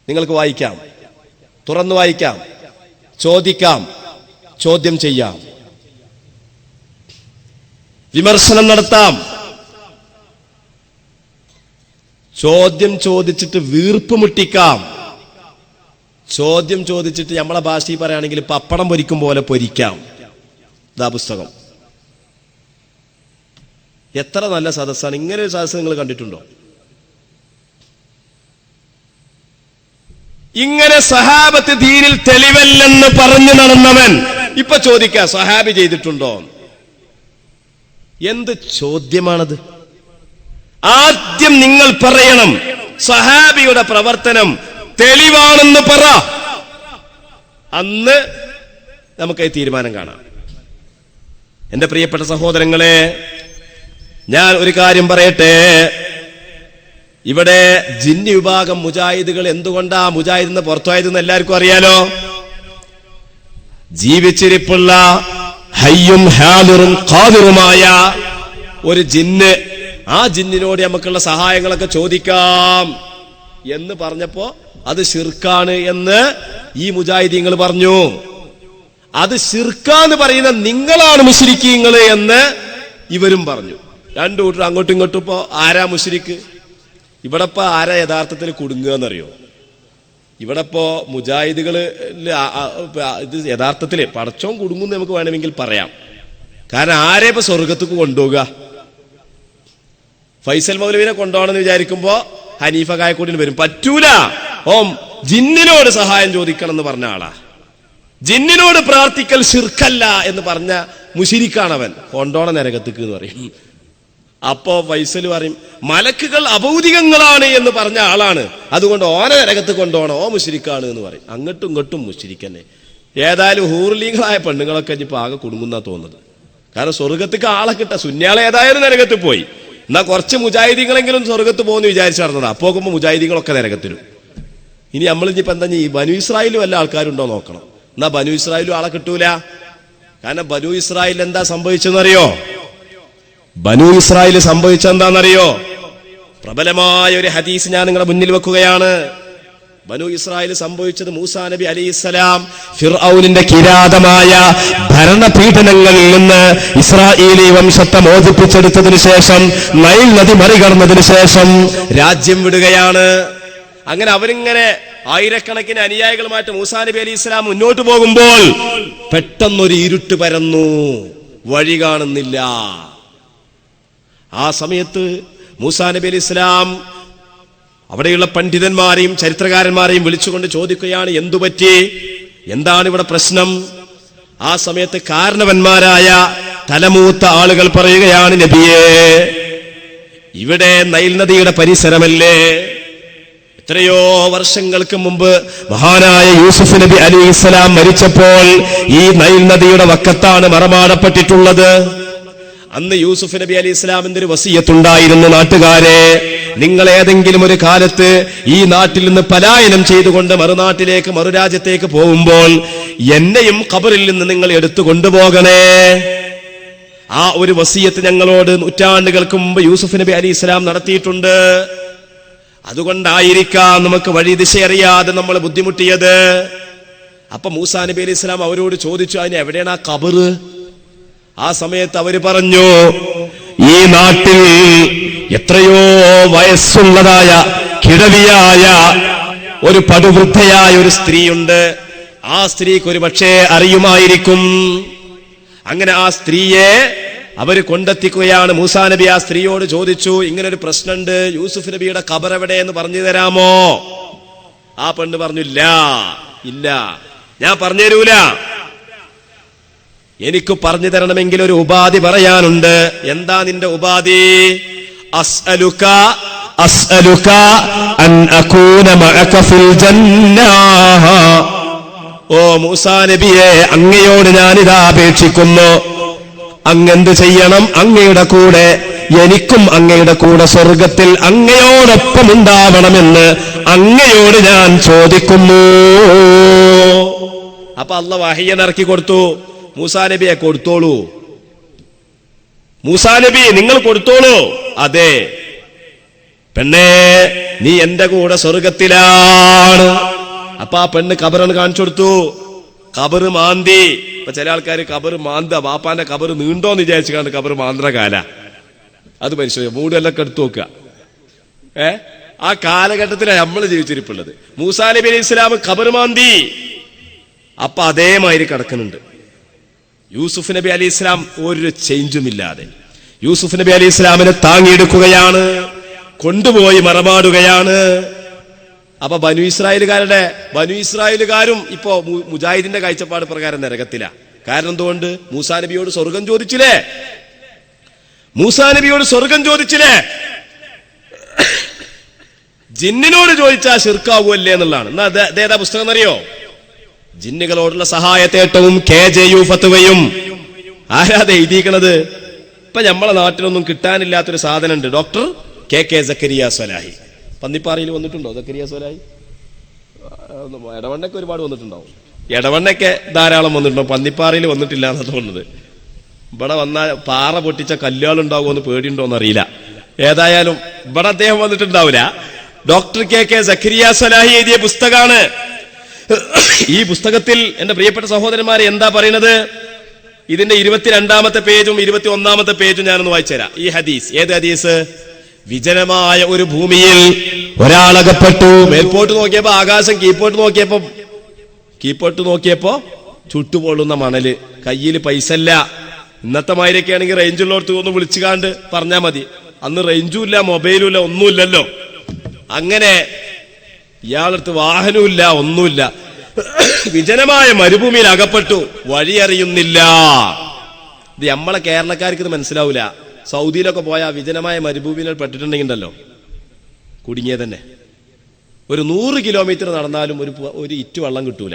നിങ്ങൾക്ക് വായിക്കാം, തുറന്നു വായിക്കാം, ചോദിക്കാം, ചോദ്യം ചെയ്യാം, വിമർശനം നടത്താം. ചോദ്യം ചോദിച്ചിട്ട് വീർപ്പ് മുട്ടിക്കാം. ചോദ്യം ചോദിച്ചിട്ട് നമ്മളെ ഭാഷയിൽ പറയുകയാണെങ്കിൽ പപ്പടം പൊരിക്കും പോലെ പൊരിക്കാം. ഇതാ പുസ്തകം. എത്ര നല്ല സദസ്സാണ്! ഇങ്ങനെ ഒരു സദസ്സ് നിങ്ങൾ കണ്ടിട്ടുണ്ടോ? ഇങ്ങനെ സഹാബത്ത് ദീനിൽ തെളിവല്ലെന്ന് പറഞ്ഞു നടന്നവൻ ഇപ്പൊ ചോദിക്കുക സഹാബി ചെയ്തിട്ടുണ്ടോ? എന്ത് ചോദ്യമാണത്? ആദ്യം നിങ്ങൾ പറയണം, സഹാബിയുടെ പ്രവർത്തനം തെളിവാണെന്ന് പറ. അന്ന് നമുക്ക് തീരുമാനം കാണാം. എന്റെ പ്രിയപ്പെട്ട സഹോദരങ്ങളെ, ഞാൻ ഒരു കാര്യം പറയട്ടെ. ഇവിടെ ജിന്നി വിഭാഗം മുജാഹിദുകൾ എന്തുകൊണ്ടാ മുജാഹിദിന്ന് പുറത്തുപോയതെന്ന് എല്ലാവർക്കും അറിയാലോ. ജീവിച്ചിരിപ്പുള്ള ഹയ്യും ഹാദിറും ഖാദിറുമായ ഒരു ജിന്ന്, ആ ജിന്നിനോട് നമുക്കുള്ള സഹായങ്ങളൊക്കെ ചോദിക്കാം എന്ന് പറഞ്ഞപ്പോ അത് ശിർക്കാണ് എന്ന് ഈ മുജാഹിദീങ്ങൾ പറഞ്ഞു. അത് ശിർക്കാന്ന് പറയുന്ന നിങ്ങളാണ് മുശ്രിക്കീങ്ങൾ എന്ന് ഇവരും പറഞ്ഞു. രണ്ടു കൂട്ടർ അങ്ങോട്ടും ഇങ്ങോട്ടും. ഇപ്പോ ആരാ മുശ്രിക്ക്? ഇവിടെ ഇപ്പൊ ആരാ യഥാർത്ഥത്തിൽ കുടുങ്ങുക എന്നറിയോ? ഇവിടെ ഇപ്പോ മുജാഹിദുകള് ഇത് യഥാർത്ഥത്തില് പടച്ചോൻ കുടുങ്ങുന്ന് നമുക്ക് വേണമെങ്കിൽ പറയാം. കാരണം ആരെ ഇപ്പൊ സ്വർഗത്തേക്ക് കൊണ്ടുപോകുക? ഫൈസൽ മൗലവിനെ കൊണ്ടുപോകണമെന്ന് വിചാരിക്കുമ്പോ ഹനീഫ കായക്കൂട്ടിന് വരും. പറ്റൂല. ജിന്നിനോട് സഹായം ചോദിക്കണം എന്ന് പറഞ്ഞ ആളാ. ജിന്നിനോട് പ്രാർത്ഥിക്കൽ ശിർക്കല്ല എന്ന് പറഞ്ഞ മുശിരിക്കാണവൻ. കൊണ്ടോണ നരകത്തേക്ക് എന്ന് പറയും. അപ്പോ ഫൈസൽ പറയും മലക്കുകൾ അഭൗതികങ്ങളാണ് എന്ന് പറഞ്ഞ ആളാണ്, അതുകൊണ്ട് ഓന നരകത്ത് കൊണ്ടോണം, ഓ മുശിരിക്കാണ് എന്ന് പറയും. അങ്ങോട്ടും ഇങ്ങോട്ടും മുശിരിക്കന്നെ. ഏതായാലും ഹൂർലീങ്ങളായ പെണ്ണുങ്ങളൊക്കെ ഇപ്പൊ ആകെ കുടുങ്ങുന്നാ തോന്നുന്നത്. കാരണം സ്വർഗത്തേക്ക് ആളെ കിട്ട സുന്യാളെ ഏതായാലും നരകത്ത് പോയി. എന്നാ കുറച്ച് മുജാഹിദീങ്ങളെങ്കിലും സ്വർഗത്ത് പോകുന്നു വിചാരിച്ചു നടന്നതാ. അപ്പോ നോക്കുമ്പോ മുജാഹിദീങ്ങളൊക്കെ നരകത്തിലും. ഇനി നമ്മളിപ്പോ എന്താ ഈ ബനു ഇസ്രായേലും വല്ല ആൾക്കാരുണ്ടോ നോക്കണം. എന്നാ ബനു ഇസ്രായേലും ആളെ കിട്ടൂല. കാരണം ബനു ഇസ്രായേൽ എന്താ സംഭവിച്ചെന്നറിയോ? ബനു ഇസ്രായേൽ സംഭവിച്ചെന്താണെന്നറിയോ? പ്രബലമായ ഒരു ഹദീസ് ഞാൻ നിങ്ങളുടെ മുന്നിൽ വെക്കുകയാണ്. ബനു ഇസ്രായേൽ സംഭവിച്ചത് മൂസാ നബി അലൈഹിസ്സലാം ഫിർഔനിന്റെ കിരാതമായ ഭരണപീഡനങ്ങളിൽ നിന്ന് ഇസ്രായേലി വംശത്തെ മോചിപ്പിച്ചെടുത്തതിനു ശേഷം, നൈൽ നദി മറികടന്നതിനു ശേഷം രാജ്യം വിടുകയാണ്. അങ്ങനെ അവരിങ്ങനെ ആയിരക്കണക്കിന് അനുയായികളുമായിട്ട് മൂസാ നബി അലൈഹിസ്സലാം മുന്നോട്ട് പോകുമ്പോൾ പെട്ടെന്നൊരു ഇരുട്ട് പരന്നു, വഴി കാണുന്നില്ല. ആ സമയത്ത് മൂസാ നബി അലൈഹിസ്സലാം അവിടെയുള്ള പണ്ഡിതന്മാരെയും ചരിത്രകാരന്മാരെയും വിളിച്ചുകൊണ്ട് ചോദിക്കുകയാണ്, എന്തുപറ്റി, എന്താണ് ഇവിടെ പ്രശ്നം? ആ സമയത്ത് കാരണവന്മാരായ തലമൂത്ത ആളുകൾ പറയുകയാണ്, നബിയേ, ഇവിടെ നൈൽ നദിയുടെ പരിസരമല്ലേ? എത്രയോ വർഷങ്ങൾക്ക് മുമ്പ് മഹാനായ യൂസുഫ് നബി അലൈഹിസ്സലാം മരിച്ചപ്പോൾ ഈ നൈൽ നദിയുടെ വക്കത്താണ് മറമാടപ്പെട്ടിട്ടുള്ളത്. അന്ന് യൂസുഫ് നബി അലൈഹി ഇസ്ലാമിന്റെ ഒരു വസിയത്തുണ്ടായിരുന്നു, നാട്ടുകാരെ, നിങ്ങൾ ഏതെങ്കിലും ഒരു കാലത്ത് ഈ നാട്ടിൽ നിന്ന് പലായനം ചെയ്തുകൊണ്ട് മറുനാട്ടിലേക്ക് മറുരാജ്യത്തേക്ക് പോകുമ്പോൾ എന്നെയും ഖബറിൽ നിന്ന് നിങ്ങൾ എടുത്തു കൊണ്ടുപോകണേ. ആ ഒരു വസിയത്ത് ഞങ്ങളോട് നൂറ്റാണ്ടുകൾക്ക് മുമ്പ് യൂസുഫ് നബി അലൈഹി ഇസ്ലാം നടത്തിയിട്ടുണ്ട്. അതുകൊണ്ടായിരിക്കാം നമുക്ക് വഴി ദിശ അറിയാതെ നമ്മൾ ബുദ്ധിമുട്ടിയത്. അപ്പൊ മൂസാ നബി അലൈഹി ഇസ്ലാം അവരോട് ചോദിച്ചു, അതിന് എവിടെയാണ് ആ ഖബറ്? ആ സമയത്ത് അവര് പറഞ്ഞു, ഈ നാട്ടിൽ എത്രയോ വയസ്സുള്ളതായ കിഴവിയായ ഒരു പടുവൃദ്ധയായ ഒരു സ്ത്രീയുണ്ട്. ആ സ്ത്രീക്ക് ഒരു പക്ഷേ അറിയുമായിരിക്കും. അങ്ങനെ ആ സ്ത്രീയെ അവര് കൊണ്ടെത്തിക്കുകയാണ്. മൂസാ നബി ആ സ്ത്രീയോട് ചോദിച്ചു, ഇങ്ങനൊരു പ്രശ്നമുണ്ട്, യൂസുഫ് നബിയുടെ ഖബർ എവിടെ എന്ന് പറഞ്ഞു തരാമോ? ആ പെണ്ണ് പറഞ്ഞു, ഇല്ല, ഞാൻ പറഞ്ഞു തരൂല. എനിക്ക് പറഞ്ഞു തരണമെങ്കിൽ ഒരു ഉപാധി പറയാനുണ്ട്. എന്താ നിന്റെ ഉപാധി? അസ്അലുക അൻ അകൂന മഅക ഫിൽ ജന്നah. ഓ മൂസാ നബിയെ, അങ്ങയോട് ഞാനിതാ അപേക്ഷിക്കുന്നു, അങ്ങെന്ത് ചെയ്യണം? അങ്ങയുടെ കൂടെ, എനിക്കും അങ്ങയുടെ കൂടെ സ്വർഗത്തിൽ അങ്ങയോടൊപ്പം ഉണ്ടാവണമെന്ന് അങ്ങയോട് ഞാൻ ചോദിക്കുന്നു. അപ്പൊ അല്ലാഹു വഹയ്യൻ ഇറക്കി കൊടുത്തു. മൂസാ നബിയെ കൊടുത്തോളൂ, മൂസാ നബി നിങ്ങൾ കൊടുത്തോളൂ. അതെ പെണ്ണേ, നീ എന്റെ കൂടെ സ്വർഗത്തിലാണ്. അപ്പൊ ആ പെണ്ണ് ഖബറാണ് കാണിച്ചു കൊടുത്തു. ഖബറ് മാന്തി. ഇപ്പൊ ചില ആൾക്കാർ ഖബറ് മാന്ത, ബാപ്പാന്റെ ഖബറ് നീണ്ടോന്ന് വിചാരിച്ചു കണ്ട് ഖബറ് മാന്ത്ര കാല. അത് പരിശോധിക്കുക, മൂടെല്ലാം എടുത്തു നോക്കുക. ആ കാലഘട്ടത്തിലാണ് നമ്മൾ ജീവിച്ചിരിപ്പുള്ളത്. മൂസാ നബി അലൈഹി ഇസ്ലാം ഖബറ് മാന്തി. അപ്പൊ അതേമാതിരി കിടക്കുന്നുണ്ട്. യൂസുഫ് നബി അലൈഹി ഇസ്ലാം ഒരു ചേഞ്ചും ഇല്ലാതെ യൂസുഫ് നബി അലൈഹി ഇസ്ലാമിനെ താങ്ങിയെടുക്കുകയാണ്, കൊണ്ടുപോയി മറമാടുകയാണ്. അപ്പൊ ബനു ഇസ്രായേലുകാരും ഇപ്പോ മുജാഹിദിന്റെ കാഴ്ചപ്പാട് പ്രകാരം നരകത്തില. കാരണം എന്തുകൊണ്ട്? മൂസാ നബിയോട് സ്വർഗം ചോദിച്ചില്ലേ, ജിന്നിനോട് ചോദിച്ചാൽ ശിർക്കാവൂല്ലേ എന്നുള്ളതാണ്. എന്നാ അതേതാ പുസ്തകം എന്നറിയോ? ജിന്നുകളോടുള്ള സഹായത്തേട്ടവും KJU ഫത്വയും. ആരാതെ എഴുതിയിരിക്കണത്? ഇപ്പൊ നമ്മളെ നാട്ടിലൊന്നും കിട്ടാനില്ലാത്തൊരു സാധനം ഉണ്ട്. ഡോക്ടർ KK സക്കരിയ സ്വലാഹി. പന്നിപ്പാറയിൽ വന്നിട്ടുണ്ടോ സക്കരിയ സ്വലാഹി? എടവണ്ണയ്ക്ക് ഒരുപാട് വന്നിട്ടുണ്ടാവും. എടവണ്ണയ്ക്ക് ധാരാളം വന്നിട്ടുണ്ടോ? പന്നിപ്പാറയിൽ വന്നിട്ടില്ല എന്നാ തോന്നുന്നത്. ഇവിടെ വന്നാൽ പാറ പൊട്ടിച്ച കല്ലുകളുണ്ടാവുമെന്ന് പേടിയുണ്ടോന്ന് അറിയില്ല. ഏതായാലും ഇവിടെ അദ്ദേഹം വന്നിട്ടുണ്ടാവില്ല. ഡോക്ടർ KK സക്കരിയ സ്വലാഹി എഴുതിയ പുസ്തകമാണ്. ഈ പുസ്തകത്തിൽ എന്റെ പ്രിയപ്പെട്ട സഹോദരന്മാരെ എന്താ പറയുന്നത്? ഇതിന്റെ 22-ാമത്തെ പേജും 21-ാമത്തെ പേജും ഞാനൊന്ന് വായിച്ചുതരാം. ഈ ഹദീസ്, ഏത് ഹദീസ്? വിജനമായ ഒരു ഭൂമിയിൽ ഒരാളകപ്പെട്ടു. മേൽപോട്ട് നോക്കിയപ്പോ ആകാശം, കീപ്പോട്ട് നോക്കിയപ്പോ ചുട്ടുപൊള്ളുന്ന മണല്. കയ്യിൽ പൈസ ഇല്ല. ഇന്നത്തെ മാതിരിയൊക്കെ ആണെങ്കിൽ റേഞ്ചുള്ളവർക്ക് ഒന്ന് വിളിച്ചുകാണ്ട് പറഞ്ഞാ മതി. അന്ന് റേഞ്ചും ഇല്ല, മൊബൈലും ഇല്ല, ഒന്നുമില്ലല്ലോ. അങ്ങനെ ഇയാളടുത്ത് വാഹനമില്ല, ഒന്നുമില്ല. വിജനമായ മരുഭൂമിയിൽ അകപ്പെട്ടു, വഴിയറിയുന്നില്ല. ഇത് നമ്മളെ കേരളക്കാർക്ക് ഇത് മനസ്സിലാവൂല. സൗദിയിലൊക്കെ പോയാൽ വിജനമായ മരുഭൂമിയിൽ പെട്ടിട്ടുണ്ടെങ്കിലോ കുടുങ്ങിയ തന്നെ. ഒരു 100 കിലോമീറ്റർ നടന്നാലും ഒരു ഇറ്റ് വെള്ളം കിട്ടൂല.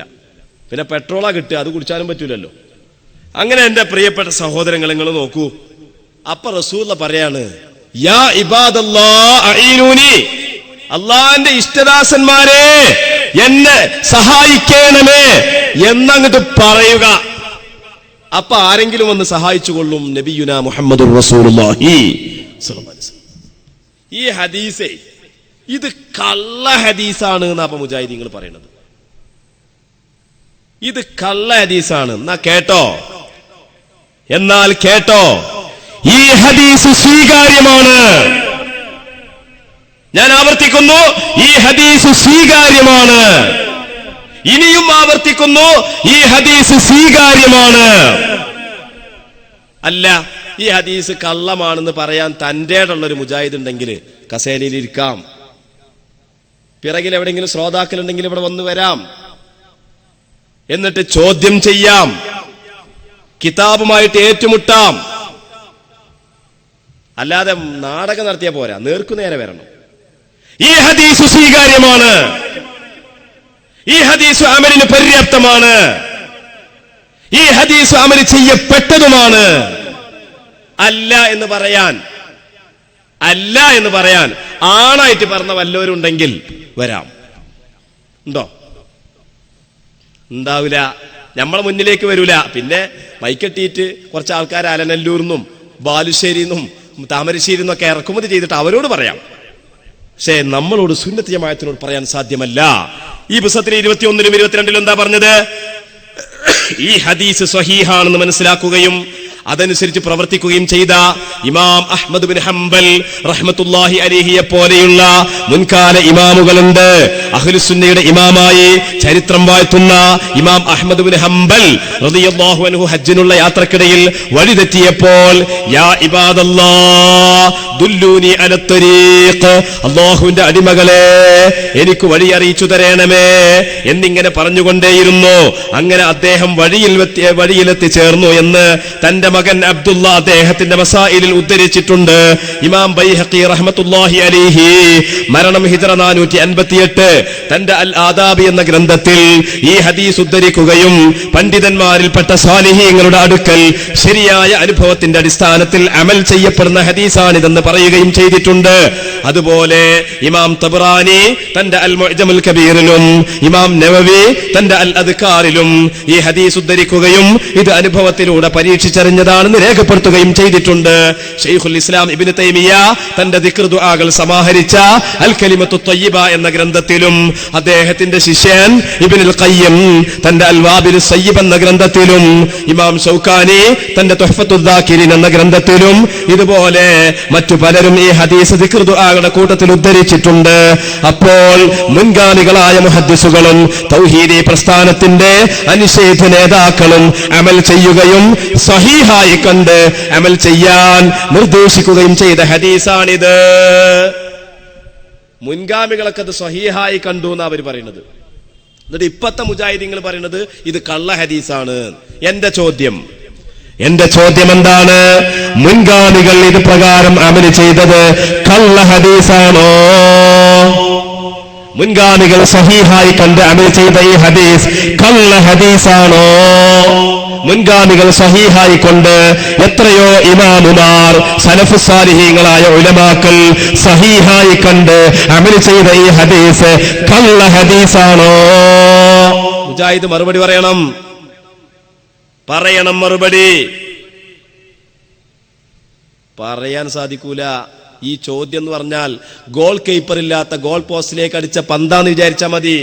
പിന്നെ പെട്രോളാ കിട്ടുക, അത് കുടിച്ചാലും പറ്റൂലല്ലോ. അങ്ങനെ എന്റെ പ്രിയപ്പെട്ട സഹോദരങ്ങൾ, നിങ്ങൾ നോക്കൂ. അപ്പൊ റസൂൽ പറയാണ്, യാ ഇബാദല്ലാഹ് അഈനൂനി, അള്ളാന്റെ ഇഷ്ടദാസന്മാരെ എന്നെ സഹായിക്കണമേ എന്നങ്ങോട്ട് പറയുക. അപ്പൊ ആരെങ്കിലും വന്ന് സഹായിച്ചു കൊള്ളും. നബിയുനാ മുഹമ്മദുർ റസൂലുള്ളാഹി സ്വല്ലല്ലാഹു അലൈഹി വസല്ലം. ഈ ഹദീസേ ഇത് കള്ള ഹദീസാണ് എന്നാ അപ്പൊ മുജാഹിദീങ്ങൾ പറയുന്നത്. ഇത് കള്ള ഹദീസാണ്. എന്നാൽ കേട്ടോ, ഈ ഹദീസ് സ്വീകാര്യമാണ്. ഞാൻ ആവർത്തിക്കുന്നു, ഈ ഹദീസ് സ്വീകാര്യമാണ്. ഇനിയും ആവർത്തിക്കുന്നു, ഈ ഹദീസ് സ്വീകാര്യമാണ്. അല്ല, ഈ ഹദീസ് കള്ളമാണെന്ന് പറയാൻ തന്റെ ഉള്ളൊരു മുജാഹിദ് ഉണ്ടെങ്കിൽ കസേലയിൽ ഇരിക്കാം. പിറകിൽ എവിടെയെങ്കിലും ശ്രോതാക്കളുണ്ടെങ്കിൽ ഇവിടെ വന്നു വരാം. എന്നിട്ട് ചോദ്യം ചെയ്യാം, കിതാബുമായിട്ട് ഏറ്റുമുട്ടാം. അല്ലാതെ നാടകം നടത്തിയാ പോരാ, നേർക്കുനേരെ വരണം. ഈ ഹദീസ് സ്വീകാര്യമാണ്. ഈ ഹദീസ് അമലിന് പര്യാപ്തമാണ്. ഈ ഹദീസ് അമൽ ചെയ്യപ്പെട്ടതുമാണ്. അല്ല എന്ന് പറയാൻ ആണായിട്ട് പറഞ്ഞ വല്ലവരുണ്ടെങ്കിൽ വരാം. ഉണ്ടോ? ഉണ്ടാവില്ല. നമ്മളെ മുന്നിലേക്ക് വരൂല. പിന്നെ മൈക്കെട്ടിയിട്ട് കുറച്ച് ആൾക്കാർ അലനല്ലൂർന്നും ബാലുശ്ശേരിന്നും താമരശ്ശേരിന്നൊക്കെ ഇറക്കുമതി ചെയ്തിട്ട് അവരോട് പറയാം. പക്ഷേ നമ്മളോട് സുന്നത്ത് ജമാഅത്തിനോട് പറയാൻ സാധ്യമല്ല. ഈ പുസ്തകത്തിൽ 21-ലും 22-ലും എന്താ പറഞ്ഞത്? ഈ ഹദീസ് സ്വഹീഹാണെന്ന് മനസ്സിലാക്കുകയും അതനുസരിച്ച് പ്രവർത്തിക്കുകയും ചെയ്ത ഇമാം അഹ്മദ് ബിൻ ഹംബൽ റഹ്മത്തുള്ളാഹി അലൈഹിയെ പോലെയുള്ള മുൻകാല ഇമാമുകളുണ്ട്. അഹ്ലുസുന്നയുടെ ഇമാമായി ചരിത്രം വാഴ്ത്തുന്ന ഇമാം അഹ്മദ് ബിൻ ഹംബൽ റളിയല്ലാഹു അൻഹു ഹജ്ജിനുള്ള യാത്രക്കിടയിൽ വഴിതെറ്റിയപ്പോൾ യാ ഇബാദല്ലാഹ് ദുല്ലൂനി അല ത്വരീഖ്, അല്ലാഹുവിന്റെ അടിമകളെ എനിക്ക് വഴി അറിയിച്ചു തരണമേ എന്നിങ്ങനെ പറഞ്ഞുകൊണ്ടേയിരുന്നു. അങ്ങനെ അദ്ദേഹം വഴിയിലെത്തി ചേർന്നു എന്ന് തന്റെ മകൻ അബ്ദുള്ള അദ്ദേഹത്തിന്റെ മസായിലിൽ ഉദ്ധരിച്ചിട്ടുണ്ട്. ഇമാം ബൈഹഖി റഹ്മത്തുള്ളാഹി അലൈഹി മരണം ഹിജ്റ 458 തന്റെ അൽ ആദാബ് എന്ന ഗ്രന്ഥത്തിൽ ഈ ഹദീസ് ഉദ്ധരിക്കുകയും പണ്ഡിതന്മാരിൽപ്പെട്ട സാലിഹീങ്ങളുടെ അടുക്കൽ ശരിയായ അനുഭവത്തിന്റെ അടിസ്ഥാനത്തിൽ അമൽ ചെയ്യപ്പെടുന്ന ഹദീസാണിതെന്ന് പറയുകയും ചെയ്തിട്ടുണ്ട്. അതുപോലെ ഇമാം തബറാനി തന്റെ അൽ മുഅ്ജമുൽ കബീറിലും ഇമാം നവവി തന്റെ അൽ അദ്കാറിലും ഈ ഹദീസ് ഉദ്ധരിക്കുകയും ഇത് അനുഭവത്തിലൂടെ പരീക്ഷിച്ചറിഞ്ഞതാണെന്ന് രേഖപ്പെടുത്തുകയും ചെയ്തിട്ടുണ്ട്. ശൈഖുൽ ഇസ്ലാം ഇബ്നു തൈമിയ തന്റെ ദിക്ർ ദുആകൾ സമാഹരിച്ച അൽ കലിമത്തു ത്വയ്യിബ എന്ന ഗ്രന്ഥത്തിലും അദ്ദേഹത്തിന്റെ ശിഷ്യൻ ഇബ്നുൽ ഖയ്യിം തന്റെ അൽ വാബിൽ സയ്യിബ് എന്ന ഗ്രന്ഥത്തിലും ഇമാം ശൗക്കാനി തന്റെ തുഹ്ഫത്തുൽ ദാകിരീൻ എന്ന ഗ്രന്ഥത്തിലും ഇതുപോലെ മറ്റു പലരും ഈ ഹദീസ് ദിക്ർ ദുആകളുടെ കൂട്ടത്തിൽ ഉദ്ധരിച്ചിട്ടുണ്ട്. അപ്പോൾ മുൻഗാമികളായ മുഹദ്ദിസുകളും തൗഹീദി പ്രസ്ഥാനത്തിന്റെ അനിഷേധ നേതാക്കളും അമൽ ചെയ്യുകയും സഹീഹായി കണ്ട് അമൽ ചെയ്യാൻ നിർദ്ദേശിക്കുകയും ചെയ്ത ഹദീസാണിത്. മുൻഗാമികളൊക്കെ അത് സഹീഹായി കണ്ടു എന്നാ അവർ പറയുന്നത്. എന്നിട്ട് ഇപ്പത്തെ മുജാഹിദീങ്ങൾ പറയുന്നത് ഇത് കള്ള ഹദീസാണ്. എന്റെ ചോദ്യം എന്താണ്? മുൻഗാമികൾ ഇത് പ്രകാരം അമൽ ചെയ്തത് കള്ള ഹദീസാണോ? മുൻഗാമികൾ സഹീഹായി കണ്ട് അമൽ ചെയ്ത ഈ ഹദീസ് കള്ള ഹദീസാണോ? മുൻഗാമികൾ സഹീഹായി കൊണ്ട് എത്രയോ ഇമാമുമാർ സലഫ് സാലിഹീങ്ങളായ ഉലമാക്കൾ സഹീഹായി കണ്ട് അമൽ ചെയ്ത ഈ ഹദീസ് കള്ള ഹദീസാണോ? മുജാഹിദ് മറുപടി പറയണം മറുപടി പറയാൻ സാധിക്കൂല. ഈ ചോദ്യം എന്ന് പറഞ്ഞാൽ ഗോൾ കീപ്പർ ഇല്ലാത്ത ഗോൾ പോസ്റ്റിലേക്ക് അടിച്ച പന്താന്ന് വിചാരിച്ചാൽ മതി.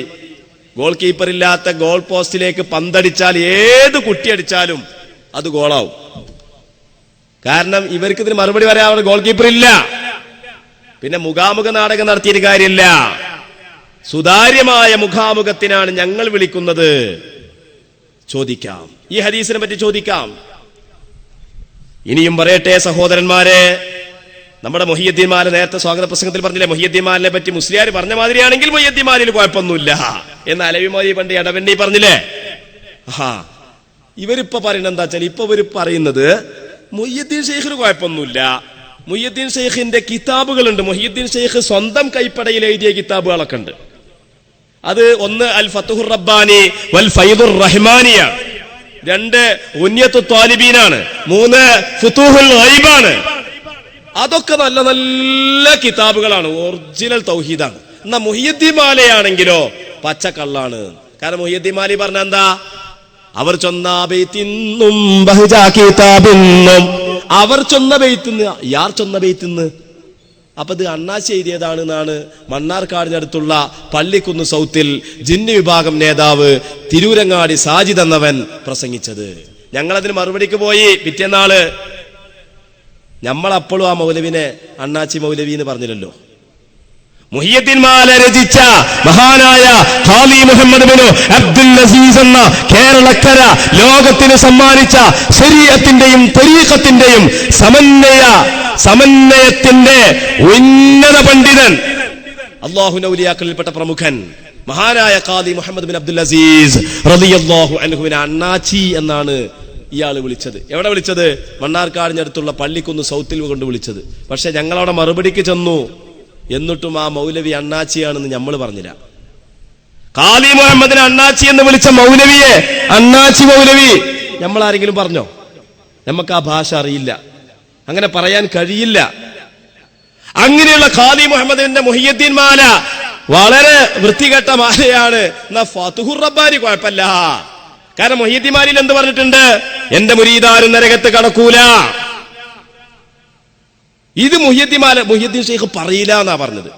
ഗോൾ കീപ്പർ ഇല്ലാത്ത ഗോൾ പോസ്റ്റിലേക്ക് പന്തടിച്ചാൽ ഏത് കുട്ടി അടിച്ചാലും അത് ഗോളാവും. കാരണം ഇവർക്ക് ഇതിന് മറുപടി പറയാൻ ഗോൾ കീപ്പർ ഇല്ല. പിന്നെ മുഖാമുഖ നാടകം നടത്തിയിട്ട് കാര്യമില്ല. സുതാര്യമായ മുഖാമുഖത്തിനാണ് ഞങ്ങൾ വിളിക്കുന്നത്. ചോദിക്കാം, ഈ ഹദീസിനെ പറ്റി ചോദിക്കാം. ഇനിയും പറയട്ടെ സഹോദരന്മാരെ, നമ്മുടെ മുഹിയുദ്ദീൻമാരെ നേരത്തെ സ്വാഗത പ്രസംഗത്തിൽ പറഞ്ഞില്ലേ, മുഹിയുദ്ദീൻമാരിനെ പറ്റി മുസ്ലിയാർ പറഞ്ഞ മാതിരിയാണെങ്കിൽ മുഹിയുദ്ദീൻമാരിൽ കുഴപ്പമൊന്നുമില്ല എന്ന് അലവി മോദി പണ്ട് ഇടവെണ്ണി പറഞ്ഞില്ലേ. ഇവരിപ്പോ പറയുന്നത് എന്താ വെച്ചാൽ, ഇപ്പൊ ഇവർ പറയുന്നത് മുഹിയുദ്ദീൻ ഷെയ്ഖിന് കുഴപ്പമൊന്നുമില്ല. മുഹിയുദ്ദീൻ ഷെയ്ഖിന്റെ കിതാബുകളുണ്ട്. മുഹിയുദ്ദീൻ ഷെയ്ഖ് സ്വന്തം കൈപ്പടയിൽ എഴുതിയ കിതാബുകളൊക്കെ ഉണ്ട്. അത് ഒന്ന് അൽ ഫതുഹുർ റബ്ബാനി വൽ ഫൈദുർ റഹ്മാനിയാണ്. 2 ഉന്യത്തു ത്വാലിബീനാണ്. 3 ഫുതൂഹുൽ ഗൈബാണ്. അതൊക്കെ നല്ല നല്ല കിതാബുകളാണ്, ഒറിജിനൽ തൗഹീദാണ്. എന്നാ മുഹിയുദ്ദീൻ മാലയാണെങ്കിലോ പച്ചക്കള്ളാണ്. കാരണം മുഹിയുദ്ദീൻ മാലി പറഞ്ഞ എന്താ, അവർ ചൊന്ന ബൈത്തിന്നും ബഹജാ കിതാബിന്നും, അവർ ചൊന്ന ബൈത്തിന്ന്, യാർ ചൊന്ന ബൈത്തിന്ന്. അപ്പൊ ഇത് അണ്ണാച്ചി എഴുതിയതാണെന്നാണ് മണ്ണാർക്കാടിനടുത്തുള്ള പള്ളിക്കുന്ന് സൗത്തിൽ ജിന്ന് വിഭാഗം നേതാവ് തിരൂരങ്ങാടി സാജിദ് എന്നവൻ പ്രസംഗിച്ചത്. ഞങ്ങളതിന് മറുപടിക്ക് പോയി. പിറ്റേന്നാള് നമ്മളപ്പോഴും ആ മൗലവിനെ അണ്ണാച്ചി മൗലവി എന്ന് പറഞ്ഞില്ലല്ലോ. മുഹിയുദ്ദീൻ മാല രചിച്ച മഹാനായ ഖാലി മുഹമ്മദ് ബിൻ അബ്ദുൽ അസീസ് എന്ന കേരളക്കര ലോകത്തിന് സമ്മാനിച്ച ശരീഅത്തിന്റെയും തരീഖത്തിന്റെയും സമന്വയത്തിന്റെ ഉന്നത പണ്ഡിതൻ, അല്ലാഹുവിന്റെ ഔലിയാക്കളിൽപ്പെട്ട പ്രമുഖൻ മഹാനായ ഖാലി മുഹമ്മദ് ബിൻ അബ്ദുൽ അസീസ് റളിയല്ലാഹു അൻഹുവിനെ അണ്ണാച്ചി എന്നാണ് ഇയാൾ വിളിച്ചത്. എവിടെ വിളിച്ചത്? മണ്ണാർക്കാടിനടുത്തുള്ള പള്ളിക്കുന്ന് സൗത്തിൽ കൊണ്ട് വിളിച്ചത്. പക്ഷെ ഞങ്ങളവിടെ മറുപടിക്ക് ചെന്നു. എന്നിട്ടും ആ മൗലവി അണ്ണാച്ചിയാണെന്ന് നമ്മൾ പറഞ്ഞില്ല. ഖാലി മുഹമ്മദിനെ അണ്ണാച്ചി എന്ന് വിളിച്ച മൗലവിയെ അണ്ണാച്ചി മൗലവി നമ്മൾ ആരെങ്കിലും പറഞ്ഞോ? നമുക്ക് ആ ഭാഷ അറിയില്ല, അങ്ങനെ പറയാൻ കഴിയില്ല. അങ്ങനെയുള്ള ഖാലി മുഹമ്മദിന്റെ മുഹിയുദ്ദീൻ മാല വളരെ വൃത്തികെട്ട മാലയാണ്. എന്നാ ഫതുഹുർ റബ്ബാനി കുഴപ്പമില്ല. കാരണം മുഹിയുദ്ദീൻ മാലിൽ എന്ത് പറഞ്ഞിട്ടുണ്ട്? എന്റെ മുരീദാരും നരകത്ത് കടക്കൂല. ഇത് മുഹിയുദ്ദീൻ ഷെയ്ഖ് പറയില്ല എന്നാ പറഞ്ഞത്.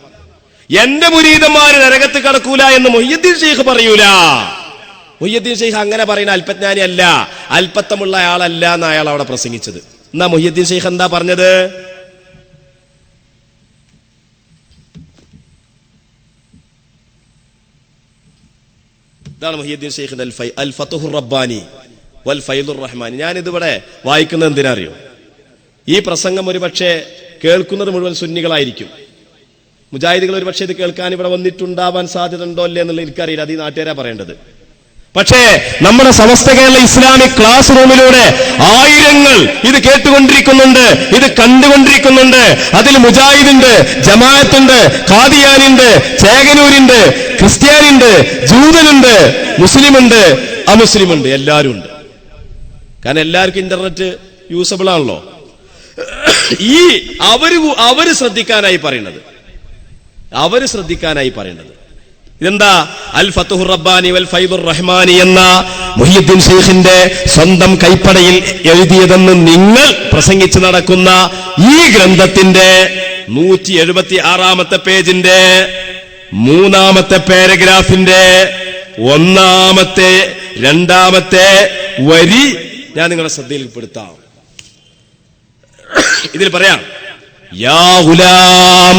എന്റെ മുരീദന്മാര് നരകത്ത് കടക്കൂല എന്ന് മുഹിയുദ്ദീൻ ഷെയ്ഖ് പറയൂല. മുഹ്യിദ്ദീൻ ഷെയ്ഖ് അങ്ങനെ പറയുന്ന അല്പജ്ഞാനി അല്ല, അല്പത്തമുള്ള ആളല്ല എന്ന അയാൾ അവിടെ പ്രസംഗിച്ചത്. എന്നാ മുഹ്യിദ്ദീൻ ഷെയ്ഖ് എന്താ പറഞ്ഞത്? ഇതാണ് മുഹ്യിദ്ദീൻ ഷെയ്ഖിന്റെ അൽ ഫത്ഹുർ റബ്ബാനി വൽ ഫൈദുർ റഹ്മാനി. ഞാനിതിവിടെ വായിക്കുന്നത് എന്തിനാ അറിയോ? ഈ പ്രസംഗം ഒരു പക്ഷേ കേൾക്കുന്നത് മുഴുവൻ സുന്നികളായിരിക്കും. മുജാഹിദുകൾ ഒരു പക്ഷേ ഇത് കേൾക്കാൻ ഇവിടെ വന്നിട്ടുണ്ടാവാൻ സാധ്യത ഉണ്ടോ അല്ലേ എന്നുള്ളത് എനിക്കറിയില്ല, അത് ഈ നാട്ടുകാരാ പറയേണ്ടത്. പക്ഷേ നമ്മുടെ സമസ്ത കേരള ഇസ്ലാമിക് ക്ലാസ് റൂമിലൂടെ ആയിരങ്ങൾ ഇത് കേട്ടുകൊണ്ടിരിക്കുന്നുണ്ട്, ഇത് കണ്ടുകൊണ്ടിരിക്കുന്നുണ്ട്. അതിൽ മുജാഹിദുണ്ട്, ജമാഅത്തുണ്ട്, ഖാദിയാനുണ്ട്, ചേകനൂരുണ്ട്, ക്രിസ്ത്യാനിയുണ്ട്, ജൂതനുണ്ട്, മുസ്ലിമുണ്ട്, അമുസ്ലിമുണ്ട്, എല്ലാവരും ഉണ്ട്. കാരണം എല്ലാവർക്കും ഇന്റർനെറ്റ് യൂസബിൾ ആണല്ലോ. ഈ അവര് ശ്രദ്ധിക്കാനായി പറയുന്നത് ഇതെന്താ? അൽ ഫത്ഹുർ റബ്ബാനി വൽ ഫൈദുർ റഹ്മാനി എന്ന മുഹ്യിദ്ദീൻ ഷെയ്ഖിന്റെ സ്വന്തം കൈപ്പടയിൽ എഴുതിയതെന്ന് നിങ്ങൾ പ്രസംഗിച്ച് നടക്കുന്ന ഈ ഗ്രന്ഥത്തിന്റെ 176-ാമത്തെ പേജിന്റെ 3-ാമത്തെ പാരഗ്രാഫിന്റെ 1-ാമത്തെ 2-ാമത്തെ വരി ഞാൻ നിങ്ങളുടെ ശ്രദ്ധയിൽപ്പെടുത്താം. ഇതിൽ പറയാം, യാ ഗുലാം,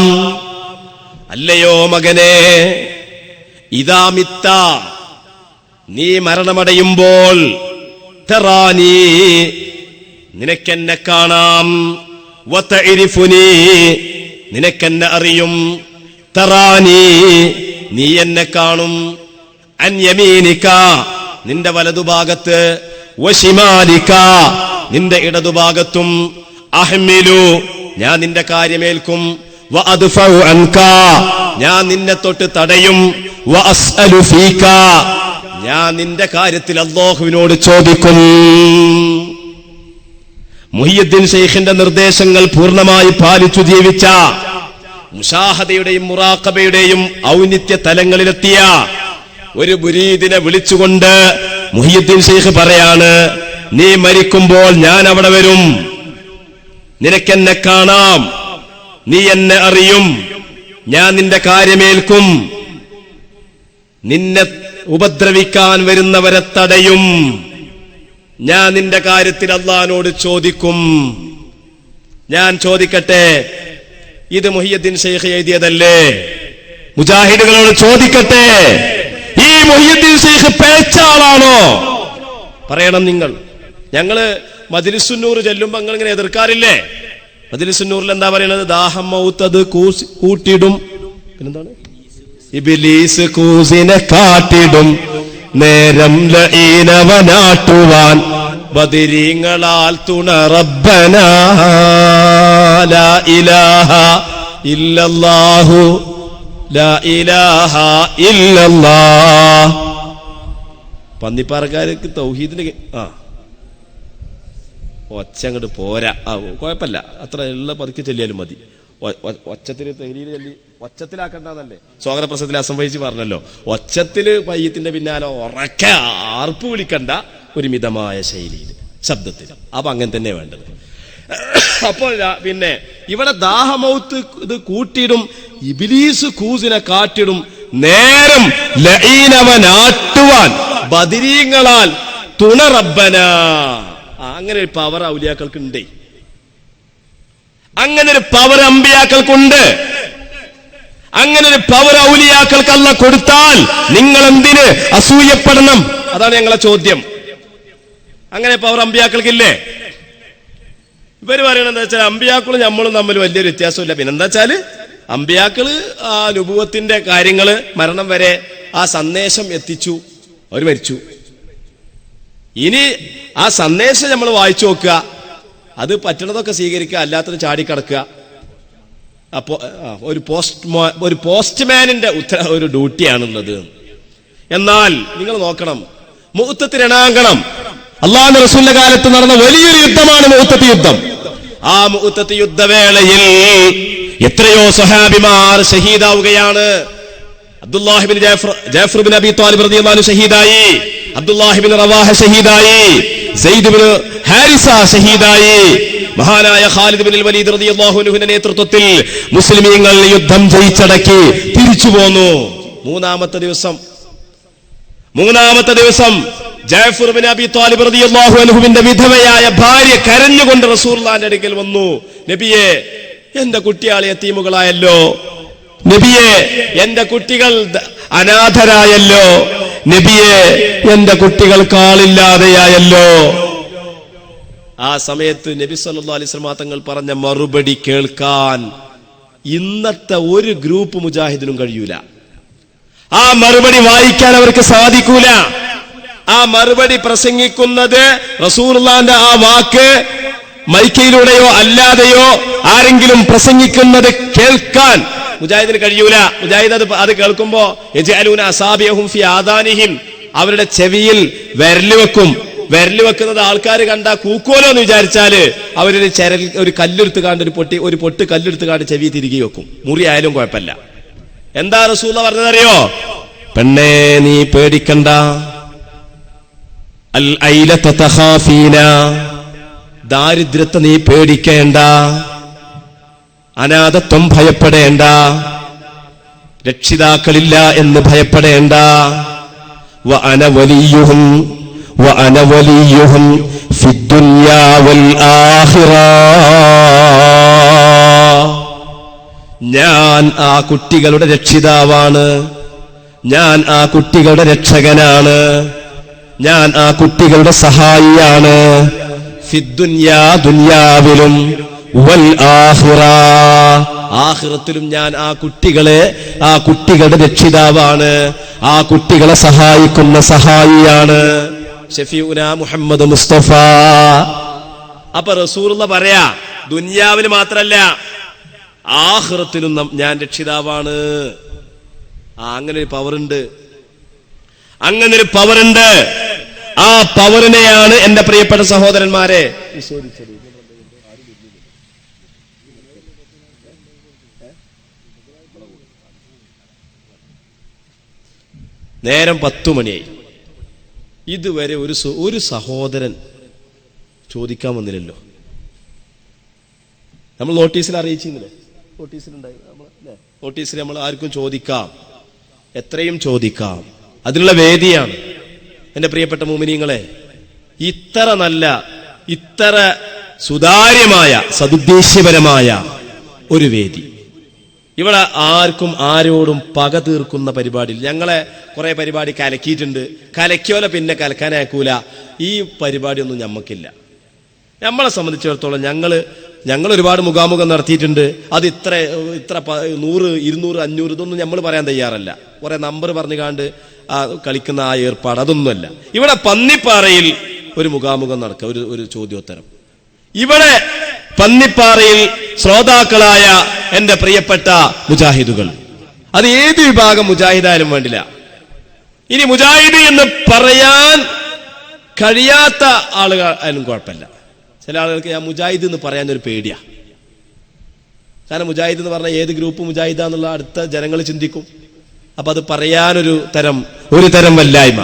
അല്ലയോ മകനെ, ഇദാ മിത്ത, നീ മരണമടയുമ്പോൾ, തറാനി, നിനക്കെന്നെ കാണാം, വതഇരിഫുനി, നിനക്കെന്നെ അറിയും, തറാനി, നീ എന്നെ കാണും, അൻ യമീനിക, നിന്റെ വലതുഭാഗത്ത്, വശിമാലിക, നിന്റെ ഇടതുഭാഗത്തും, അഹ്മിലു, ഞാൻ നിന്റെ കാര്യമേൽക്കും, വഅദ്ഫഉ അൻക, ഞാൻ നിന്നെ തൊട്ട് തടയും, വഅസ്അലു ഫീക, ഞാൻ നിന്റെ കാര്യത്തിൽ അല്ലാഹുവിനോട് ചോദിക്കും. മുഹ്യിദ്ദീൻ ഷെയ്ഖിന്റെ നിർദ്ദേശങ്ങൾ പൂർണ്ണമായി പാലിച്ചു ജീവിച്ച, മുശാഹദയുടെയും മുറാഖബയുടെയും ഔന്നിത്യ തലങ്ങളിലെത്തിയ ഒരു മുരീദിനെ വിളിച്ചുകൊണ്ട് മുഹ്യിദ്ദീൻ ഷെയ്ഖ് പറയാണ്, നീ മരിക്കുമ്പോൾ ഞാൻ അവിടെ വരും, നിനക്കെന്നെ കാണാം, നീ എന്നെ അറിയും, ഞാൻ നിന്റെ കാര്യമേൽക്കും, നിന്നെ ഉപദ്രവിക്കാൻ വരുന്നവരെ തടയും, ഞാൻ നിന്റെ കാര്യത്തിൽ അല്ലാഹുവിനോട് ചോദിക്കും. ഞാൻ ചോദിക്കട്ടെ, ഇത് മുഹ്യിദ്ദീൻ ഷെയ്ഖ് എഴുതിയതല്ലേ? മുജാഹിദുകളോട് ചോദിക്കട്ടെ, ഈ മുഹ്യിദ്ദീൻ ഷെയ്ഖ് പേച്ചാളാണോ? പറയണം നിങ്ങൾ. ഞങ്ങള് മജ്ലിസുന്നൂർ ചെല്ലുമ്പോ നിങ്ങൾ ഇങ്ങനെ എതിർക്കാറില്ലേ? മജ്ലിസുന്നൂറിൽ എന്താ പറയുന്നത്? ദാഹം മൗത്തത് കൂട്ടിടും, പിന്നെന്താണ്? ഇബ്ലീസ് കൂസിനെ കാട്ടിടും, നേരം ലഈനവനാട്ടുവാൻ, ബദരീങ്ങളാൽ തുണ റബ്ബനാ, ലാ ഇലാഹ ഇല്ലല്ലാഹു, ലാ ഇലാഹ ഇല്ലല്ലാഹ്. പന്നിപ്പാറക്കാർക്ക് തൗഹീദിന്റെ ഒച്ച അങ്ങോട്ട് പോരാ. കുഴപ്പമില്ല, അത്ര ഉള്ള പതുക്കെ ചെല്ലിയാലും മതി. ഒച്ചത്തിൽ തെരിയിൽ ചെല്ലി ഒച്ചത്തിലാക്കണ്ടെന്നല്ലേ സ്വാഗത പ്രസംഗത്തിൽ അസംഭവിച്ച് പറഞ്ഞല്ലോ. ഒച്ചത്തില് പയ്യത്തിന്റെ പിന്നാലെ ഉറക്ക ആർപ്പ് വിളിക്കണ്ട, ഒരു മിതമായ ശൈലിയിൽ, ശബ്ദത്തിൽ. അപ്പൊ അങ്ങനെ തന്നെ വേണ്ടത്. അപ്പോൾ പിന്നെ ഇവിടെ ദാഹമൗത്ത് ഇത് കൂട്ടിയിടും, ഇബ്ലീസ് കൂസിനെ കാട്ടിടും, നേരം ലഈനവനാട്ടുവാൻ, ബദരീങ്ങളാൽ തുണ റബ്ബനാ. അങ്ങനെ ഒരു പവർ ഔലിയാക്കൾക്ക് ഉണ്ട്, അങ്ങനെ ഒരു പവർ അമ്പിയാക്കൾക്കുണ്ട്. അങ്ങനെ ഒരു പവർ ഔലിയാക്കൾക്ക് അല്ലാഹ് കൊടുത്താൽ നിങ്ങൾ എന്തിന് അസൂയപ്പെടണം? അതാണ് ഞങ്ങളെ ചോദ്യം. അങ്ങനെ പവർ അമ്പിയാക്കൾക്കില്ലേ? ഇവര് പറയണത് എന്താ വെച്ചാൽ അമ്പിയാക്കളും നമ്മളും തമ്മിൽ വലിയൊരു വ്യത്യാസമില്ല. പിന്നെന്താ വെച്ചാല് അമ്പിയാക്കള് ആ നുബുവത്തിന്റെ കാര്യങ്ങള് മരണം വരെ ആ സന്ദേശം എത്തിച്ചു, അവർ മരിച്ചു. ഇനി ആ സന്ദേശം നമ്മൾ വായിച്ചു നോക്കുക, അത് പറ്റണതൊക്കെ സ്വീകരിക്കുക, അല്ലാത്തത് ചാടിക്കടക്കുക. അപ്പോ ഒരു പോസ്റ്റ്മാനിന്റെ ഒരു ഡ്യൂട്ടിയാണുള്ളത്. എന്നാൽ നിങ്ങൾ നോക്കണം, മുഅ്തത്ത് രണാങ്കണം, അള്ളാഹുവിന്റെ റസൂലിന്റെ കാലത്ത് നടന്ന വലിയൊരു യുദ്ധമാണ് മുഅ്തത്ത് യുദ്ധം. ആ മുഅ്തത്ത് യുദ്ധവേളയിൽ എത്രയോ സ്വഹാബിമാർ ഷഹീദാവുകയാണ്. അബ്ദുല്ലാഹിബ്നു ജാഫർ ഇബ്നു അബി ത്വാലിബ് റളിയല്ലാഹു അൻഹു ഷഹീദായി, അബ്ദുല്ലാഹിബ്നു റവാഹ ഷഹീദായി, സയ്യിദ് ഇബ്നു ഹാരിസ ഷഹീദായി. മഹാനായ ഖാലിദ് ഇബ്നുൽ വലീദ് റളിയല്ലാഹു അൻഹുവിന്റെ നേതൃത്വത്തിൽ മുസ്ലിമീങ്ങൾ യുദ്ധം ജയിച്ചടക്കി തിരിച്ചു പോന്നു. മൂന്നാമത്തെ ദിവസം മൂന്നാമത്തെ ദിവസം ജഅഫർ ഇബ്നു അബീ ത്വാലിബ് റളിയല്ലാഹു അൻഹുവിന്റെ വിധവയായ ഭാര്യ കരഞ്ഞുകൊണ്ട് റസൂലുള്ളാഹിന്റെ അടുക്കൽ വന്നു. നബിയെ, എന്റെ കുട്ടികൾ യതീമുകളായല്ലോ. നബിയെ, എന്റെ കുട്ടികൾ അനാഥരായല്ലോ. നബിയെ, എന്റെ കുട്ടികൾക്ക് ആളില്ലാതെയായല്ലോ. ആ സമയത്ത് നബി സല്ലല്ലാഹു അലൈഹി വസല്ലം തങ്ങൾ പറഞ്ഞ മറുപടി കേൾക്കാൻ ഇന്നത്തെ ഒരു ഗ്രൂപ്പ് മുജാഹിദിനും കഴിയൂല. ആ മറുപടി വായിക്കാൻ അവർക്ക് സാധിക്കൂല. ആ മറുപടി പ്രസംഗിക്കുന്നത് റസൂലുള്ളാഹിന്റെ ആ വാക്ക് മൈക്കയിലൂടെയോ അല്ലാതെയോ ആരെങ്കിലും പ്രസംഗിക്കുന്നത് കേൾക്കാൻ മുജാഹിദിന് കഴിയൂല. മുജാഹിദ് അത് കേൾക്കുമ്പോ യജഅലൂന അസാബിയഹും ഫി ആദാനിഹിം, അവരുടെ ചെവിയിൽ വിരല് വെക്കും. വിരല് വെക്കുന്നത് ആൾക്കാർ കണ്ടാ കൂക്കോലോ എന്ന് വിചാരിച്ചാല് അവരൊരു ഒരു കല്ലെടുത്ത് കാണ്ട് ഒരു പൊട്ട് കല്ലെടുത്ത് കാണ്ട് ചെവി തിരികെ വെക്കും. മുറിയായാലും കുഴപ്പമില്ല. എന്താ റസൂലുള്ളാഹി പറഞ്ഞതറിയോ? പെണ്ണേ, നീ പേടിക്കണ്ട. അൽ ഐലത തഖാഫീന, ദാരിദ്ര്യത്തെ നീ പേടിക്കേണ്ട. അനാഥത്വം ഭയപ്പെടേണ്ട. രക്ഷിതാക്കളില്ല എന്ന് ഭയപ്പെടേണ്ട. വഅന വലിയുഹും വഅന വലിയുഹും ഫിദ്ദുനിയാ വൽ ആഖിറ, ഞാൻ ആ കുട്ടികളുടെ രക്ഷിതാവാണ്. ഞാൻ ആ കുട്ടികളുടെ രക്ഷകനാണ്. ഞാൻ ആ കുട്ടികളുടെ സഹായിയാണ്. ഫിദ്ദുനിയാ, ദുനിയാവിലും, വൽ ആഖിറ, ആഖിറത്തിലും ഞാൻ ആ കുട്ടികളുടെ രക്ഷിതാവാണ്. ആ കുട്ടികളെ സഹായിക്കുന്ന സഹായിയാണ്. ഷഫീഉന മുഹമ്മദ് മുസ്തഫ. അപ്പൊ റസൂലുള്ളാഹി പറയാ, ദുനിയാവിൽ മാത്രല്ല ആഖിറത്തിലും ഞാൻ രക്ഷിതാവാണ്. അങ്ങനെ ഒരു പവറുണ്ട്. അങ്ങനെ ഒരു പവറുണ്ട്. ആ പവറിനെയാണ് എന്റെ പ്രിയപ്പെട്ട സഹോദരന്മാരെ നിഷേധിച്ചത്. നേരം 10 മണിയായി. ഇതുവരെ ഒരു സഹോദരൻ ചോദിക്കാൻ വന്നില്ലല്ലോ. നമ്മൾ നോട്ടീസിൽ അറിയിച്ചിരുന്നില്ലേ? നോട്ടീസിലുണ്ടായി. നോട്ടീസിൽ നമ്മൾ ആർക്കും ചോദിക്കാം, എത്രയും ചോദിക്കാം. അതിനുള്ള വേദിയാണ്. എന്റെ പ്രിയപ്പെട്ട മുഅ്മിനീങ്ങളെ, ഇത്ര നല്ല, ഇത്ര സുതാര്യമായ, സദുദ്ദേശ്യപരമായ ഒരു വേദി ഇവിടെ ആർക്കും ആരോടും പക തീർക്കുന്ന പരിപാടി. ഞങ്ങളെ കുറെ പരിപാടി കലക്കിയിട്ടുണ്ട്. കലക്കിയോലെ പിന്നെ കലക്കാനാക്കൂല. ഈ പരിപാടിയൊന്നും ഞമ്മക്കില്ല. നമ്മളെ സംബന്ധിച്ചിടത്തോളം ഞങ്ങൾ ഒരുപാട് മുഖാമുഖം നടത്തിയിട്ടുണ്ട്. അത് ഇത്ര 100, 200, 500 ഇതൊന്നും നമ്മൾ പറയാൻ തയ്യാറല്ല. കുറെ നമ്പർ പറഞ്ഞു കാണ്ട് കളിക്കുന്ന ആ ഏർപ്പാട് അതൊന്നുമല്ല. ഇവിടെ പന്നിപ്പാറയിൽ ഒരു മുഖാമുഖം നടക്കുക, ഒരു ചോദ്യോത്തരം. ഇവിടെ പന്നിപ്പാറയിൽ ശ്രോതാക്കളായ എന്റെ പ്രിയപ്പെട്ട മുജാഹിദുകൾ, അത് ഏത് വിഭാഗം മുജാഹിദായാലും വേണ്ടില്ല. ഇനി മുജാഹിദ് എന്ന് പറയാൻ കഴിയാത്ത ആളുകളായാലും കുഴപ്പമില്ല. ചില ആളുകൾക്ക് ഞാൻ മുജാഹിദ് എന്ന് പറയാൻ ഒരു പേടിയാ. കാരണം മുജാഹിദ് എന്ന് പറഞ്ഞാൽ ഏത് ഗ്രൂപ്പ് മുജാഹിദാന്നുള്ള അടുത്ത ജനങ്ങൾ ചിന്തിക്കും. അപ്പൊ അത് പറയാനൊരു തരം വല്ലായ്മ.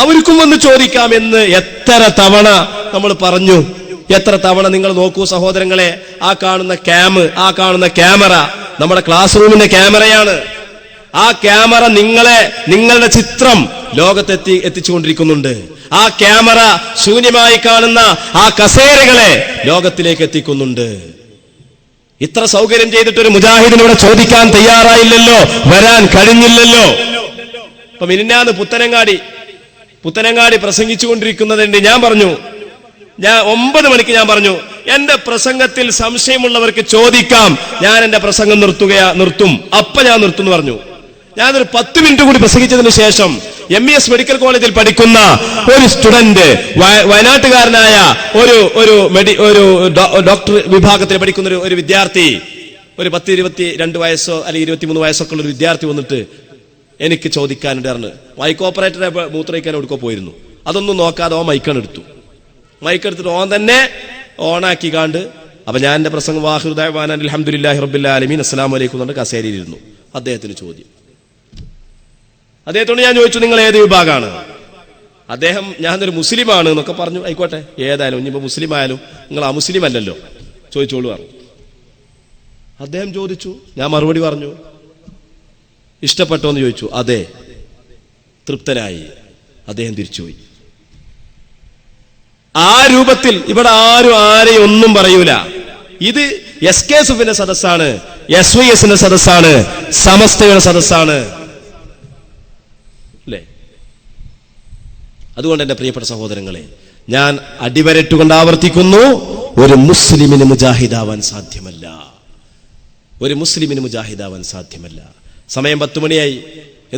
അവർക്കും വന്ന് ചോദിക്കാമെന്ന് എത്ര തവണ നമ്മൾ പറഞ്ഞു. എത്ര തവണ നിങ്ങൾ നോക്കൂ സഹോദരങ്ങളെ, ആ കാണുന്ന ക്യാമറ നമ്മുടെ ക്ലാസ് റൂമിന്റെ ക്യാമറയാണ്. ആ ക്യാമറ നിങ്ങളുടെ ചിത്രം ലോകത്തെത്തിച്ചുകൊണ്ടിരിക്കുന്നുണ്ട്. ആ ക്യാമറ ശൂന്യമായി കാണുന്ന ആ കസേരകളെ ലോകത്തിലേക്ക് എത്തിക്കുന്നുണ്ട്. ഇത്ര സൗകര്യം ചെയ്തിട്ടൊരു മുജാഹിദിനോട് ചോദിക്കാൻ തയ്യാറായില്ലല്ലോ, വരാൻ കഴിഞ്ഞില്ലല്ലോ. ഇപ്പൊ മിനിഞ്ഞാന്ന് പുത്തനങ്ങാടി പ്രസംഗിച്ചുകൊണ്ടിരിക്കുന്നതുണ്ട്. ഞാൻ 9 മണിക്ക് ഞാൻ പറഞ്ഞു, എന്റെ പ്രസംഗത്തിൽ സംശയമുള്ളവർക്ക് ചോദിക്കാം, ഞാൻ എന്റെ പ്രസംഗം നിർത്തും. അപ്പൊ ഞാൻ നിർത്തും എന്ന് പറഞ്ഞു. ഞാനൊരു 10 മിനിറ്റ് കൂടി പ്രസംഗിച്ചതിന് ശേഷം MES മെഡിക്കൽ കോളേജിൽ പഠിക്കുന്ന ഒരു സ്റ്റുഡന്റ്, വയനാട്ടുകാരനായ ഒരു ഡോക്ടർ വിഭാഗത്തിൽ പഠിക്കുന്ന ഒരു വിദ്യാർത്ഥി, ഒരു 10-22 വയസ്സോ അല്ലെങ്കിൽ 23 വയസ്സൊക്കെ ഉള്ള ഒരു വിദ്യാർത്ഥി വന്നിട്ട് എനിക്ക് ചോദിക്കാനുണ്ട് പറഞ്ഞു. മൈക്ക് ഓപ്പറേറ്ററെ മൂത്രയിക്കാൻ എടുക്കോ പോയിരുന്നു. അതൊന്നും നോക്കാതെ ഓൻ മൈക്കെടുത്തിട്ട് ഓൻ തന്നെ ഓണാക്കി കാണ്ട്. അപ്പൊ ഞാൻ എന്റെ പ്രസംഗം വാഹിറു ദഅ്വാനാ അൽഹംദുലില്ലാഹി റബ്ബിൽ ആലമീൻ അസ്സലാമു അലൈക്കും എന്ന് കസേരയിലിരുന്നു. അദ്ദേഹത്തിന് ചോദ്യം. അദ്ദേഹത്തോട് ഞാൻ ചോദിച്ചു, നിങ്ങൾ ഏത് വിഭാഗമാണ്? അദ്ദേഹം ഞാനൊരു മുസ്ലിമാണ് എന്നൊക്കെ പറഞ്ഞു. ആയിക്കോട്ടെ, ഏതായാലും ഇനിയിപ്പോ മുസ്ലിം ആയാലും നിങ്ങൾ അമുസ്ലിം അല്ലല്ലോ, ചോദിച്ചോളൂ പറഞ്ഞു. അദ്ദേഹം ചോദിച്ചു, ഞാൻ മറുപടി പറഞ്ഞു. ഇഷ്ടപ്പെട്ടോ എന്ന് ചോദിച്ചു. അതെ, തൃപ്തനായി. അദ്ദേഹം തിരിച്ചുപോയി. ആ രൂപത്തിൽ ഇവിടെ ആരും ആരെയും ഒന്നും പറയൂല. ഇത് SKSFന്റെ സദസ്സാണ്, SYSന്റെ സദസ്സാണ്, സമസ്തയുടെ സദസ്സാണ് അല്ലേ? അതുകൊണ്ട് എന്റെ പ്രിയപ്പെട്ട സഹോദരങ്ങളെ, ഞാൻ അടിവരട്ടുകൊണ്ട് ആവർത്തിക്കുന്നു, ഒരു മുസ്ലിമിന് മുജാഹിദാവാൻ സാധ്യമല്ല. ഒരു മുസ്ലിമിന് മുജാഹിദാവാൻ സാധ്യമല്ല. സമയം 10 മണിയായി.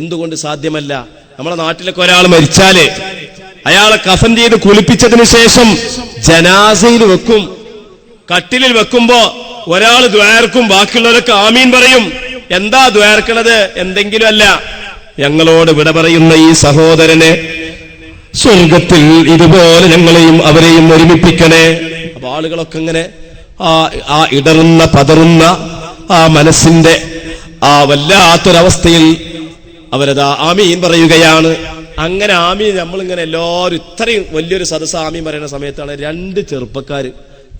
എന്തുകൊണ്ട് സാധ്യമല്ല? നമ്മുടെ നാട്ടിലൊക്കെ ഒരാൾ മരിച്ചാല് അയാളെ കഫൻ ചെയ്ത് കുളിപ്പിച്ചതിന് ശേഷം ജനാസയിൽ വെക്കും. കട്ടിലിൽ വെക്കുമ്പോ ഒരാൾ ദ്വാർക്കും, ബാക്കിയുള്ളവരൊക്കെ ആമീൻ പറയും. എന്താ ദ്വാർക്കണത്? എന്തെങ്കിലും അല്ല, ഞങ്ങളോട് വിട പറയുന്ന ഈ സഹോദരനെ സ്വർഗത്തിൽ ഇതുപോലെ ഞങ്ങളെയും അവരെയും ഒരുമിപ്പിക്കണേ. അപ്പൊ ആളുകളൊക്കെ ഇങ്ങനെ ആ ഇടറുന്ന പതറുന്ന ആ മനസ്സിന്റെ ആ വല്ലാത്തൊരവസ്ഥയിൽ അവരതാ ആമീൻ പറയുകയാണ്. അങ്ങനെ ആമീൻ നമ്മളിങ്ങനെ എല്ലാവരും ഇത്രയും വലിയൊരു സദസ്സ് ആമീൻ പറയുന്ന സമയത്താണ് 2 ചെറുപ്പക്കാര്,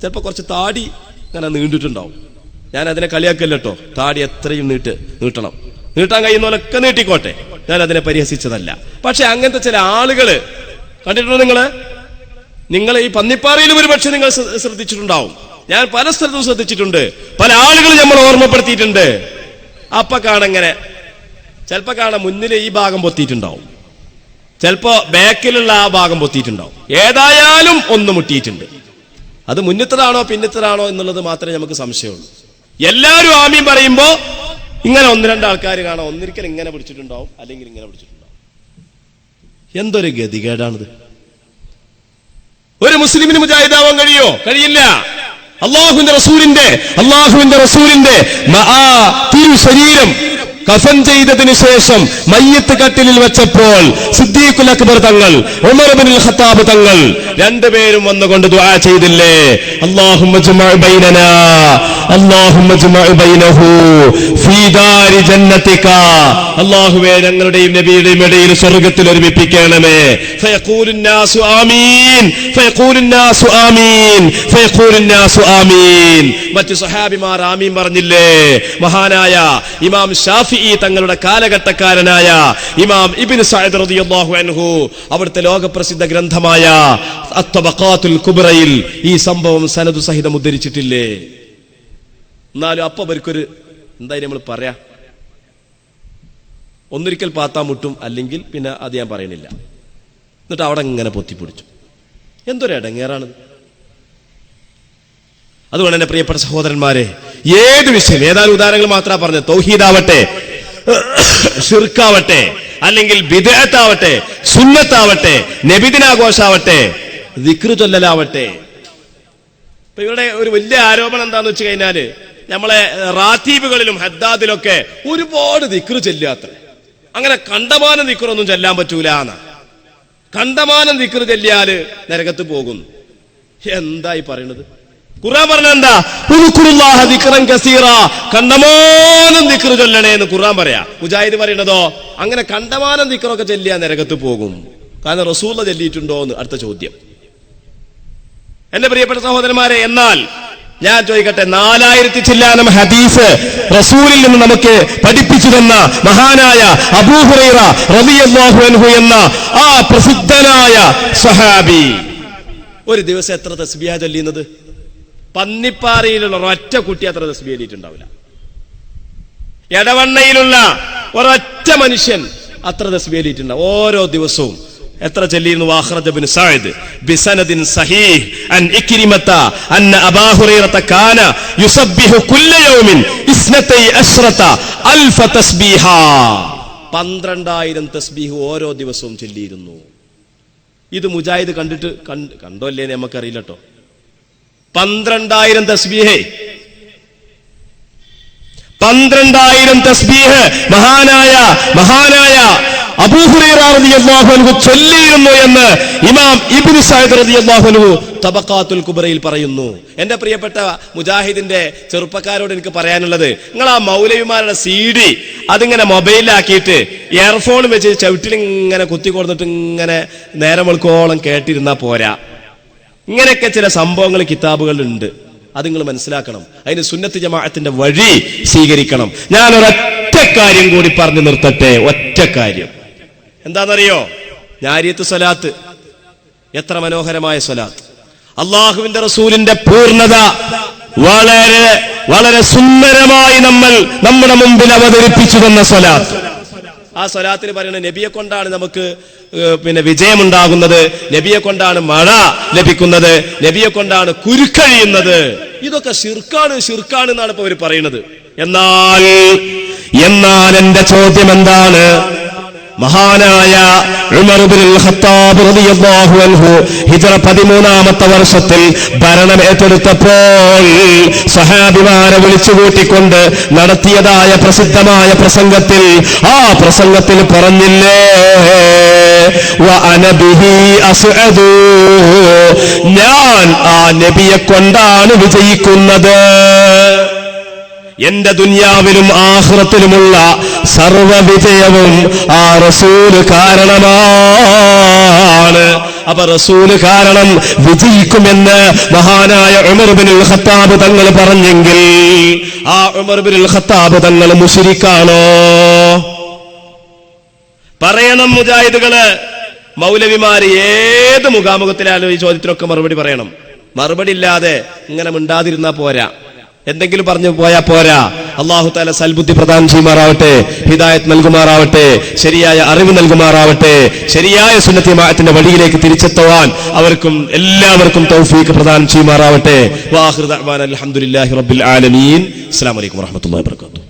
ചിലപ്പോ കുറച്ച് താടി ഇങ്ങനെ നീണ്ടിട്ടുണ്ടാവും. ഞാൻ അതിനെ കളിയാക്കല്ലോ കേട്ടോ, താടി എത്രയും നീട്ടണം, നീട്ടാൻ കഴിയുന്നവരൊക്കെ നീട്ടിക്കോട്ടെ, ഞാൻ അതിനെ പരിഹസിച്ചതല്ല. പക്ഷെ അങ്ങനത്തെ ചില ആളുകള് കണ്ടിട്ടുണ്ടോ നിങ്ങൾ ഈ പന്നിപ്പാറയിലും ഒരു പക്ഷെ നിങ്ങൾ ശ്രദ്ധിച്ചിട്ടുണ്ടാവും. ഞാൻ പല സ്ഥലത്തും ശ്രദ്ധിച്ചിട്ടുണ്ട്. പല ആളുകൾ നമ്മൾ ഓർമ്മപ്പെടുത്തിയിട്ടുണ്ട്. അപ്പൊ കാണങ്ങനെ ചിലപ്പോ കാണാൻ മുന്നിൽ ഈ ഭാഗം പൊത്തിയിട്ടുണ്ടാവും, ചിലപ്പോ ബാക്കിലുള്ള ആ ഭാഗം പൊത്തിയിട്ടുണ്ടാവും. ഏതായാലും ഒന്ന് മുട്ടിയിട്ടുണ്ട്. അത് മുന്നത്തതാണോ പിന്നത്തതാണോ എന്നുള്ളത് മാത്രമേ നമുക്ക് സംശയമുള്ളൂ. എല്ലാവരും ആമീൻ പറയുമ്പോ ഇങ്ങനെ 1-2 ആൾക്കാർ കാണാം, ഒന്നിരിക്കൽ ഇങ്ങനെ പിടിച്ചിട്ടുണ്ടാവും, അല്ലെങ്കിൽ ഇങ്ങനെ പിടിച്ചിട്ടുണ്ടാവും. എന്തൊരു ഗതികേടാണിത്. ഒരു മുസ്ലിമിന് മുജാഹിദാവാൻ കഴിയില്ല. അള്ളാഹുവിന്റെ റസൂലിന്റെ തിരു ശരീരം കഫൻ ചെയ്തതിനു ശേഷം മയ്യത്ത് കട്ടിലിൽ വെച്ചപ്പോൾ സിദ്ദീഖുൽ അക്ബർ തങ്ങൾ, ഉമർ ഇബ്നുൽ ഖത്താബ് തങ്ങൾ രണ്ടുപേരും വന്നുകൊണ്ട് ദുആ ചെയ്തില്ലേ? അല്ലാഹുമ്മ ജമഅ ബൈനനാ അല്ലാഹുമ്മ ജമഅ ബൈനഹു ഫീ ദാരി ജന്നതിക. അല്ലാഹുവേ, ഞങ്ങളുടെയും നബിയുടെയും ഇടയിൽ സ്വർഗ്ഗത്തിൽ ഒരുമിപ്പിക്കണമേ. ഫയഖൂലുൻ നാസു ആമീൻ, ഫയഖൂലുൻ നാസു ആമീൻ, ഫയഖൂലുൻ നാസു ആമീൻ. മറ്റു സ്വഹാബിമാർ ആമീൻ പറഞ്ഞില്ലേ? മഹാനായ ഇമാം ഷാഫി തങ്ങളുടെ കാലഘട്ടക്കാരനായ ഇമാം ഇബ്നു സഅദ് റളിയല്ലാഹു അൻഹു അവിടുത്തെ ലോകപ്രസിദ്ധ ഗ്രന്ഥമായ അത്വബഖാത്തുൽ കുബ്രയിൽ ഈ സംഭവം സനദു സഹിതം ഉദ്ധരിച്ചിട്ടില്ലേ? എന്നാലും അപ്പൊ അവർക്കൊരു എന്തായാലും നമ്മൾ പറയാ, ഒന്നിരിക്കൽ പാത്താ മുട്ടും, അല്ലെങ്കിൽ പിന്നെ അത് ഞാൻ പറയണില്ല. എന്നിട്ട് അവിടെ ഇങ്ങനെ പൊത്തിപ്പിടിച്ചു. എന്തൊരു ഇടങ്ങേറാണിത്. അതുകൊണ്ട് എന്റെ പ്രിയപ്പെട്ട സഹോദരന്മാരെ, ഏത് വിഷയം, ഏതാനും ഉദാഹരണങ്ങൾ മാത്രമാണ് പറഞ്ഞത്. തൗഹീദാവട്ടെ, ശിർക്കാവട്ടെ, അല്ലെങ്കിൽ ബിദ്അത്താവട്ടെ, സുന്നത്താവട്ടെ, നബിദിനാഘോഷാവട്ടെ, ദിക്റ് ചൊല്ലലാവട്ടെ. ഇപ്പൊ ഇവിടെ ഒരു വലിയ ആരോപണം എന്താന്ന് വെച്ച് കഴിഞ്ഞാല്, നമ്മളെ റാത്തീബുകളിലും ഹദ്ദാദിലൊക്കെ ഒരുപാട് ദിക്റ് ചൊല്ലാത്ര. അങ്ങനെ കണ്ടമാനം ദിക്റൊന്നും ചൊല്ലാൻ പറ്റൂല എന്നാ. കണ്ടമാനം ദിക്റ് ചൊല്ലിയാല് നരകത്ത് പോകുന്നു. എന്തായി പറയണത്? ഖുർആൻ പറഞ്ഞെന്താ? ഉദ്കുറുല്ലാഹ ദിക്റൻ കസീറ, കണ്ടമാനം ദിക്റ് ചൊല്ലണേ എന്ന് ഖുർആൻ പറയാ. മുജാഹിദ് പറയണതോ അങ്ങനെ കണ്ടമാനം ദിക്റൊക്കെ ചൊല്ലിയാൽ നരകത്ത് പോകും. കാരണം റസൂൽ ചൊല്ലിയിട്ടുണ്ടോ എന്ന് അടുത്ത ചോദ്യം. എന്റെ പ്രിയപ്പെട്ട സഹോദരന്മാരെ, എന്നാൽ ഞാൻ ചോദിക്കട്ടെ, 4000 ചില്ലാനം ഹദീസ് റസൂലിൽ നിന്ന് നമുക്ക് പഠിപ്പിച്ചു തന്ന മഹാനായ അബൂ ഹുറൈറ റളിയല്ലാഹു അൻഹു എന്ന ആ പ്രസിദ്ധനായ സ്വഹാബി ഒരു ദിവസം എത്ര തസ്ബീഹ ചൊല്ലുന്നത്? പന്നിപ്പാറയിലുള്ള ഒരൊറ്റ കുട്ടി അത്ര തസ്ബീഹ് ചൊല്ലിയിട്ടുണ്ടാവില്ല. എടവണ്ണയിലുള്ള ഒരൊറ്റ മനുഷ്യൻ അത്ര തസ്ബീഹ് ചൊല്ലിയിട്ടുണ്ടാവും. ഓരോ ദിവസവും എത്ര ചൊല്ലിയിരുന്നു? അഖ്റജ ഇബ്നു സഅദ് ബിസനദിൻ സഹീഹ് അൻ ഇക്രിമത അന്ന അബൂ ഹുറൈറത കാന യുസബ്ബിഹു കുല്ല യൗമിൻ 12,000 തസ്ബീഹ. 12,000 തസ്ബീഹ് ഓരോ ദിവസവും ചൊല്ലിയിരുന്നു. ഇത് മുജാഹിദ് കണ്ടോ അല്ലേ നമുക്കറിയില്ല കേട്ടോ. 12,000 തസ്ബീഹ്, 12,000 തസ്ബീഹ് മഹാനായ അബൂ ഹുറൈറ റളിയല്ലാഹു അൻഹു ചൊല്ലിയിരുന്നു എന്ന് ഇമാം ഇബ്നു സഅദ് റളിയല്ലാഹു അൻഹു തബഖാത്തുൽ കുബ്രയിൽ പറയുന്നു. എന്റെ പ്രിയപ്പെട്ട മുജാഹിദിന്റെ ചെറുപ്പക്കാരോട് എനിക്ക് പറയാനുള്ളത്, നിങ്ങൾ ആ മൗലവിമാരുടെ CD അതിങ്ങനെ മൊബൈലിലാക്കിയിട്ട് ഇയർഫോൺ വെച്ച് ചവിട്ടിൽ ഇങ്ങനെ കുത്തി കൊടുത്തിട്ട് ഇങ്ങനെ നേരം വെളുക്കോളം കേട്ടിരുന്നാ പോരാ. ഇങ്ങനെയൊക്കെ ചില സംഭവങ്ങൾ കിതാബുകളിലുണ്ട്. അത് നിങ്ങൾ മനസ്സിലാക്കണം. അതിന് സുന്നത്ത് ജമാഅത്തിന്റെ വഴി സ്വീകരിക്കണം. ഞാൻ ഒരൊറ്റ കാര്യം കൂടി പറഞ്ഞു നിർത്തട്ടെ. ഒറ്റ കാര്യം എന്താണെന്നറിയോ? നാരിയത്ത് സ്വലാത്ത്, എത്ര മനോഹരമായ സ്വലാത്ത്! അള്ളാഹുവിന്റെ റസൂലിന്റെ പൂർണ്ണത വളരെ വളരെ സുന്ദരമായി നമ്മുടെ മുമ്പിൽ അവതരിപ്പിച്ചു തന്ന സ്വലാത്ത്. ആ സ്വലാത്തിന് പറയുന്നത് നബിയെ കൊണ്ടാണ് നമുക്ക് വിജയമുണ്ടാകുന്നത്, നബിയെ കൊണ്ടാണ് മഴ ലഭിക്കുന്നത്, നബിയെ കൊണ്ടാണ് കുരുക്കഴിയുന്നത്. ഇതൊക്കെ ശിർക്കാണ് എന്നാണ് ഇപ്പൊ അവർ പറയുന്നത്. എന്നാൽ എന്റെ ചോദ്യം എന്താണ്? മഹാനായ ഉമർ ഇബ്നുൽ ഖത്താബ് റളിയല്ലാഹു അൻഹു ഹിജ്റ 13-ാമത്തെ വർഷത്തിൽ ഭരണം ഏറ്റെടുത്തപ്പോൾ സഹാബിമാരെ വിളിച്ചുകൂട്ടിക്കൊണ്ട് നടത്തിയതായ പ്രസിദ്ധമായ പ്രസംഗത്തിൽ, ആ പ്രസംഗത്തിൽ പറഞ്ഞില്ലേ, വഅന ബിഹി അസ്അദു, ഞാൻ ആ നബിയെ കൊണ്ടാണ് വിജയിക്കുന്നത്. എന്റെ ദുനിയാവിലും ആഖിറത്തിലുമുള്ള സർവ വിജയവും ആ റസൂല് കാരണമാണ്. അപ്പൊ റസൂല് കാരണം വിജയിക്കുമെന്ന് മഹാനായ ഉമർ ഇബ്നുൽ ഖത്താബ് തങ്ങൾ പറഞ്ഞെങ്കിൽ ആ ഉമർ ഇബ്നുൽ ഖത്താബ് തങ്ങൾ മുശ്രിക്കാണോ? പറയണം മുജാഹിദുകള്, മൗലവിമാര് ഏത് മുഖാമുഖത്തിലായാലും ഈ ചോദ്യത്തിനൊക്കെ മറുപടി പറയണം. മറുപടി ഇല്ലാതെ ഇങ്ങനെ മിണ്ടാതിരുന്നാ പോരാ, എന്തെങ്കിലും പറഞ്ഞു പോയാ പോരാ. അല്ലാഹു തആല സൽബുദ്ധി പ്രദാനം ചെയ്യുമാറാവട്ടെ, ഹിദായത്ത് നൽകുമാറാവട്ടെ, ശരിയായ അറിവ് നൽകുമാറാവട്ടെ, ശരിയായ സുന്നത്ത് ജമാഅത്തിന്റെ വഴിയിലേക്ക് തിരിച്ചെത്തുവാൻ അവർക്കും എല്ലാവർക്കും തൗഫീഖ് പ്രദാനം ചെയ്യുമാറാവട്ടെ. വആഖിറു ദഅ്വാനാ അൽഹംദുലില്ലാഹി റബ്ബിൽ ആലമീൻ. അസ്സലാമു അലൈക്കും വറഹ്മത്തുള്ളാഹി വബറകാതുഹു.